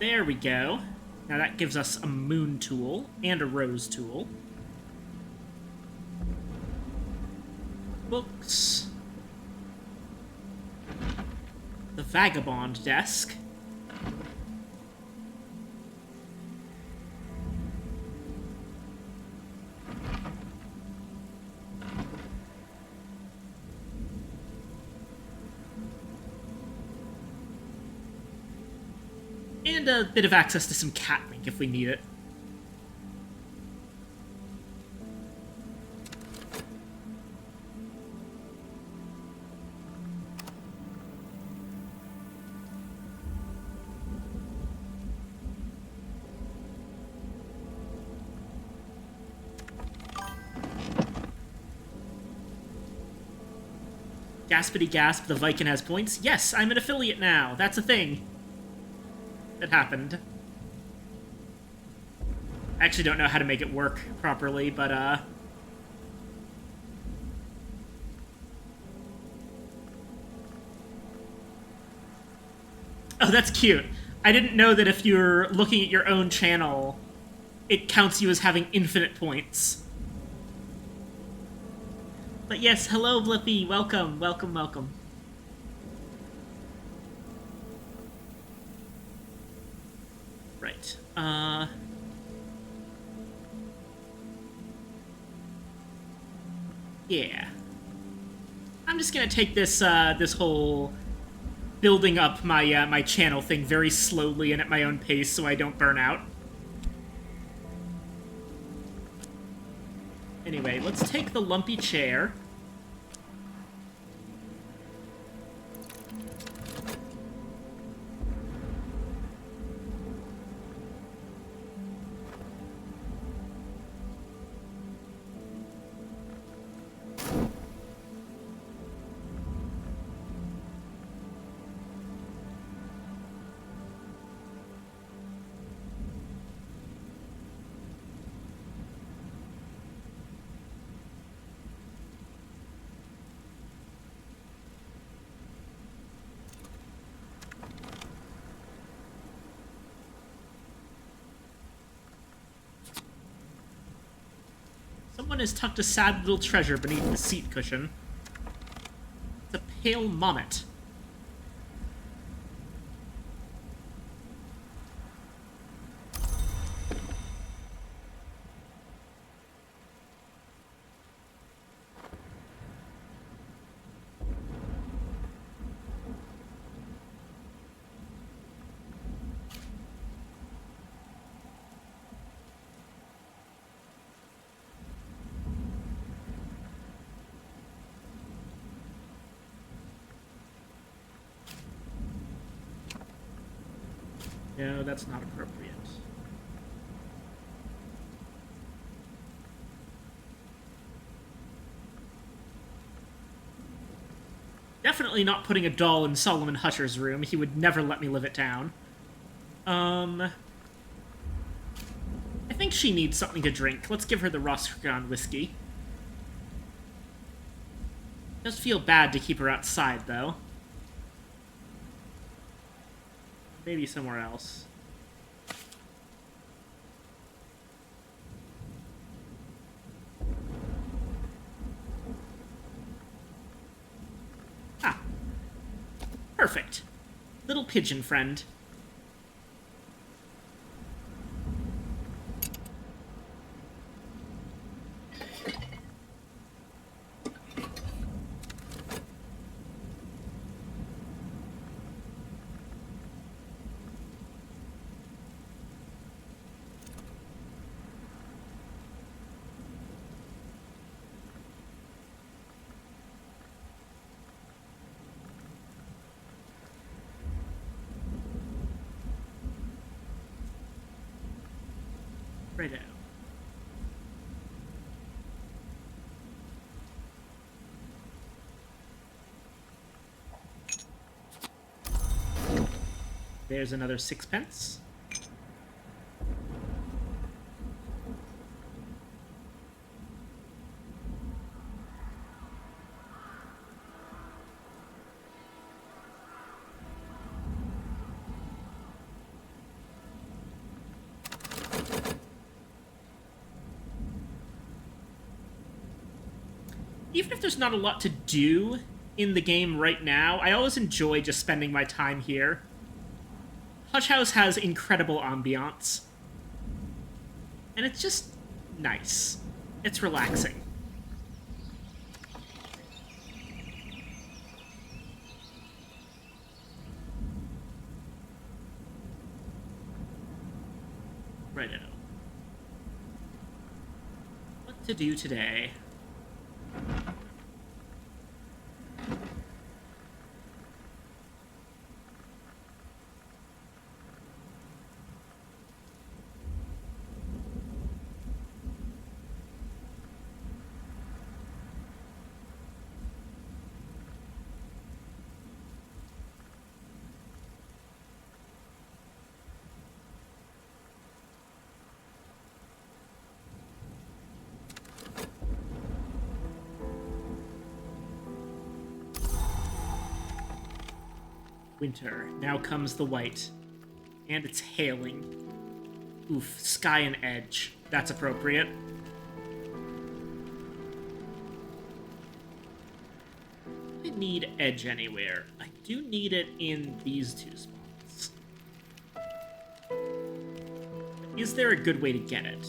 There we go. Now that gives us a moon tool and a rose tool. Books. The vagabond desk. And a bit of access to some cat ink if we need it. Gaspity gasp, the Viking has points. Yes, I'm an affiliate now. That's a thing that happened. I actually don't know how to make it work properly, but oh, that's cute. I didn't know that if you're looking at your own channel, it counts you as having infinite points. But yes, hello, Blippi. Welcome, welcome, welcome. Right. Yeah. I'm just gonna take this, this whole building up my, my channel thing very slowly and at my own pace so I don't burn out. Anyway, let's take the lumpy chair. Someone has tucked a sad little treasure beneath the seat cushion. It's a pale mommet. No, that's not appropriate. Definitely not putting a doll in Solomon Hutcher's room. He would never let me live it down. I think she needs something to drink. Let's give her the Roscragon whiskey. Does feel bad to keep her outside, though. Maybe somewhere else. Ah. Perfect. Little pigeon friend. Righto. There's another sixpence. Even if there's not a lot to do in the game right now, I always enjoy just spending my time here. Hush House has incredible ambiance. And it's just nice. It's relaxing. Righto. What to do today? Winter. Now comes the white. And it's hailing. Oof, sky and edge. That's appropriate. I don't need edge anywhere. I do need it in these two spots. Is there a good way to get it?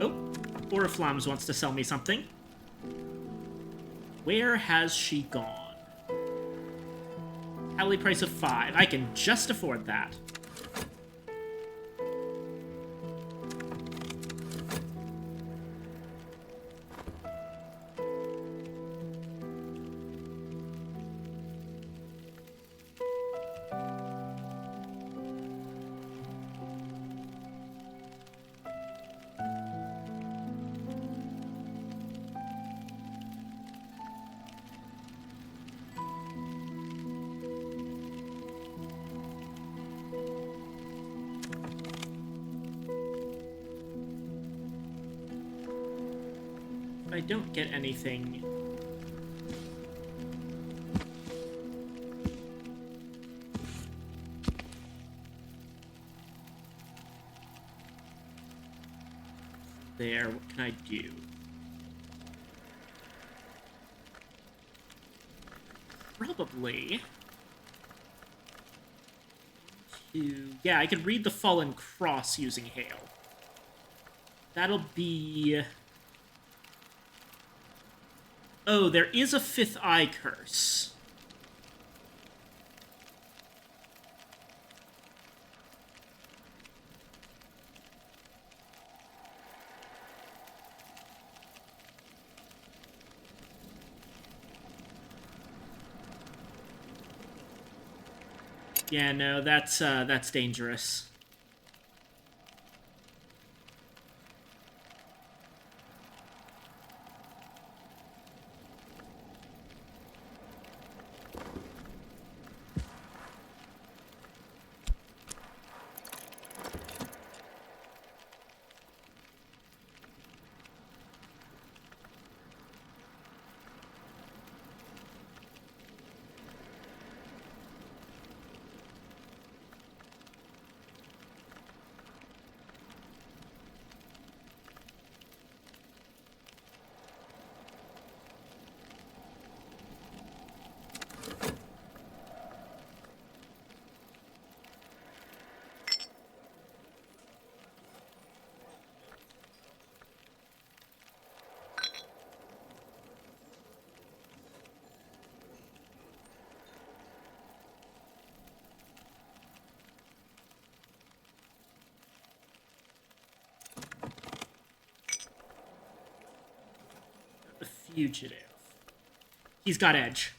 Oh, Oriflams wants to sell me something. Where has she gone? Tally price of 5. I can just afford that. I don't get anything. There, what can I do? Probably. Yeah, I could read the Fallen Cross using Hail. That'll be... Oh, there is a Fifth Eye Curse. Yeah, no, that's dangerous. The fugitive. He's got edge.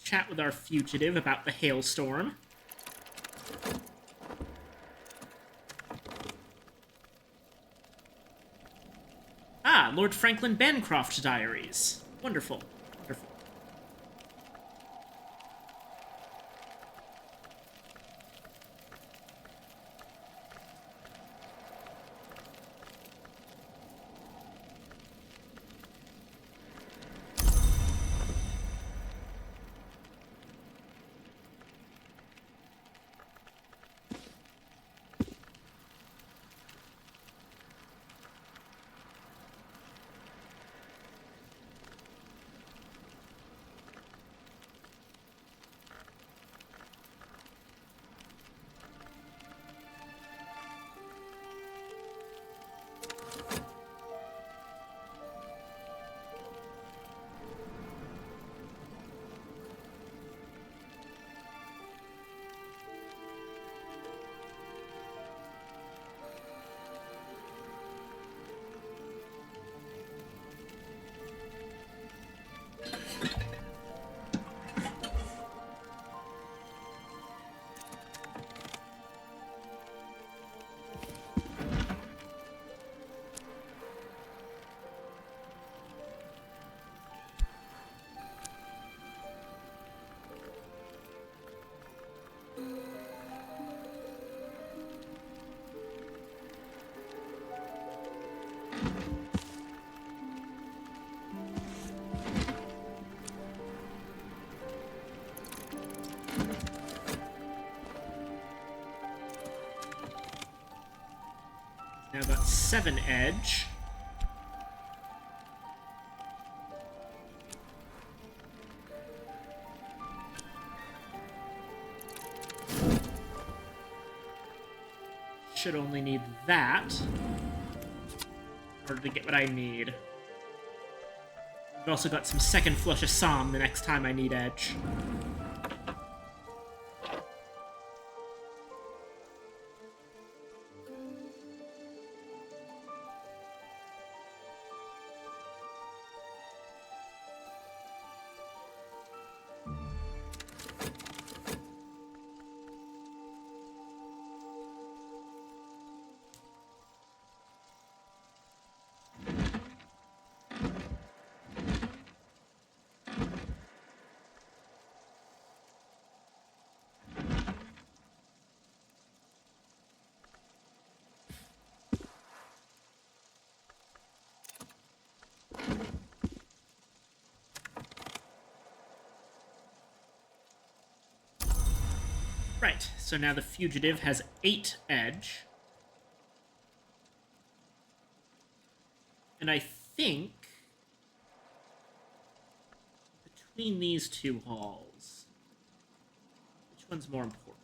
Chat with our fugitive about the hailstorm. Ah, Lord Franklin Bancroft diaries. Wonderful. Wonderful. Now got 7 edge. Should only need that in order to get what I need. I've also got some second flush of Psalm the next time I need edge. Right, so now the fugitive has 8 edge. And I think between these 2 halls, which one's more important?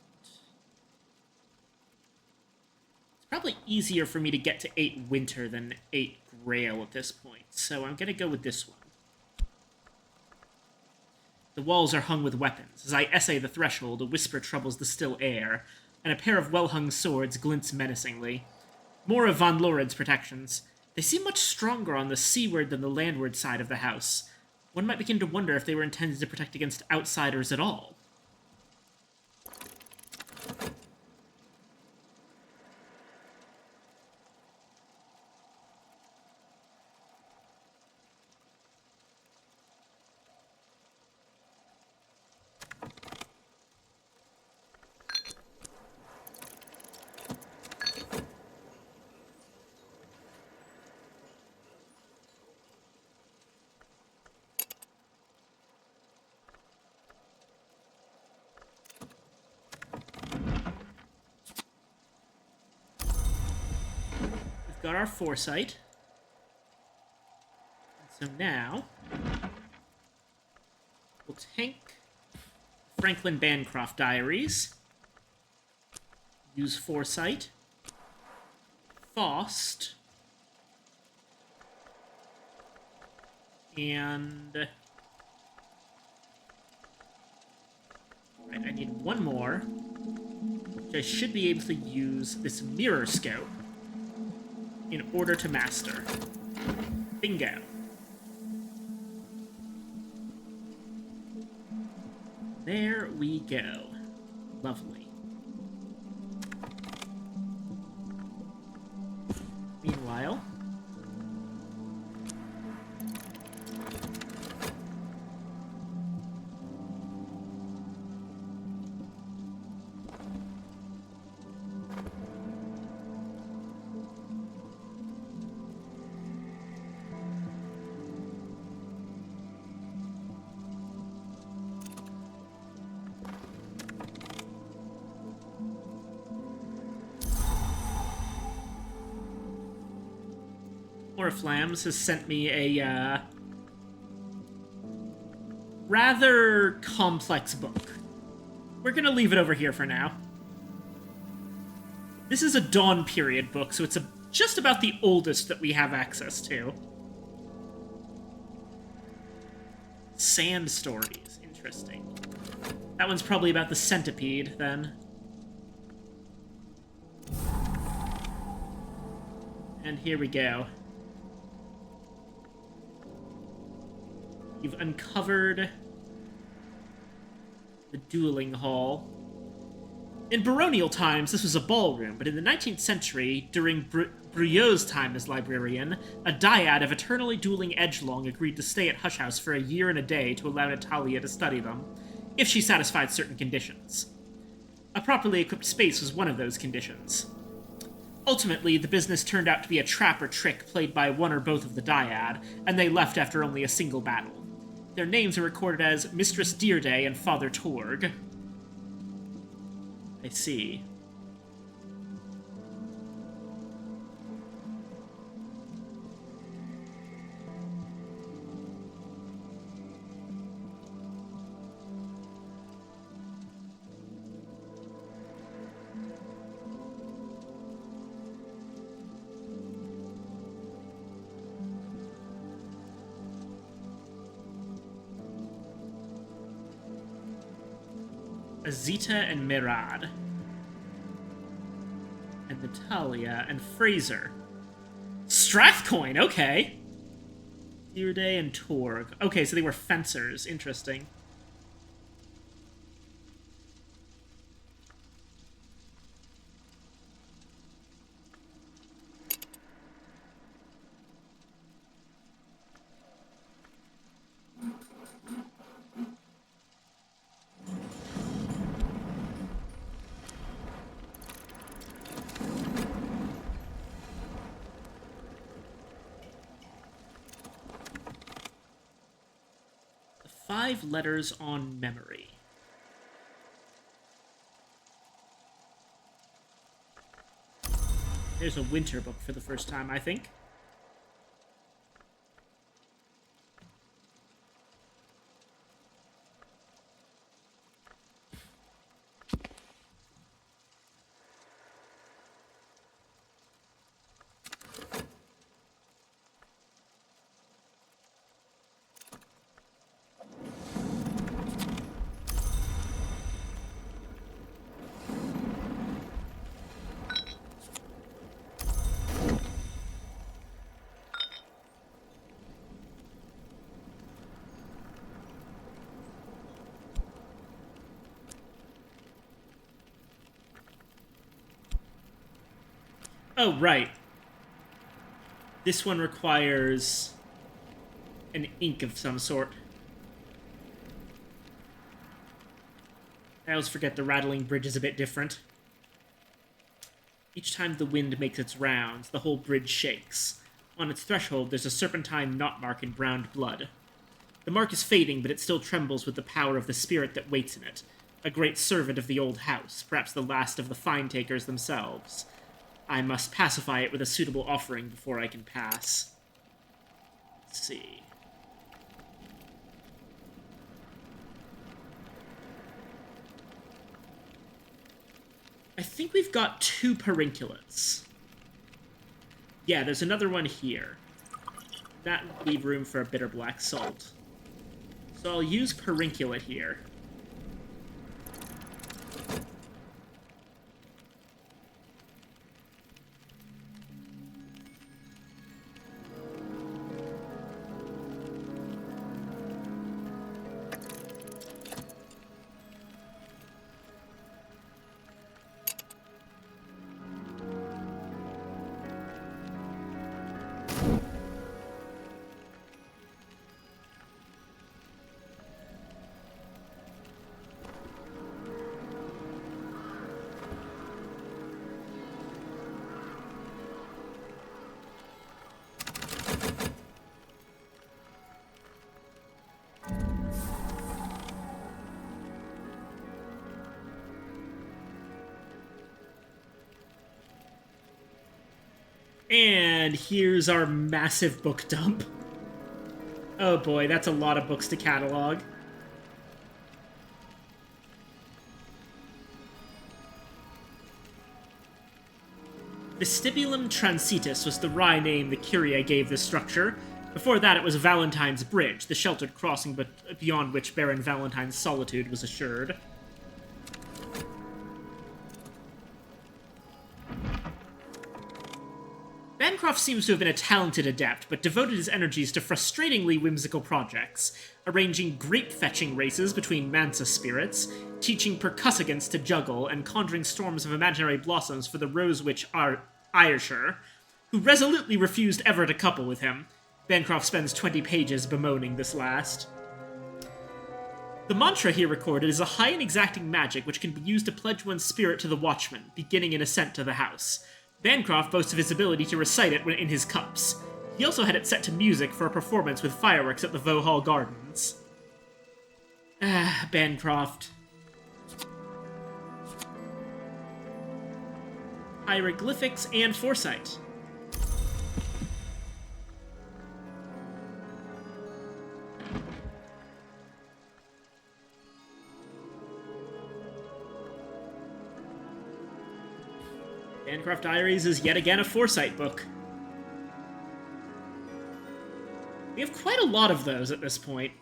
It's probably easier for me to get to 8 winter than 8 grail at this point, so I'm gonna go with this one. The walls are hung with weapons. As I essay the threshold, a whisper troubles the still air, and a pair of well-hung swords glints menacingly. More of Von Loren's protections. They seem much stronger on the seaward than the landward side of the house. One might begin to wonder if they were intended to protect against outsiders at all. Got our foresight. And so now, we'll tank Franklin Bancroft diaries, use foresight, Faust, and... Right, I need one more, which I should be able to use this mirror scope in order to master. Bingo. There we go. Lovely. Meanwhile, Oriflammes has sent me a rather complex book. We're gonna leave it over here for now. This is a Dawn period book, so it's just about the oldest that we have access to. Sand stories. Interesting. That one's probably about the centipede, then. And here we go. You've uncovered the dueling hall. In baronial times, this was a ballroom, but in the 19th century, during Briot's time as librarian, a dyad of eternally dueling edgelong agreed to stay at Hush House for a year and a day to allow Natalia to study them, if she satisfied certain conditions. A properly equipped space was one of those conditions. Ultimately, the business turned out to be a trap or trick played by one or both of the dyad, and they left after only a single battle. Their names are recorded as Mistress Dearday and Father Torg. I see. Azita and Merad. And Natalia and Fraser. Strathcoin, okay. Dearday and Torg. Okay, so they were fencers. Interesting. The 5 letters on memory. There's a winter book for the first time, I think. Oh, right. This one requires an ink of some sort. I always forget the rattling bridge is a bit different. Each time the wind makes its rounds, the whole bridge shakes. On its threshold, there's a serpentine knot mark in browned blood. The mark is fading, but it still trembles with the power of the spirit that waits in it. A great servant of the old house, perhaps the last of the fine-takers themselves. I must pacify it with a suitable offering before I can pass. Let's see. I think we've got 2 Perinculats. Yeah, there's another one here. That will leave room for a bitter black salt. So I'll use Perinculat here. And here's our massive book dump. Oh boy, that's a lot of books to catalog. Vestibulum Transitus was the wry name the Curia gave this structure. Before that, it was Valentine's Bridge, the sheltered crossing beyond which Baron Valentine's solitude was assured. Bancroft seems to have been a talented adept, but devoted his energies to frustratingly whimsical projects, arranging grape-fetching races between Mansus spirits, teaching percussagants to juggle, and conjuring storms of imaginary blossoms for the rose witch Ayrshire, who resolutely refused ever to couple with him. Bancroft spends 20 pages bemoaning this last. The mantra here recorded is a high and exacting magic which can be used to pledge one's spirit to the Watchman, beginning an ascent to the house. Bancroft boasts of his ability to recite it when in his cups. He also had it set to music for a performance with fireworks at the Vauxhall Gardens. Ah, Bancroft. Hieroglyphics and foresight. Bancroft Diaries is yet again a foresight book. We have quite a lot of those at this point.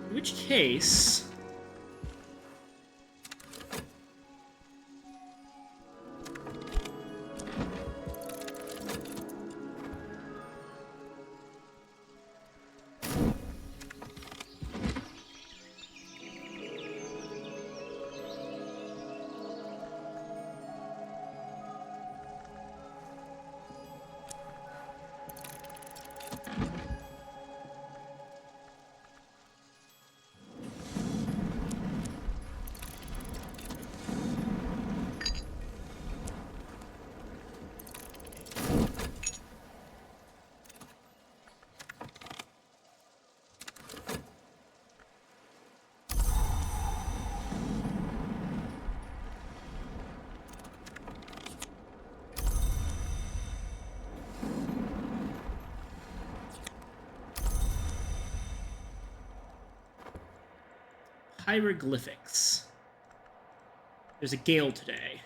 In which case... Hieroglyphics. There's a gale today.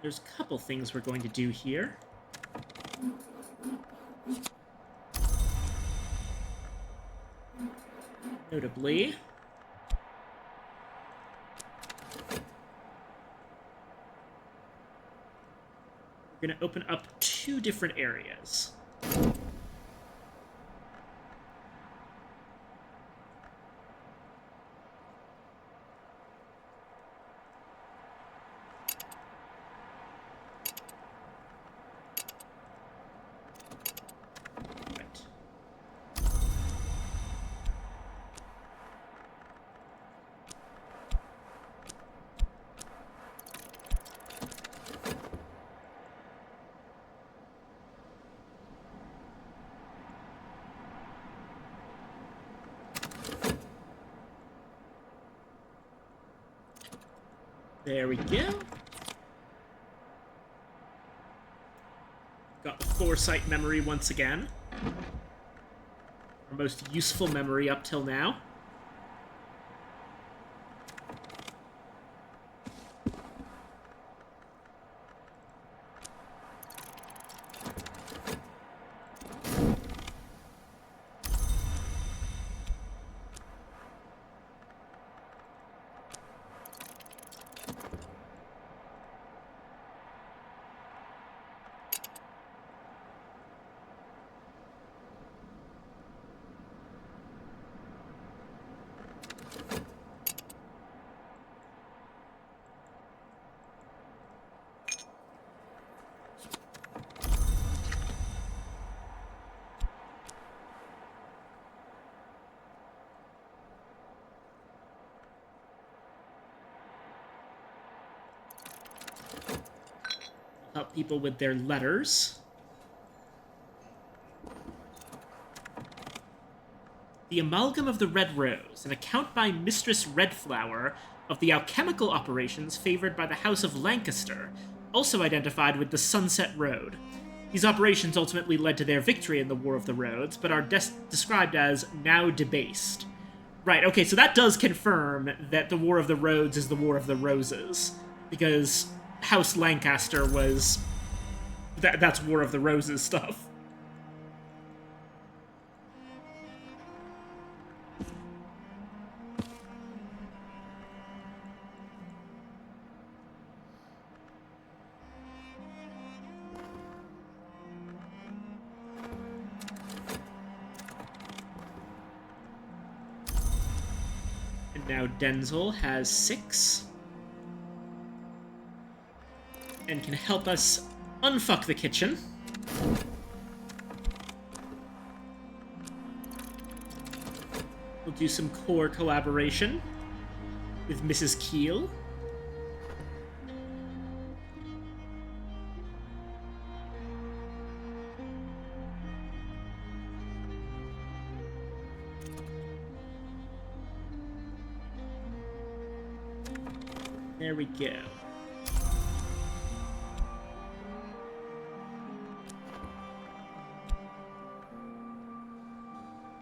There's a couple things we're going to do here. Notably, we're going to open up 2 different areas. There we go. Got the foresight memory once again. Our most useful memory up till now. Help people with their letters. The Amalgam of the Red Rose, an account by Mistress Redflower of the alchemical operations favored by the House of Lancaster, also identified with the Sunset Road. These operations ultimately led to their victory in the War of the Roads, but are described as now debased. Right, okay, so that does confirm that the War of the Roads is the War of the Roses, because House Lancaster was... That's War of the Roses stuff. And now Denzel has 6. And can help us unfuck the kitchen. We'll do some core collaboration with Mrs. Keel. There we go.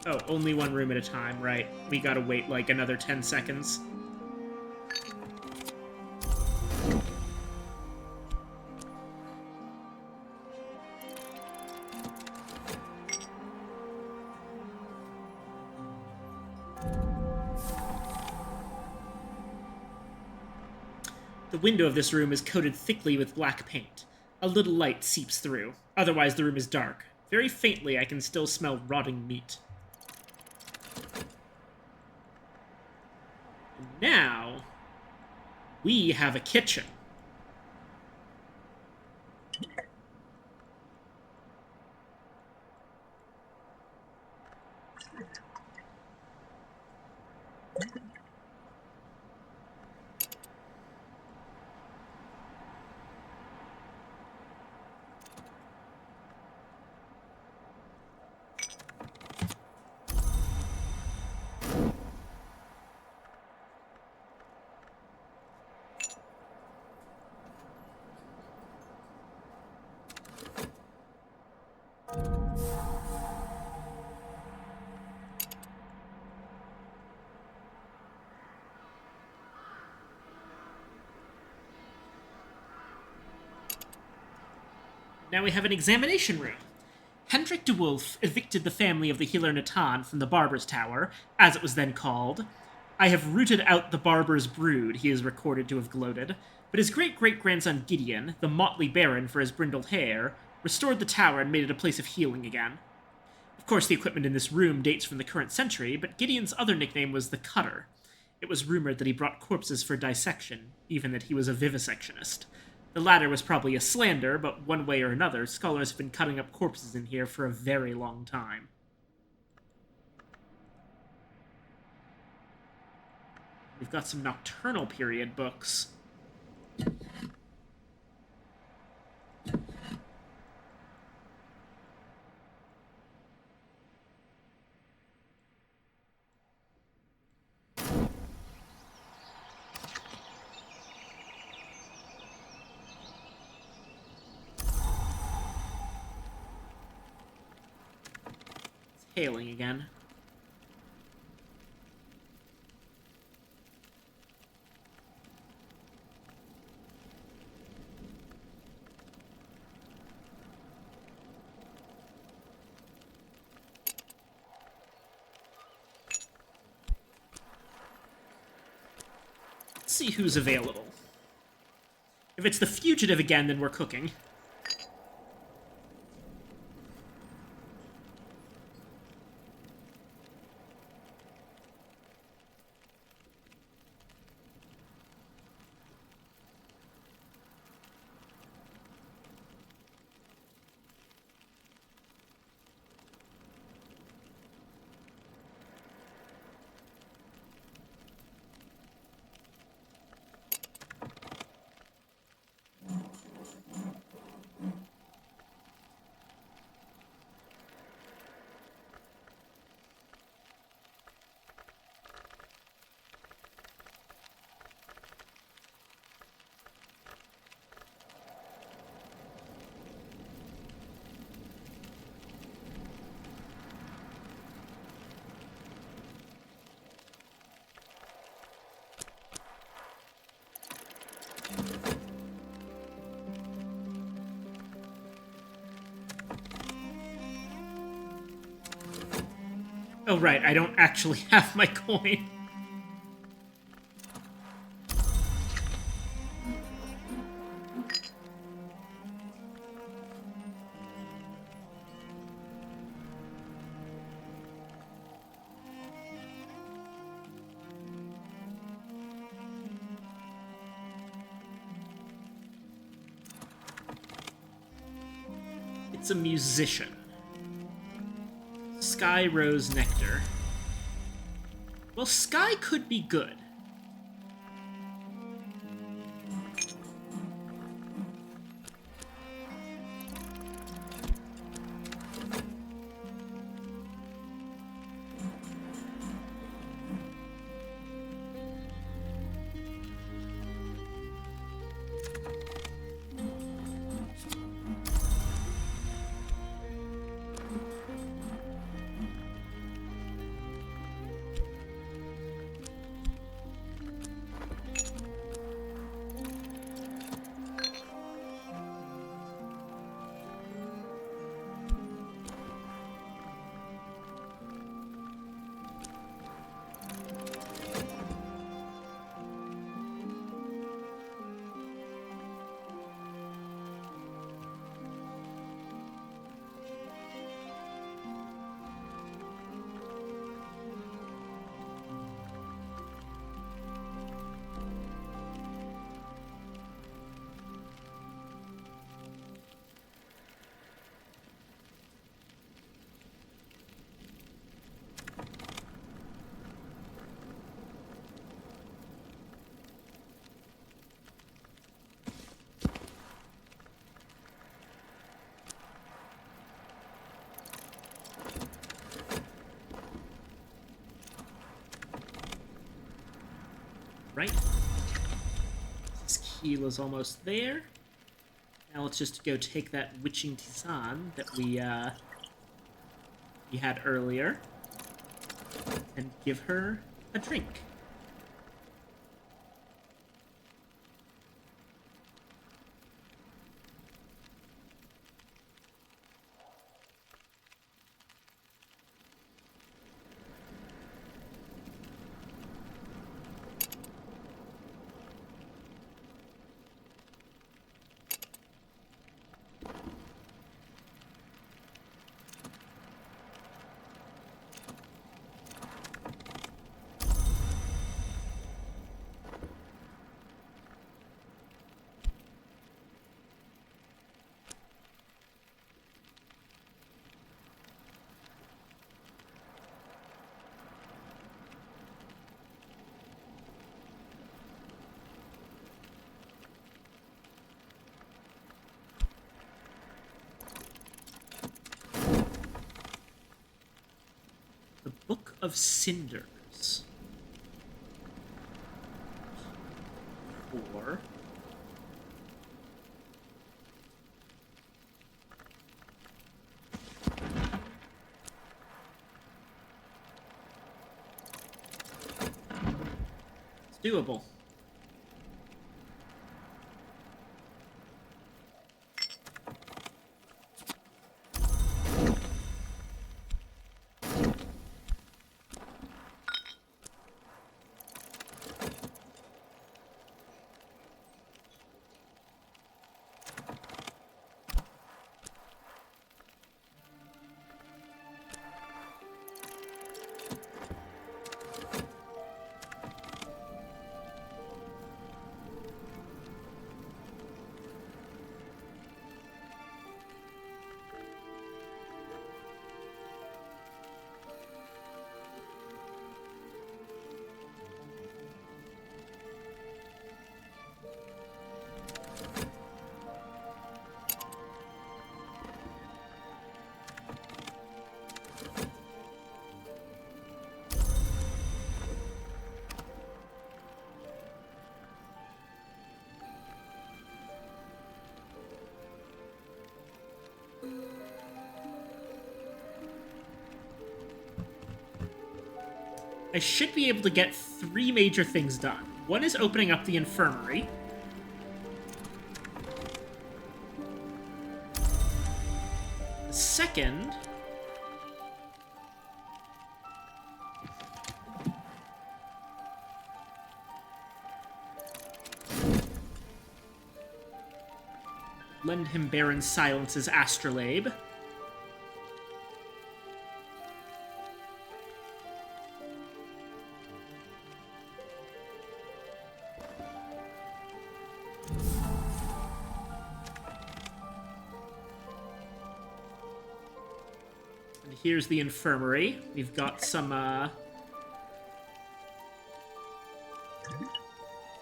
Oh, only one room at a time, right. We gotta wait like another 10 seconds. The window of this room is coated thickly with black paint. A little light seeps through. Otherwise, the room is dark. Very faintly, I can still smell rotting meat. Now, we have a kitchen. Now we have an examination room. Hendrik de Wolf evicted the family of the healer Natan from the Barber's Tower, as it was then called. I have rooted out the Barber's brood, he is recorded to have gloated, but his great-great-grandson Gideon, the motley baron for his brindled hair, restored the tower and made it a place of healing again. Of course, the equipment in this room dates from the current century, but Gideon's other nickname was the Cutter. It was rumored that he brought corpses for dissection, even that he was a vivisectionist. The latter was probably a slander, but one way or another, scholars have been cutting up corpses in here for a very long time. We've got some nocturnal period books. It's hailing again. See who's available. If it's the fugitive again, then we're cooking. Oh, right, I don't actually have my coin. It's a musician. Sky Rose Nectar. Well, Sky could be good. Right? Tequila's almost there. Now let's just go take that witching tisane that we had earlier and give her a drink. of Cinders. 4. It's doable. I should be able to get 3 major things done. One is opening up the infirmary. The second... lend him Baron Silence's astrolabe. And here's the infirmary. We've got some,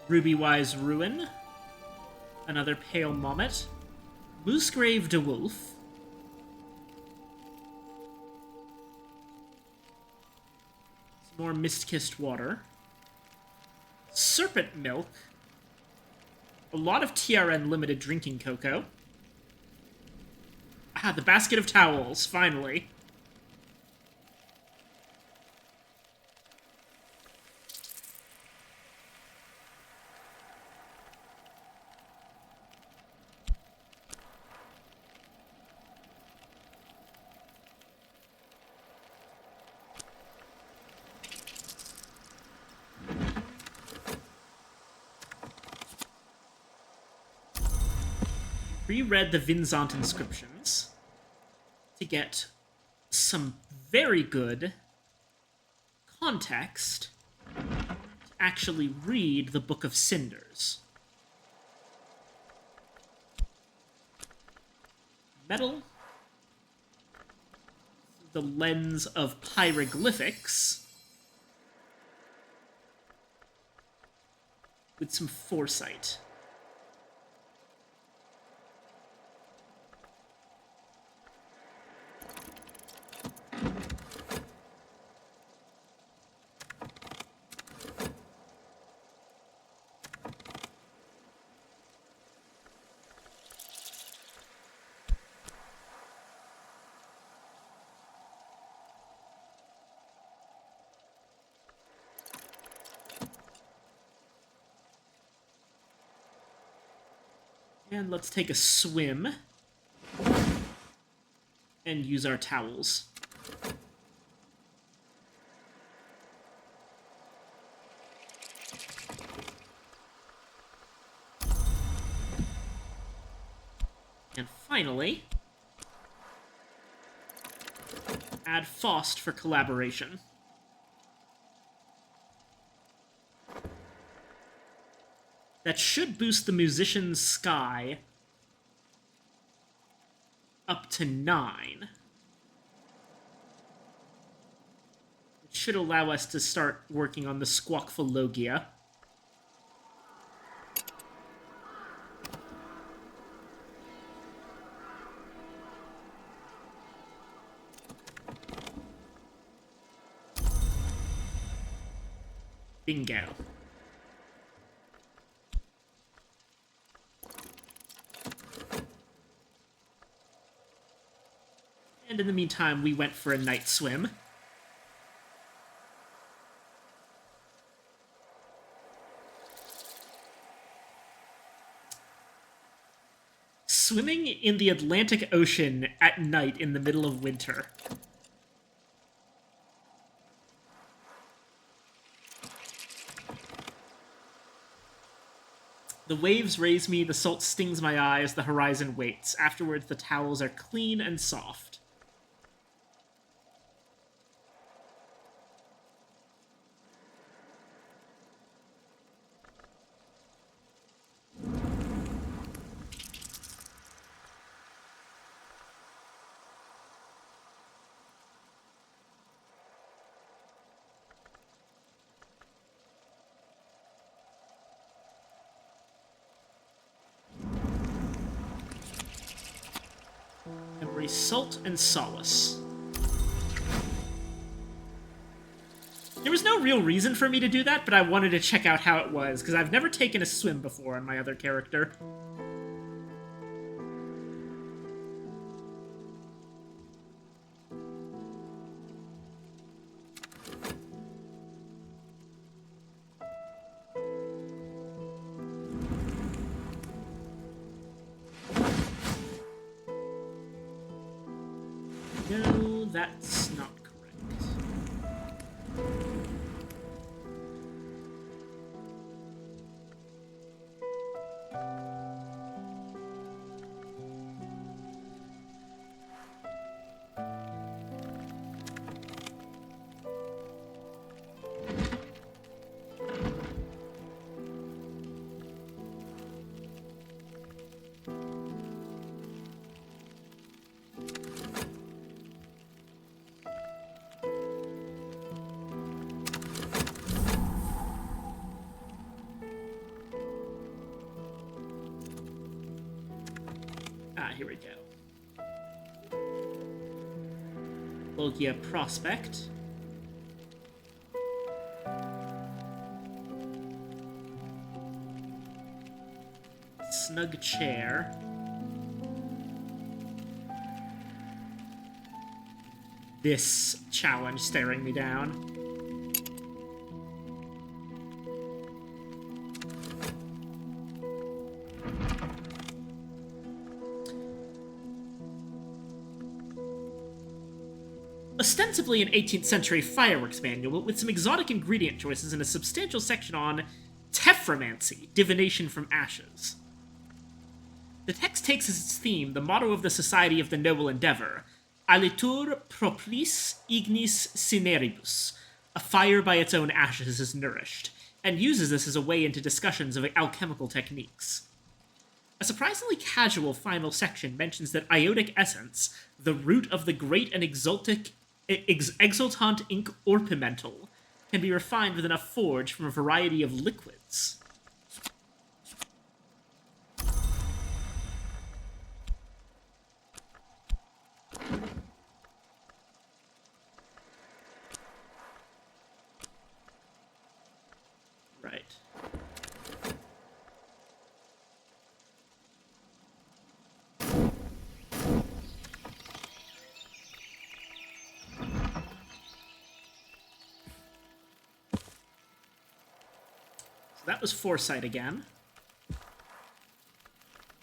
Ruby-Wise Ruin. Another Pale Mommet. Moosegrave de Wolf. Some more Mist-Kissed Water. Serpent Milk. A lot of TRN limited drinking cocoa. Ah, the Basket of Towels, finally. Reread the Vinzant inscriptions to get some very good context to actually read the Book of Cinders. Metal. The lens of pyroglyphics. With some foresight. And let's take a swim and use our towels. And finally, add Faust for collaboration. That should boost the musician's sky up to 9. It should allow us to start working on the Squawkphologia. Bingo. And in the meantime, we went for a night swim. Swimming in the Atlantic Ocean at night in the middle of winter. The waves raise me, the salt stings my eyes, the horizon waits. Afterwards, the towels are clean and soft. Memory, salt, and solace. There was no real reason for me to do that, but I wanted to check out how it was, because I've never taken a swim before on my other character. No, that's not correct. Here we go. Logia Prospect. Snug chair. This challenge staring me down. Ostensibly an 18th century fireworks manual with some exotic ingredient choices and a substantial section on tephromancy, divination from ashes. The text takes as its theme the motto of the Society of the Noble Endeavor, Alitur proplis ignis cineribus, a fire by its own ashes is nourished, and uses this as a way into discussions of alchemical techniques. A surprisingly casual final section mentions that iotic essence, the root of the great and exultant ink orpimental, can be refined with enough forge from a variety of liquids. Right. So that was Foresight again.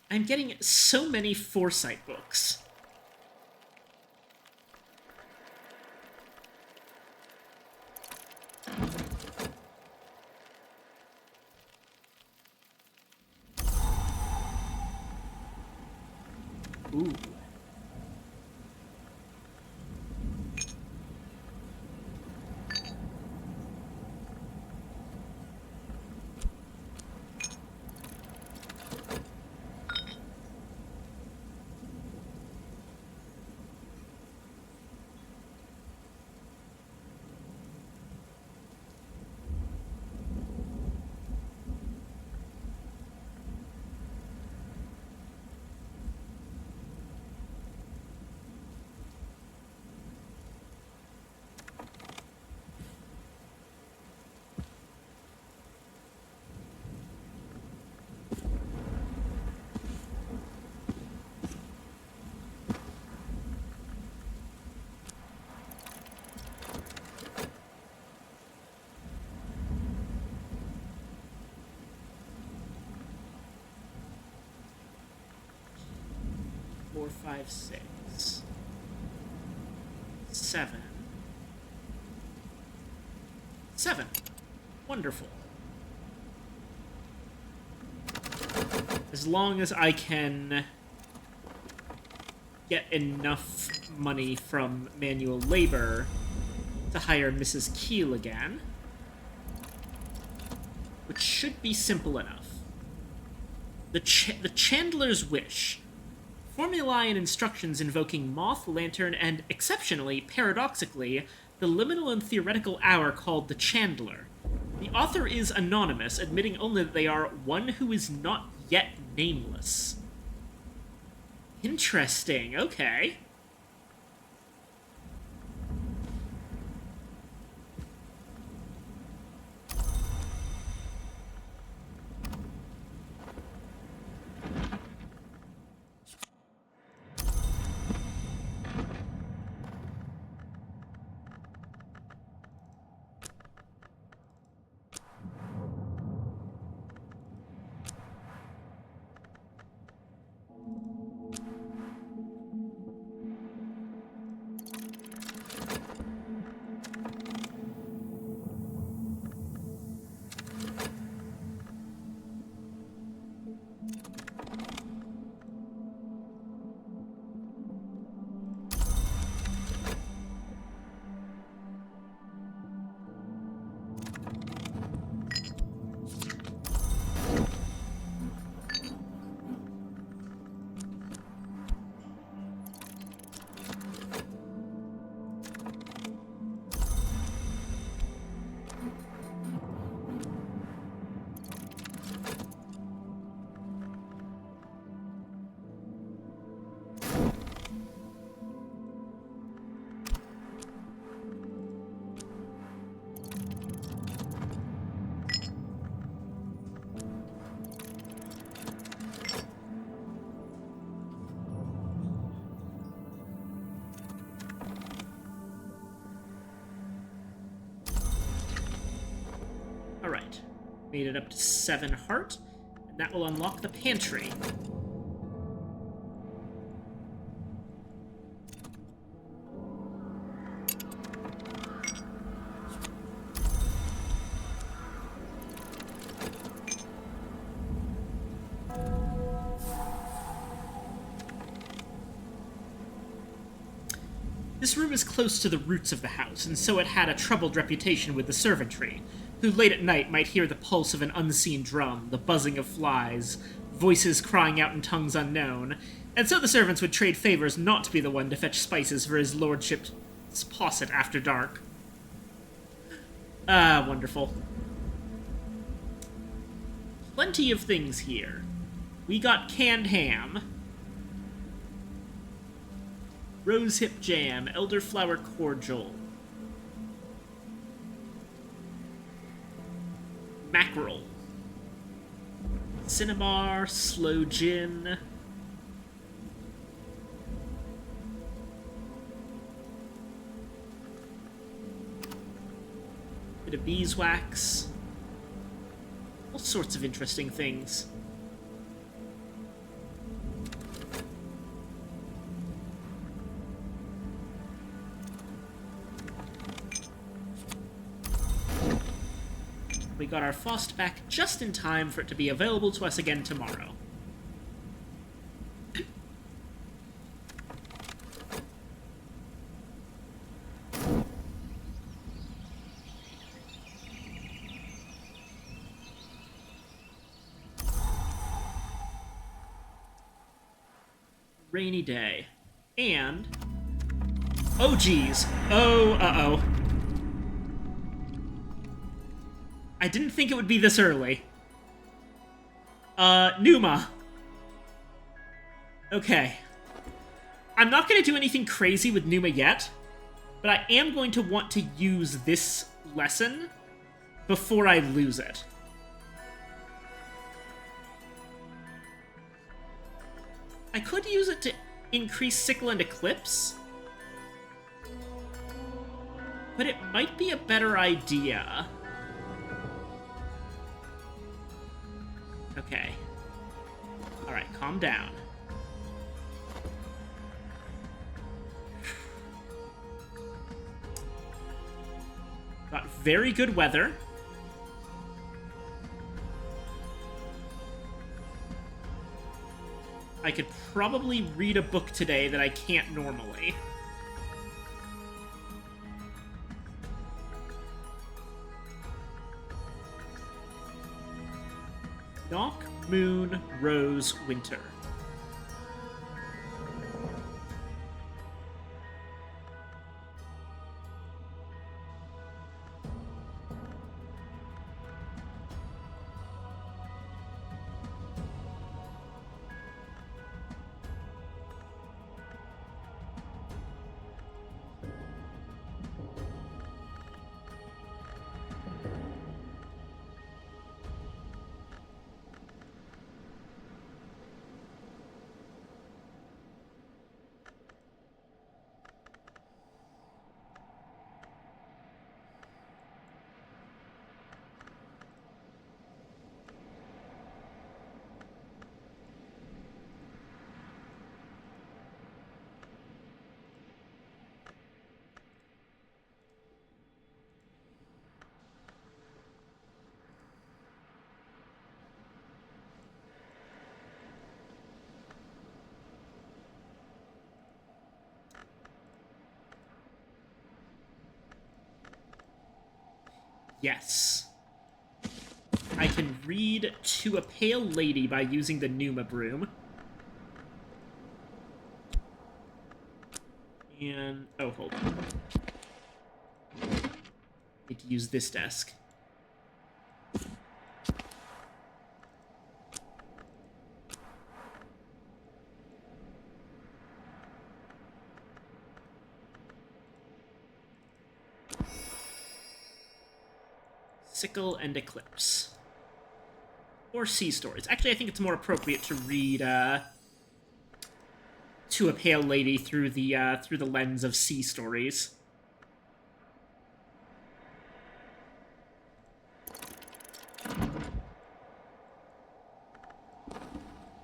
I'm getting so many Foresight books. Ooh. 4, 5, 6, 7. 7. Wonderful. As long as I can get enough money from manual labor to hire Mrs. Keel again, which should be simple enough. The Chandler's Wish. Formulae and instructions invoking Moth, Lantern, and, exceptionally, paradoxically, the liminal and theoretical hour called the Chandler. The author is anonymous, admitting only that they are one who is not yet nameless. Interesting, okay. Alright. Made it up to 7 heart, and that will unlock the pantry. This room is close to the roots of the house, and so it had a troubled reputation with the servantry, who late at night might hear the pulse of an unseen drum, the buzzing of flies, voices crying out in tongues unknown, and so the servants would trade favors not to be the one to fetch spices for his lordship's posset after dark. Ah, wonderful. Plenty of things here. We got canned ham, rosehip jam, elderflower cordial, mackerel, cinnabar, sloe gin, bit of beeswax, all sorts of interesting things. We got our Faust back just in time for it to be available to us again tomorrow. Rainy day. And... oh, geez. Oh, uh-oh. I didn't think it would be this early. Numa. Okay. I'm not going to do anything crazy with Numa yet, but I am going to want to use this lesson before I lose it. I could use it to increase Sickle and Eclipse, but it might be a better idea. Okay. Alright, calm down. very good weather. I could probably read a book today that I can't normally. Knock, moon, rose, winter. Yes. I can read To a Pale Lady by using the Numa broom. And... oh, hold on. Need to use this desk. Sickle and Eclipse. Or Sea Stories. Actually, I think it's more appropriate to read To a Pale Lady through the lens of Sea Stories.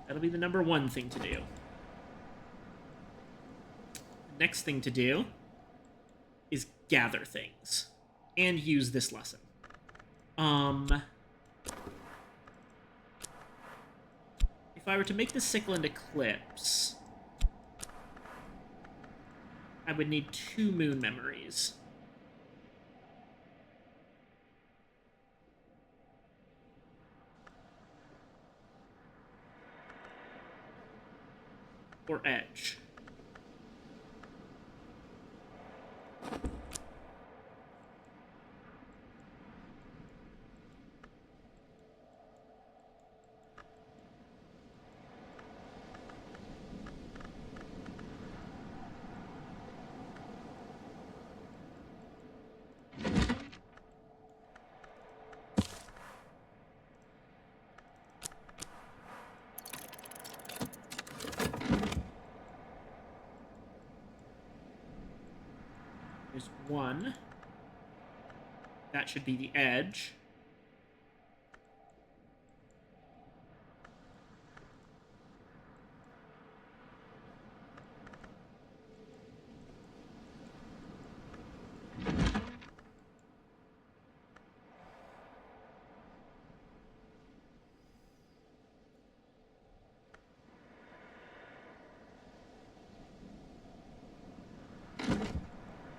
That'll be the number one thing to do. The next thing to do is gather things and use this lesson. If I were to make the Sickle and Eclipse, I would need 2 moon memories. Or edge. There's 1. That should be the edge.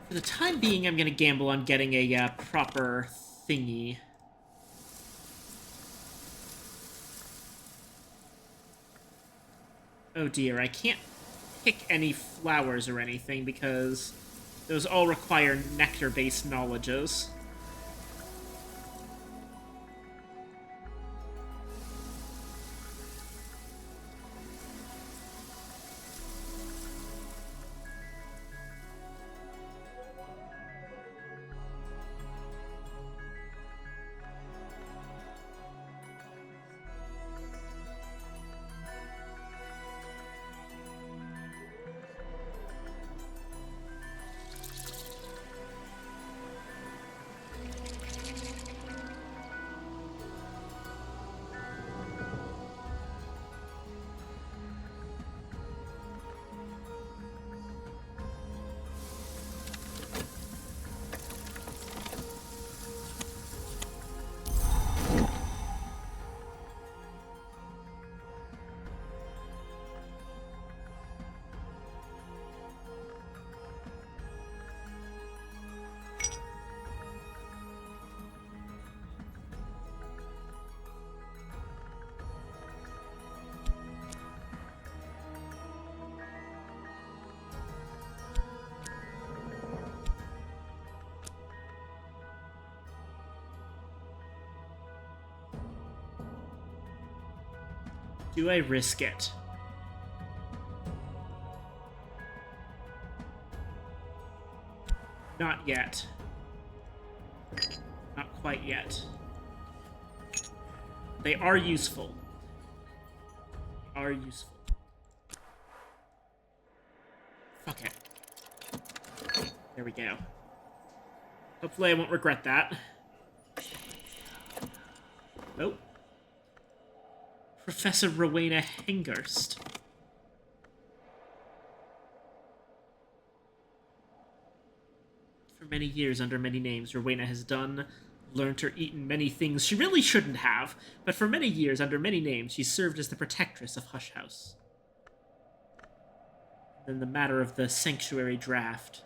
For the time being, I'm going to gamble on getting a proper thingy. Oh dear, I can't pick any flowers or anything because those all require nectar-based knowledges. Do I risk it? Not yet. Not quite yet. They are useful. They are useful. Fuck it. There we go. Hopefully I won't regret that. Oh. Professor Rowena Hengurst. For many years, under many names, Rowena has done, learnt, or eaten many things she really shouldn't have, but for many years, under many names, she served as the protectress of Hush House. Then the matter of the sanctuary draft.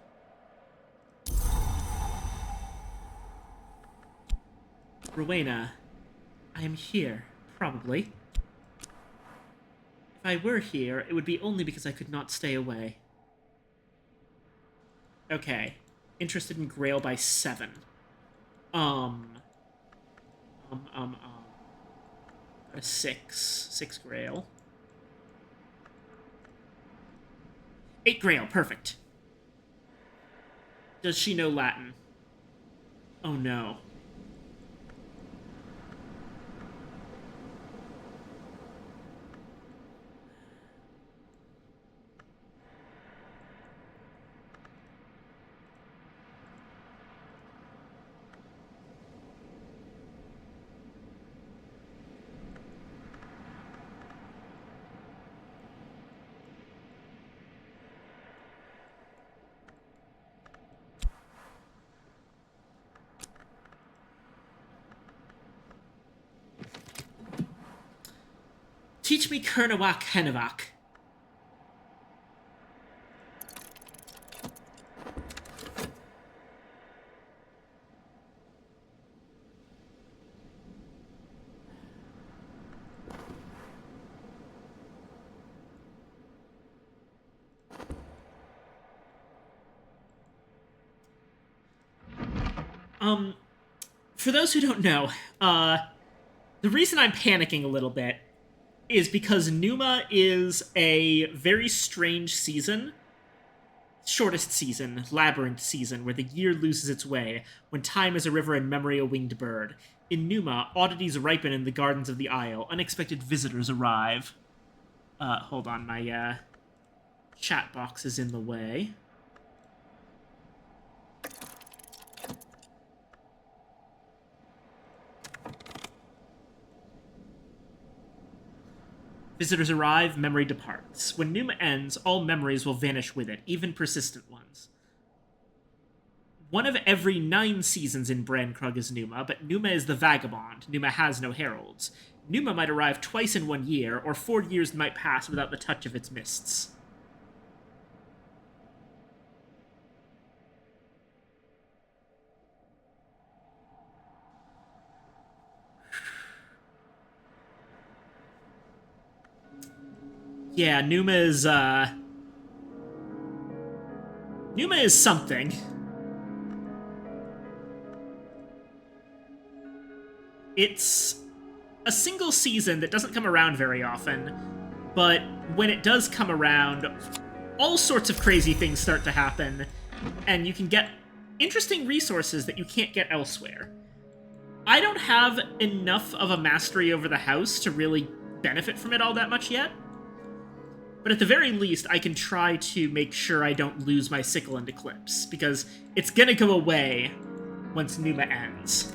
Rowena, I am here, probably. If I were here, it would be only because I could not stay away. Okay. Interested in Grail by 7. Got a 6. 6 Grail. 8 Grail, perfect. Does she know Latin? Oh no. Teach me Kernawak Henavak. For those who don't know, the reason I'm panicking a little bit is because Numa is a very strange season. Shortest season, labyrinth season, where the year loses its way, when time is a river and memory a winged bird. In Numa, oddities ripen in the gardens of the Isle, unexpected visitors arrive. Hold on, my, chat box is in the way. Visitors arrive, memory departs. When Numa ends, all memories will vanish with it, even persistent ones. One of every 9 seasons in Brandkrug is Numa, but Numa is the vagabond. Numa has no heralds. Numa might arrive twice in 1 year, or 4 years might pass without the touch of its mists. Yeah, Numa is something. It's a single season that doesn't come around very often, but when it does come around, all sorts of crazy things start to happen, and you can get interesting resources that you can't get elsewhere. I don't have enough of a mastery over the house to really benefit from it all that much yet, but at the very least, I can try to make sure I don't lose my sickle and eclipse, because it's gonna go away once Numa ends.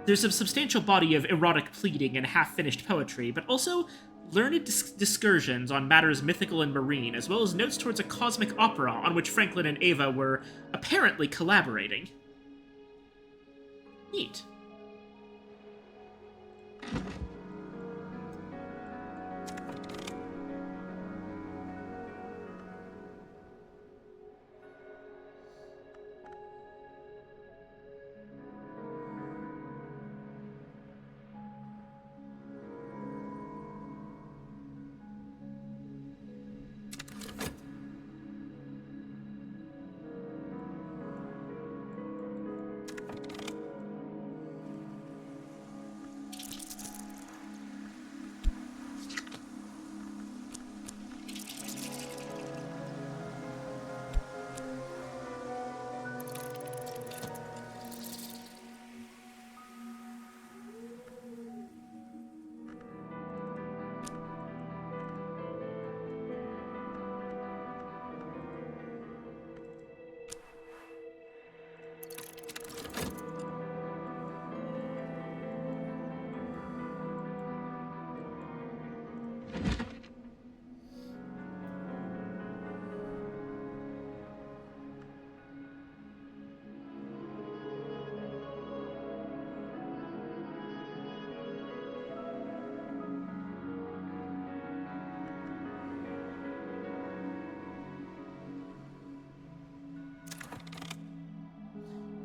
There's a substantial body of erotic pleading and half-finished poetry, but also learned discursions on matters mythical and marine, as well as notes towards a cosmic opera on which Franklin and Ava were apparently collaborating. Neat.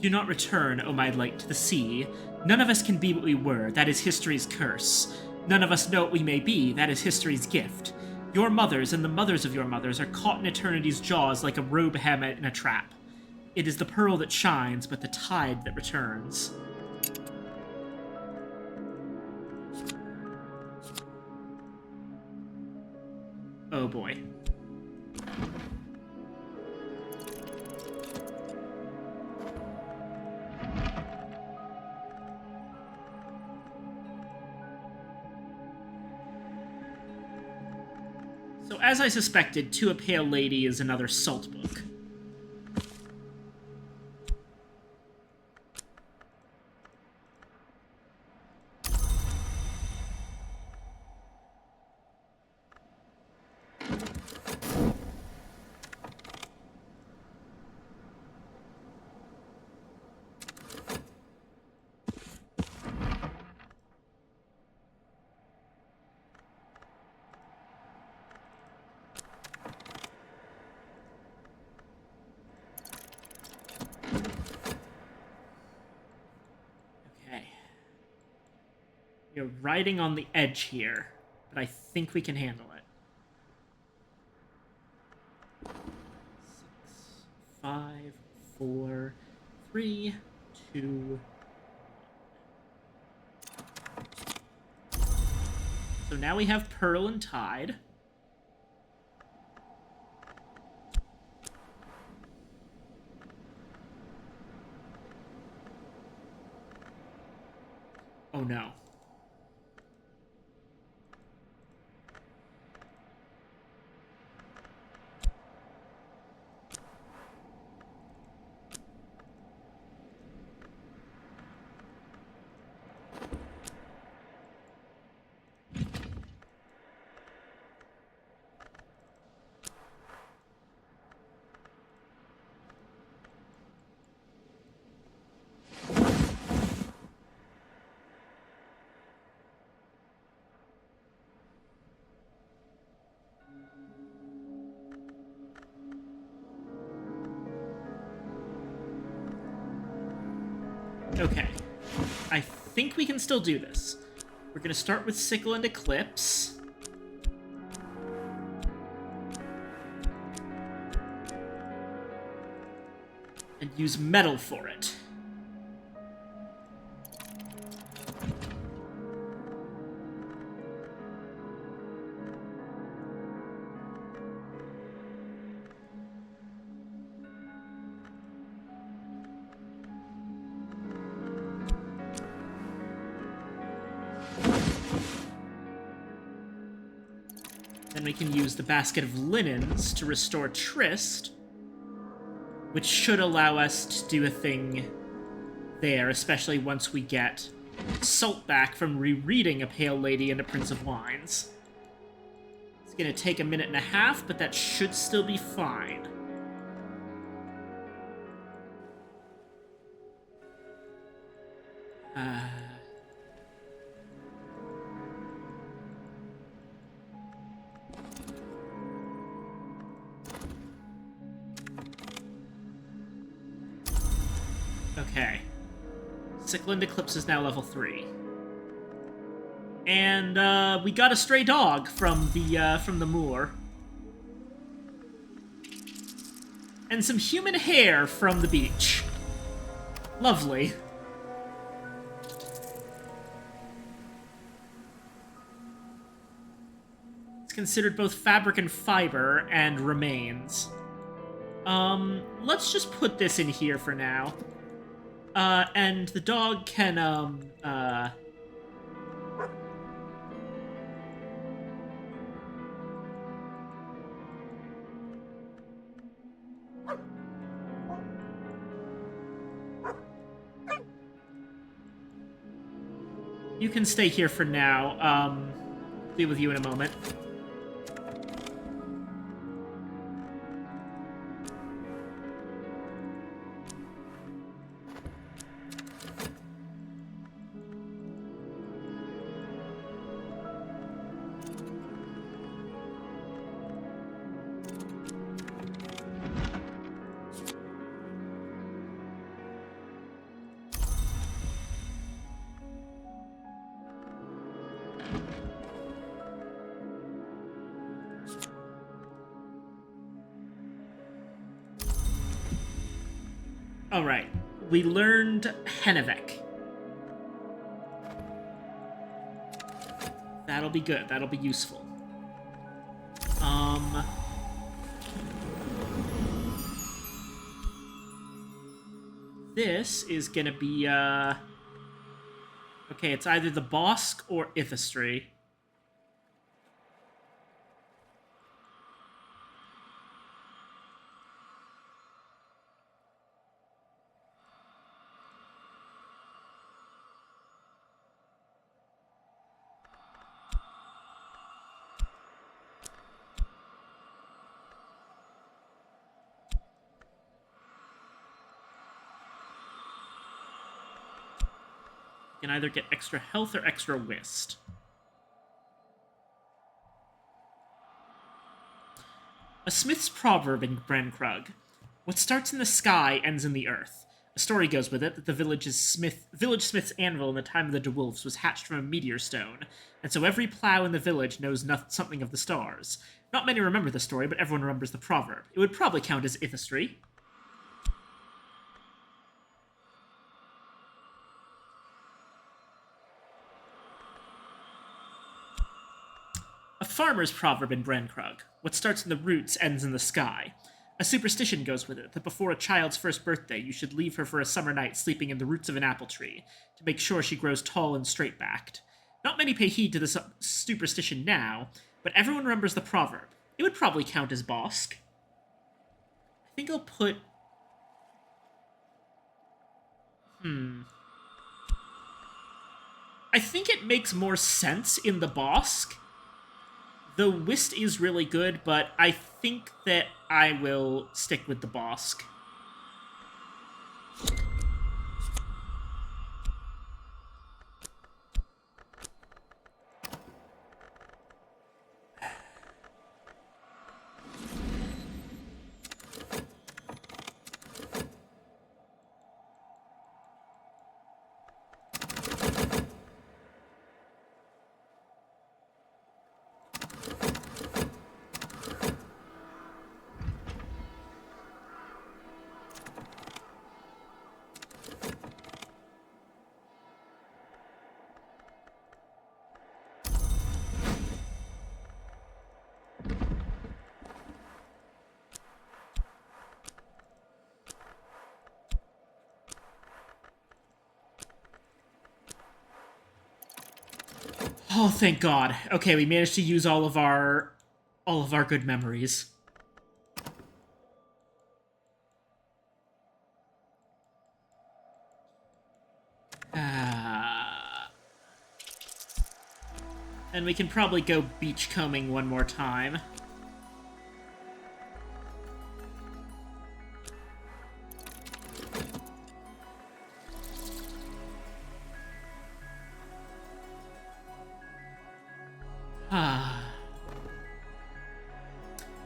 Do not return, O my light, to the sea. None of us can be what we were. That is history's curse. None of us know what we may be. That is history's gift. Your mothers and the mothers of your mothers are caught in eternity's jaws like a robe hem in a trap. It is the pearl that shines, but the tide that returns. Oh boy. So, as I suspected, To a Pale Lady is another salt book. You're riding on the edge here, but I think we can handle it. 6, 5, 4, 3, 2, 1. So now we have Pearl and Tide. Oh no. Okay. I think we can still do this. We're gonna start with Sickle and Eclipse. And use Metal for it. Then we can use the Basket of Linens to restore Trist, which should allow us to do a thing there, especially once we get Salt back from rereading A Pale Lady and A Prince of Wines. It's gonna take a minute and a half, but that should still be fine. Okay. Cyclone Eclipse is now level 3. And, we got a stray dog from the moor. And some human hair from the beach. Lovely. It's considered both fabric and fiber, and remains. Let's just put this in here for now. And the dog can, you can stay here for now. Be with you in a moment. Alright. We learned Henevek. That'll be good. That'll be useful. This is gonna be, okay, it's either the Bosk or Ithistry. You can either get extra health or extra whist. A smith's proverb in Brankrug. What starts in the sky ends in the earth. A story goes with it that the village smith's anvil in the time of the DeWolves was hatched from a meteor stone, and so every plow in the village knows something of the stars. Not many remember the story, but everyone remembers the proverb. It would probably count as Ithistry. A farmer's proverb in Brankrug. What starts in the roots ends in the sky. A superstition goes with it that before a child's first birthday, you should leave her for a summer night sleeping in the roots of an apple tree to make sure she grows tall and straight-backed. Not many pay heed to this superstition now, but everyone remembers the proverb. It would probably count as Bosk. I think I'll put... I think it makes more sense in the Bosk. The Whist is really good, but I think that I will stick with the Bosk. Oh, thank God. Okay, we managed to use all of our good memories. And we can probably go beachcombing one more time.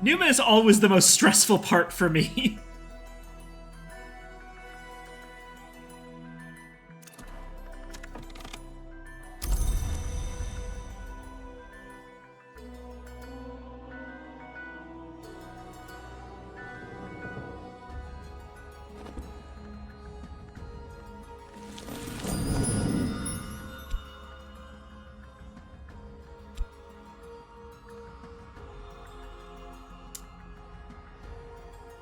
Numa is always the most stressful part for me.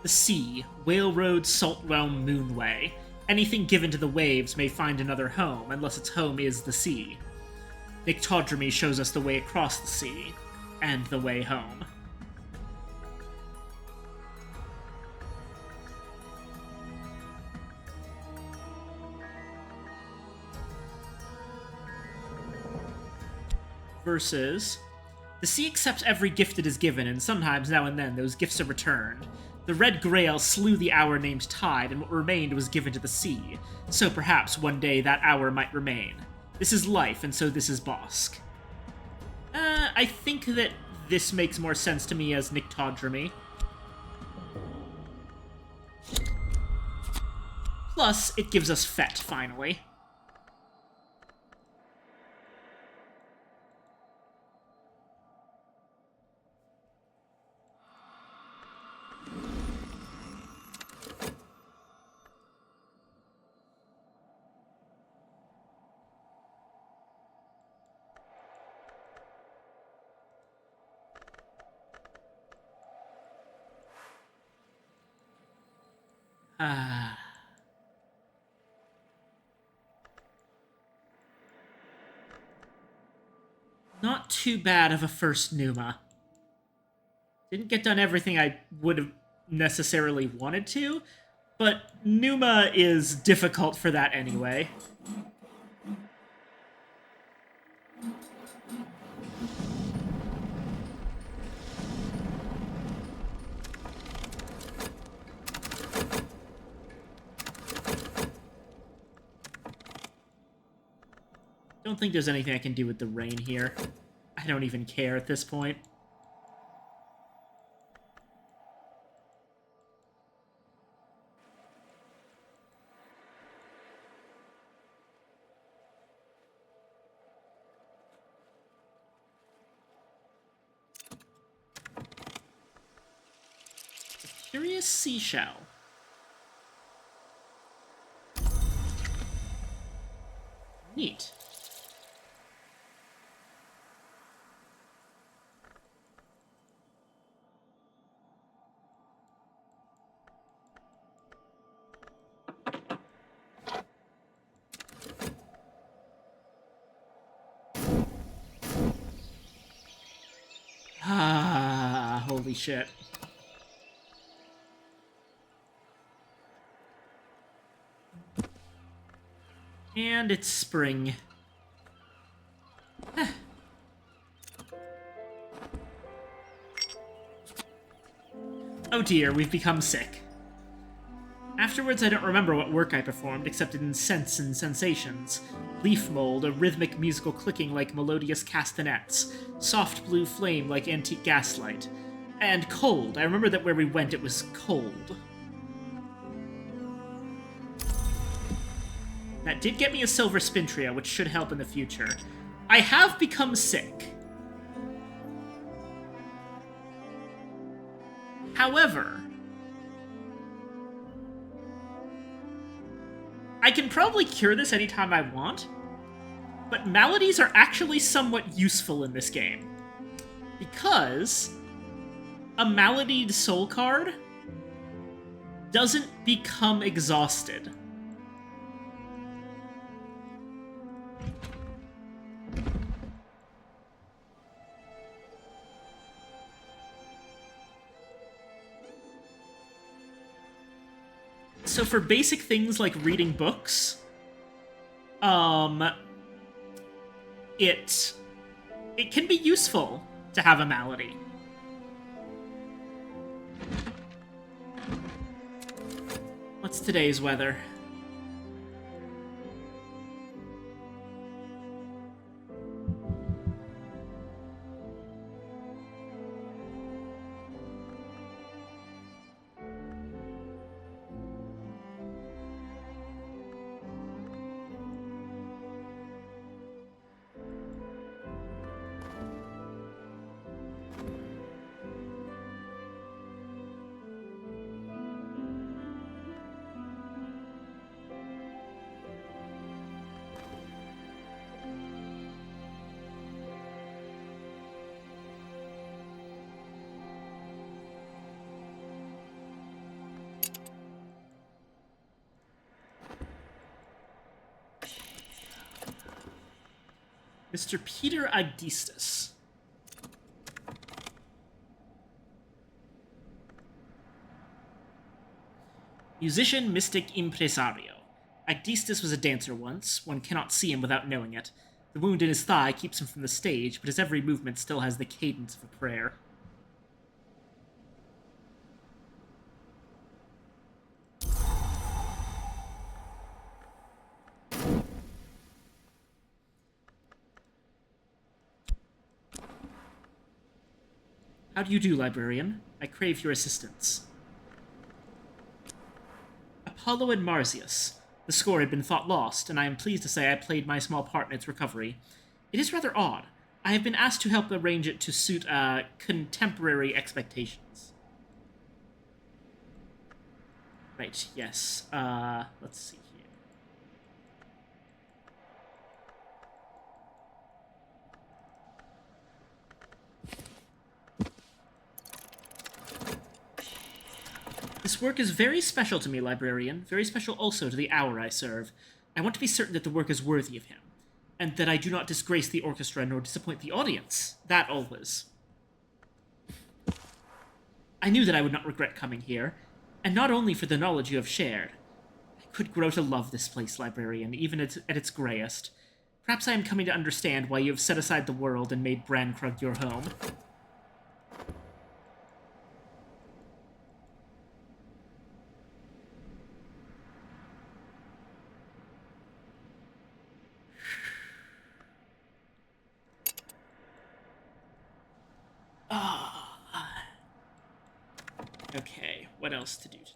The sea, Whale Road, Salt Realm, Moonway. Anything given to the waves may find another home, unless its home is the sea. Nictodromy shows us the way across the sea, and the way home. Versus, the sea accepts every gift it is given, and sometimes, now and then, those gifts are returned. The Red Grail slew the hour named Tide, and what remained was given to the sea. So perhaps one day that hour might remain. This is life, and so this is Bosk. I think that this makes more sense to me as Nictodromy. Plus, it gives us Fet, finally. Ah. Not too bad of a first Numa. Didn't get done everything I would have necessarily wanted to, but Numa is difficult for that anyway. Don't think there's anything I can do with the rain here. I don't even care at this point. Curious seashell. Neat. Ah, holy shit. And it's spring. Oh dear, we've become sick. Afterwards, I don't remember what work I performed, except in scents and sensations. Leaf mold, a rhythmic musical clicking like melodious castanets, soft blue flame like antique gaslight, and cold. I remember that where we went, it was cold. That did get me a silver spintria, which should help in the future. I have become sick. However, I can probably cure this anytime I want, but maladies are actually somewhat useful in this game. Because a maladied soul card doesn't become exhausted. So for basic things like reading books, it can be useful to have a malady. What's today's weather? Mr. Peter Agdistus. Musician, mystic, impresario. Agdistus was a dancer once. One cannot see him without knowing it. The wound in his thigh keeps him from the stage, but his every movement still has the cadence of a prayer. How do you do, librarian? I crave your assistance. Apollo and Marsyas. The score had been thought lost, and I am pleased to say I played my small part in its recovery. It is rather odd. I have been asked to help arrange it to suit contemporary expectations. Right, yes. Let's see here. This work is very special to me, librarian, very special also to the hour I serve. I want to be certain that the work is worthy of him, and that I do not disgrace the orchestra nor disappoint the audience. That always. I knew that I would not regret coming here, and not only for the knowledge you have shared. I could grow to love this place, librarian, even at its grayest. Perhaps I am coming to understand why you have set aside the world and made Brankrug your home. Okay, what else to do today?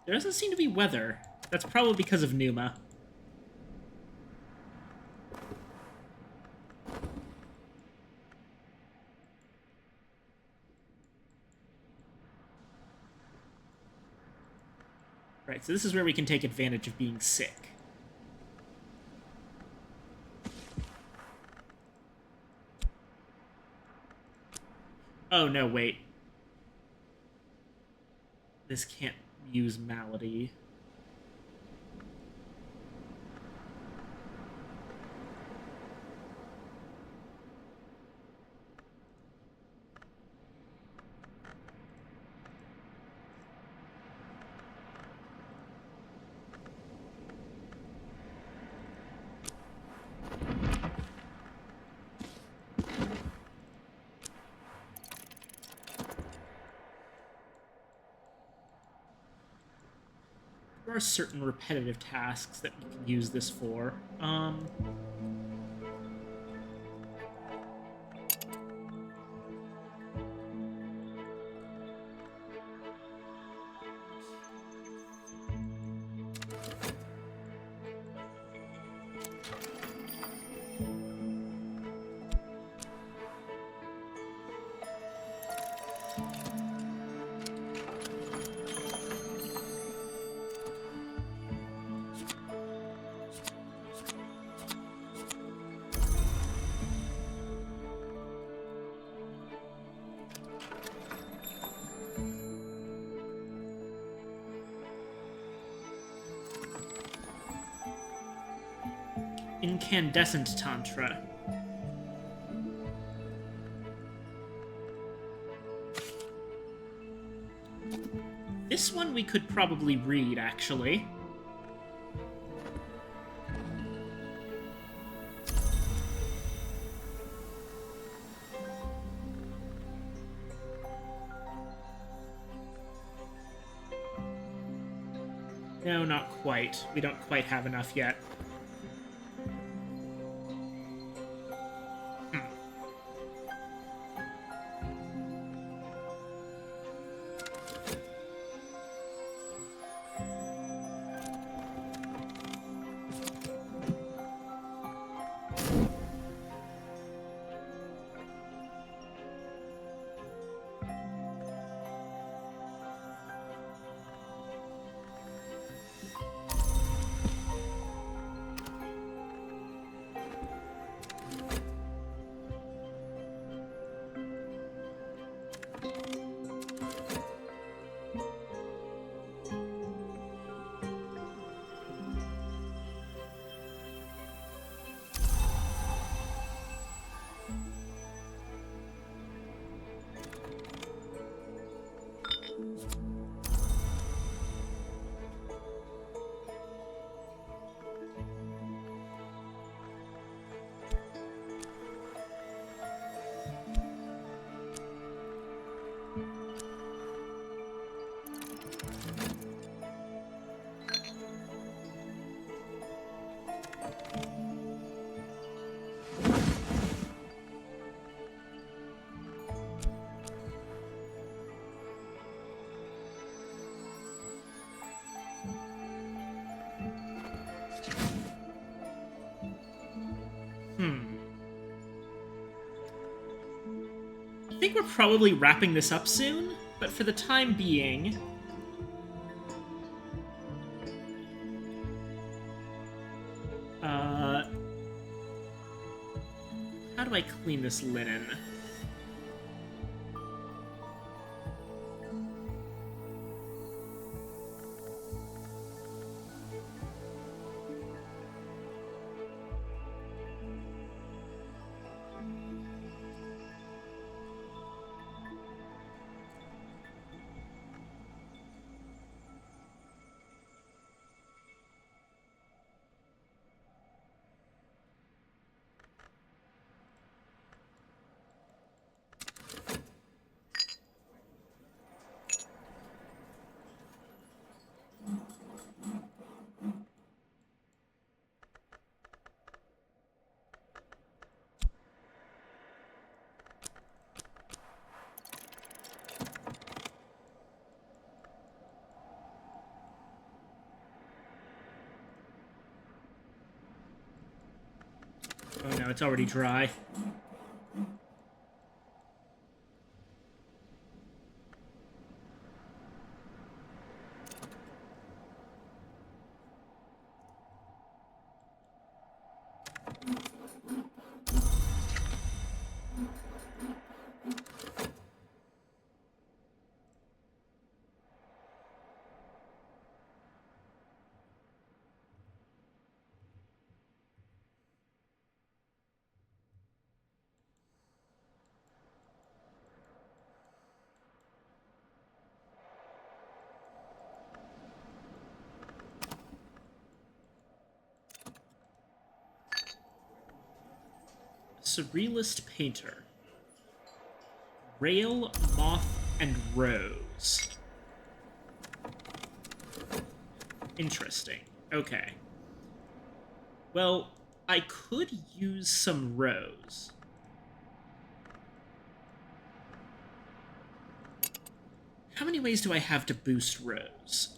There doesn't seem to be weather. That's probably because of Numa. Right, so this is where we can take advantage of being sick. Oh, no, wait. This can't use malady. There are certain repetitive tasks that we can use this for. Incandescent Tantra. This one we could probably read, actually. No, not quite. We don't quite have enough yet. we're probably wrapping this up soon, but for the time being... How do I clean this linen? Oh no, it's already dry. Surrealist painter. Rail, moth, and rose. Interesting. Okay. Well, I could use some rose. How many ways do I have to boost rose?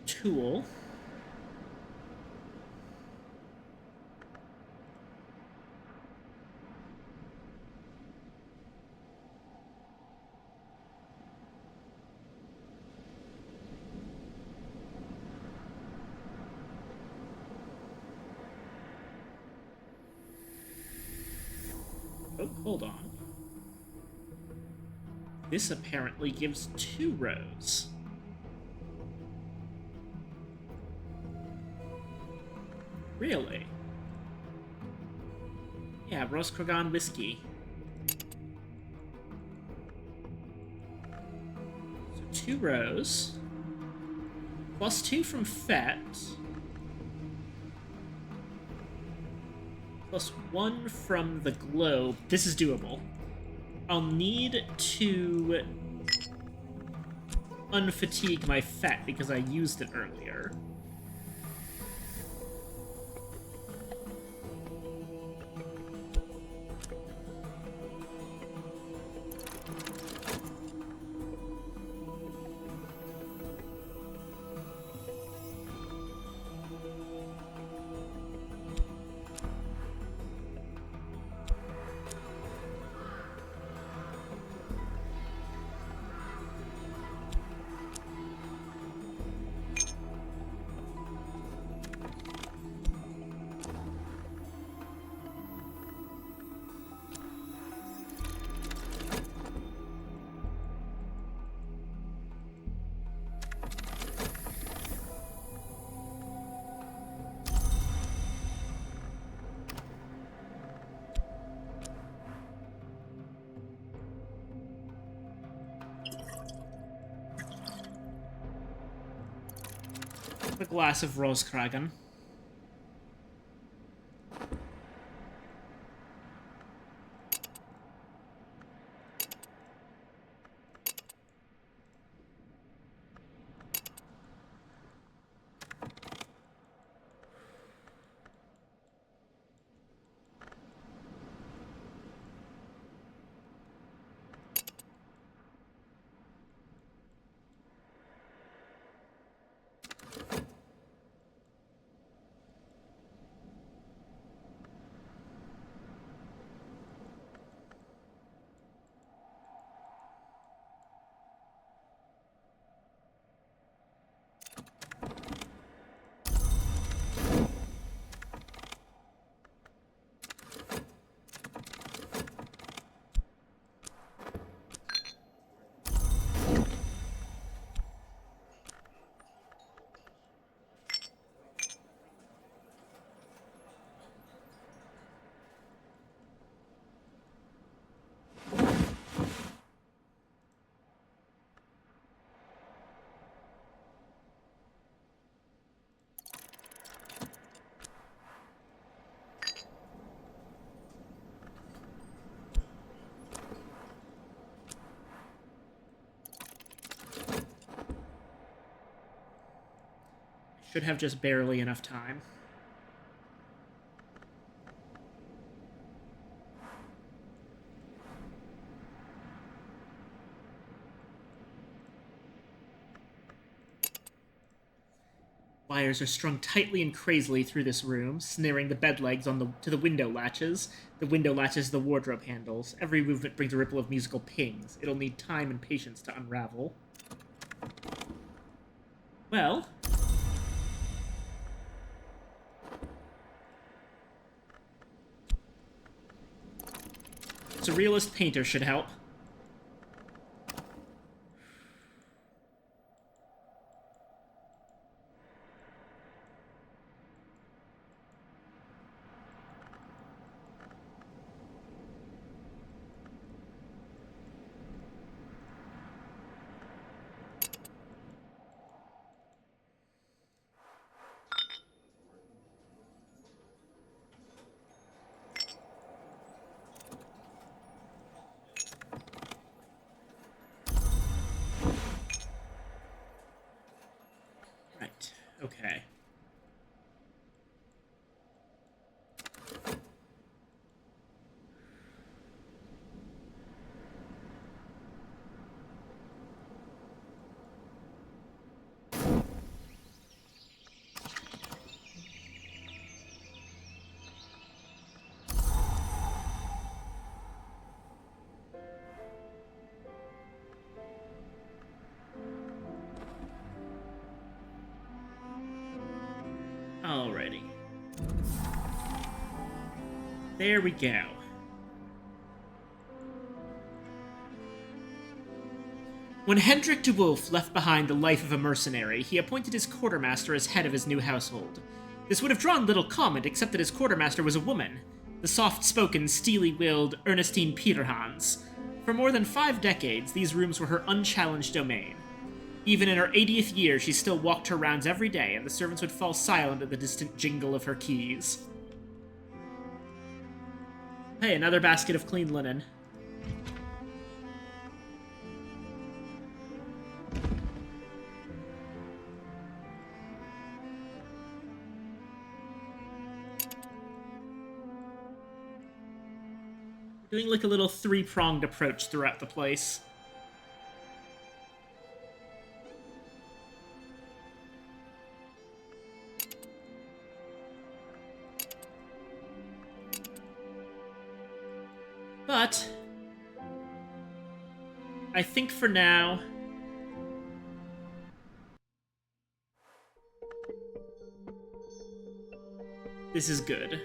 Tool. Oh, hold on. This apparently gives 2 rows. Really? Yeah, Roscrogan whiskey. So 2 rows. Plus 2 from Fett. Plus 1 from the globe. This is doable. I'll need to unfatigue my Fett because I used it earlier. A glass of Roskragen. Should have just barely enough time. Wires are strung tightly and crazily through this room, snaring the bed legs to the window latches. The window latches the wardrobe handles. Every movement brings a ripple of musical pings. It'll need time and patience to unravel. Well... Surrealist painter should help. Right, okay. Alrighty. There we go. When Hendrik de Wolf left behind the life of a mercenary, he appointed his quartermaster as head of his new household. This would have drawn little comment, except that his quartermaster was a woman, the soft-spoken, steely-willed Ernestine Peterhans. For more than 5 decades, these rooms were her unchallenged domain. Even in her 80th year, she still walked her rounds every day, and the servants would fall silent at the distant jingle of her keys. Hey, another basket of clean linen. Doing like a little 3-pronged approach throughout the place. But I think for now, this is good.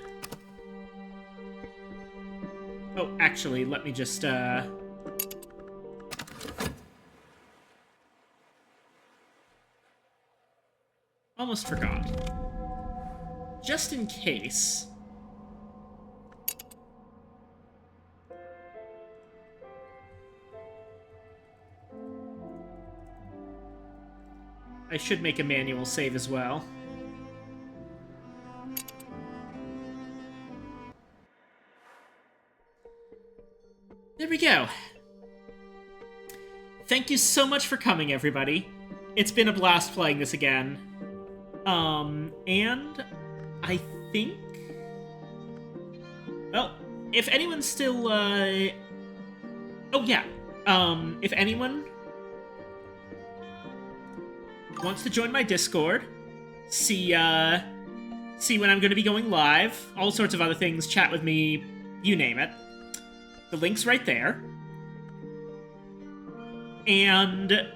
Oh, actually, let me just, almost forgot. Just in case... I should make a manual save as well. There we go. Thank you so much for coming, everybody. It's been a blast playing this again. And I think... Well, if anyone's still, Oh, yeah. If anyone wants to join my Discord, see when I'm going to be going live, all sorts of other things, chat with me, you name it. The link's right there. And,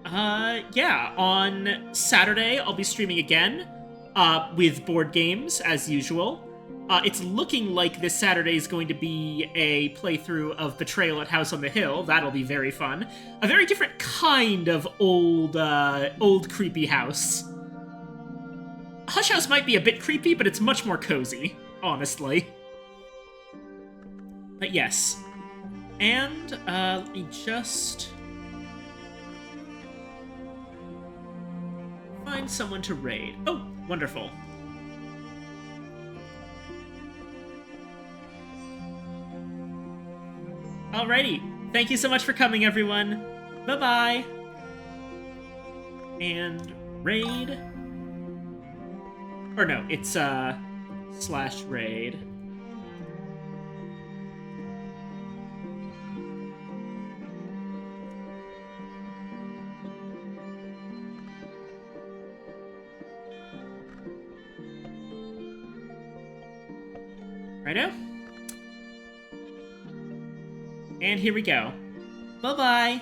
yeah, on Saturday, I'll be streaming again, with board games, as usual. It's looking like this Saturday is going to be a playthrough of Betrayal at House on the Hill. That'll be very fun. A very different kind of old creepy house. Hush House might be a bit creepy, but it's much more cozy, honestly. But yes. And, let me just... find someone to raid. Oh, wonderful. Alrighty. Thank you so much for coming, everyone. Bye-bye. And raid... Or no, it's slash raid. Righto? And here we go. Bye-bye!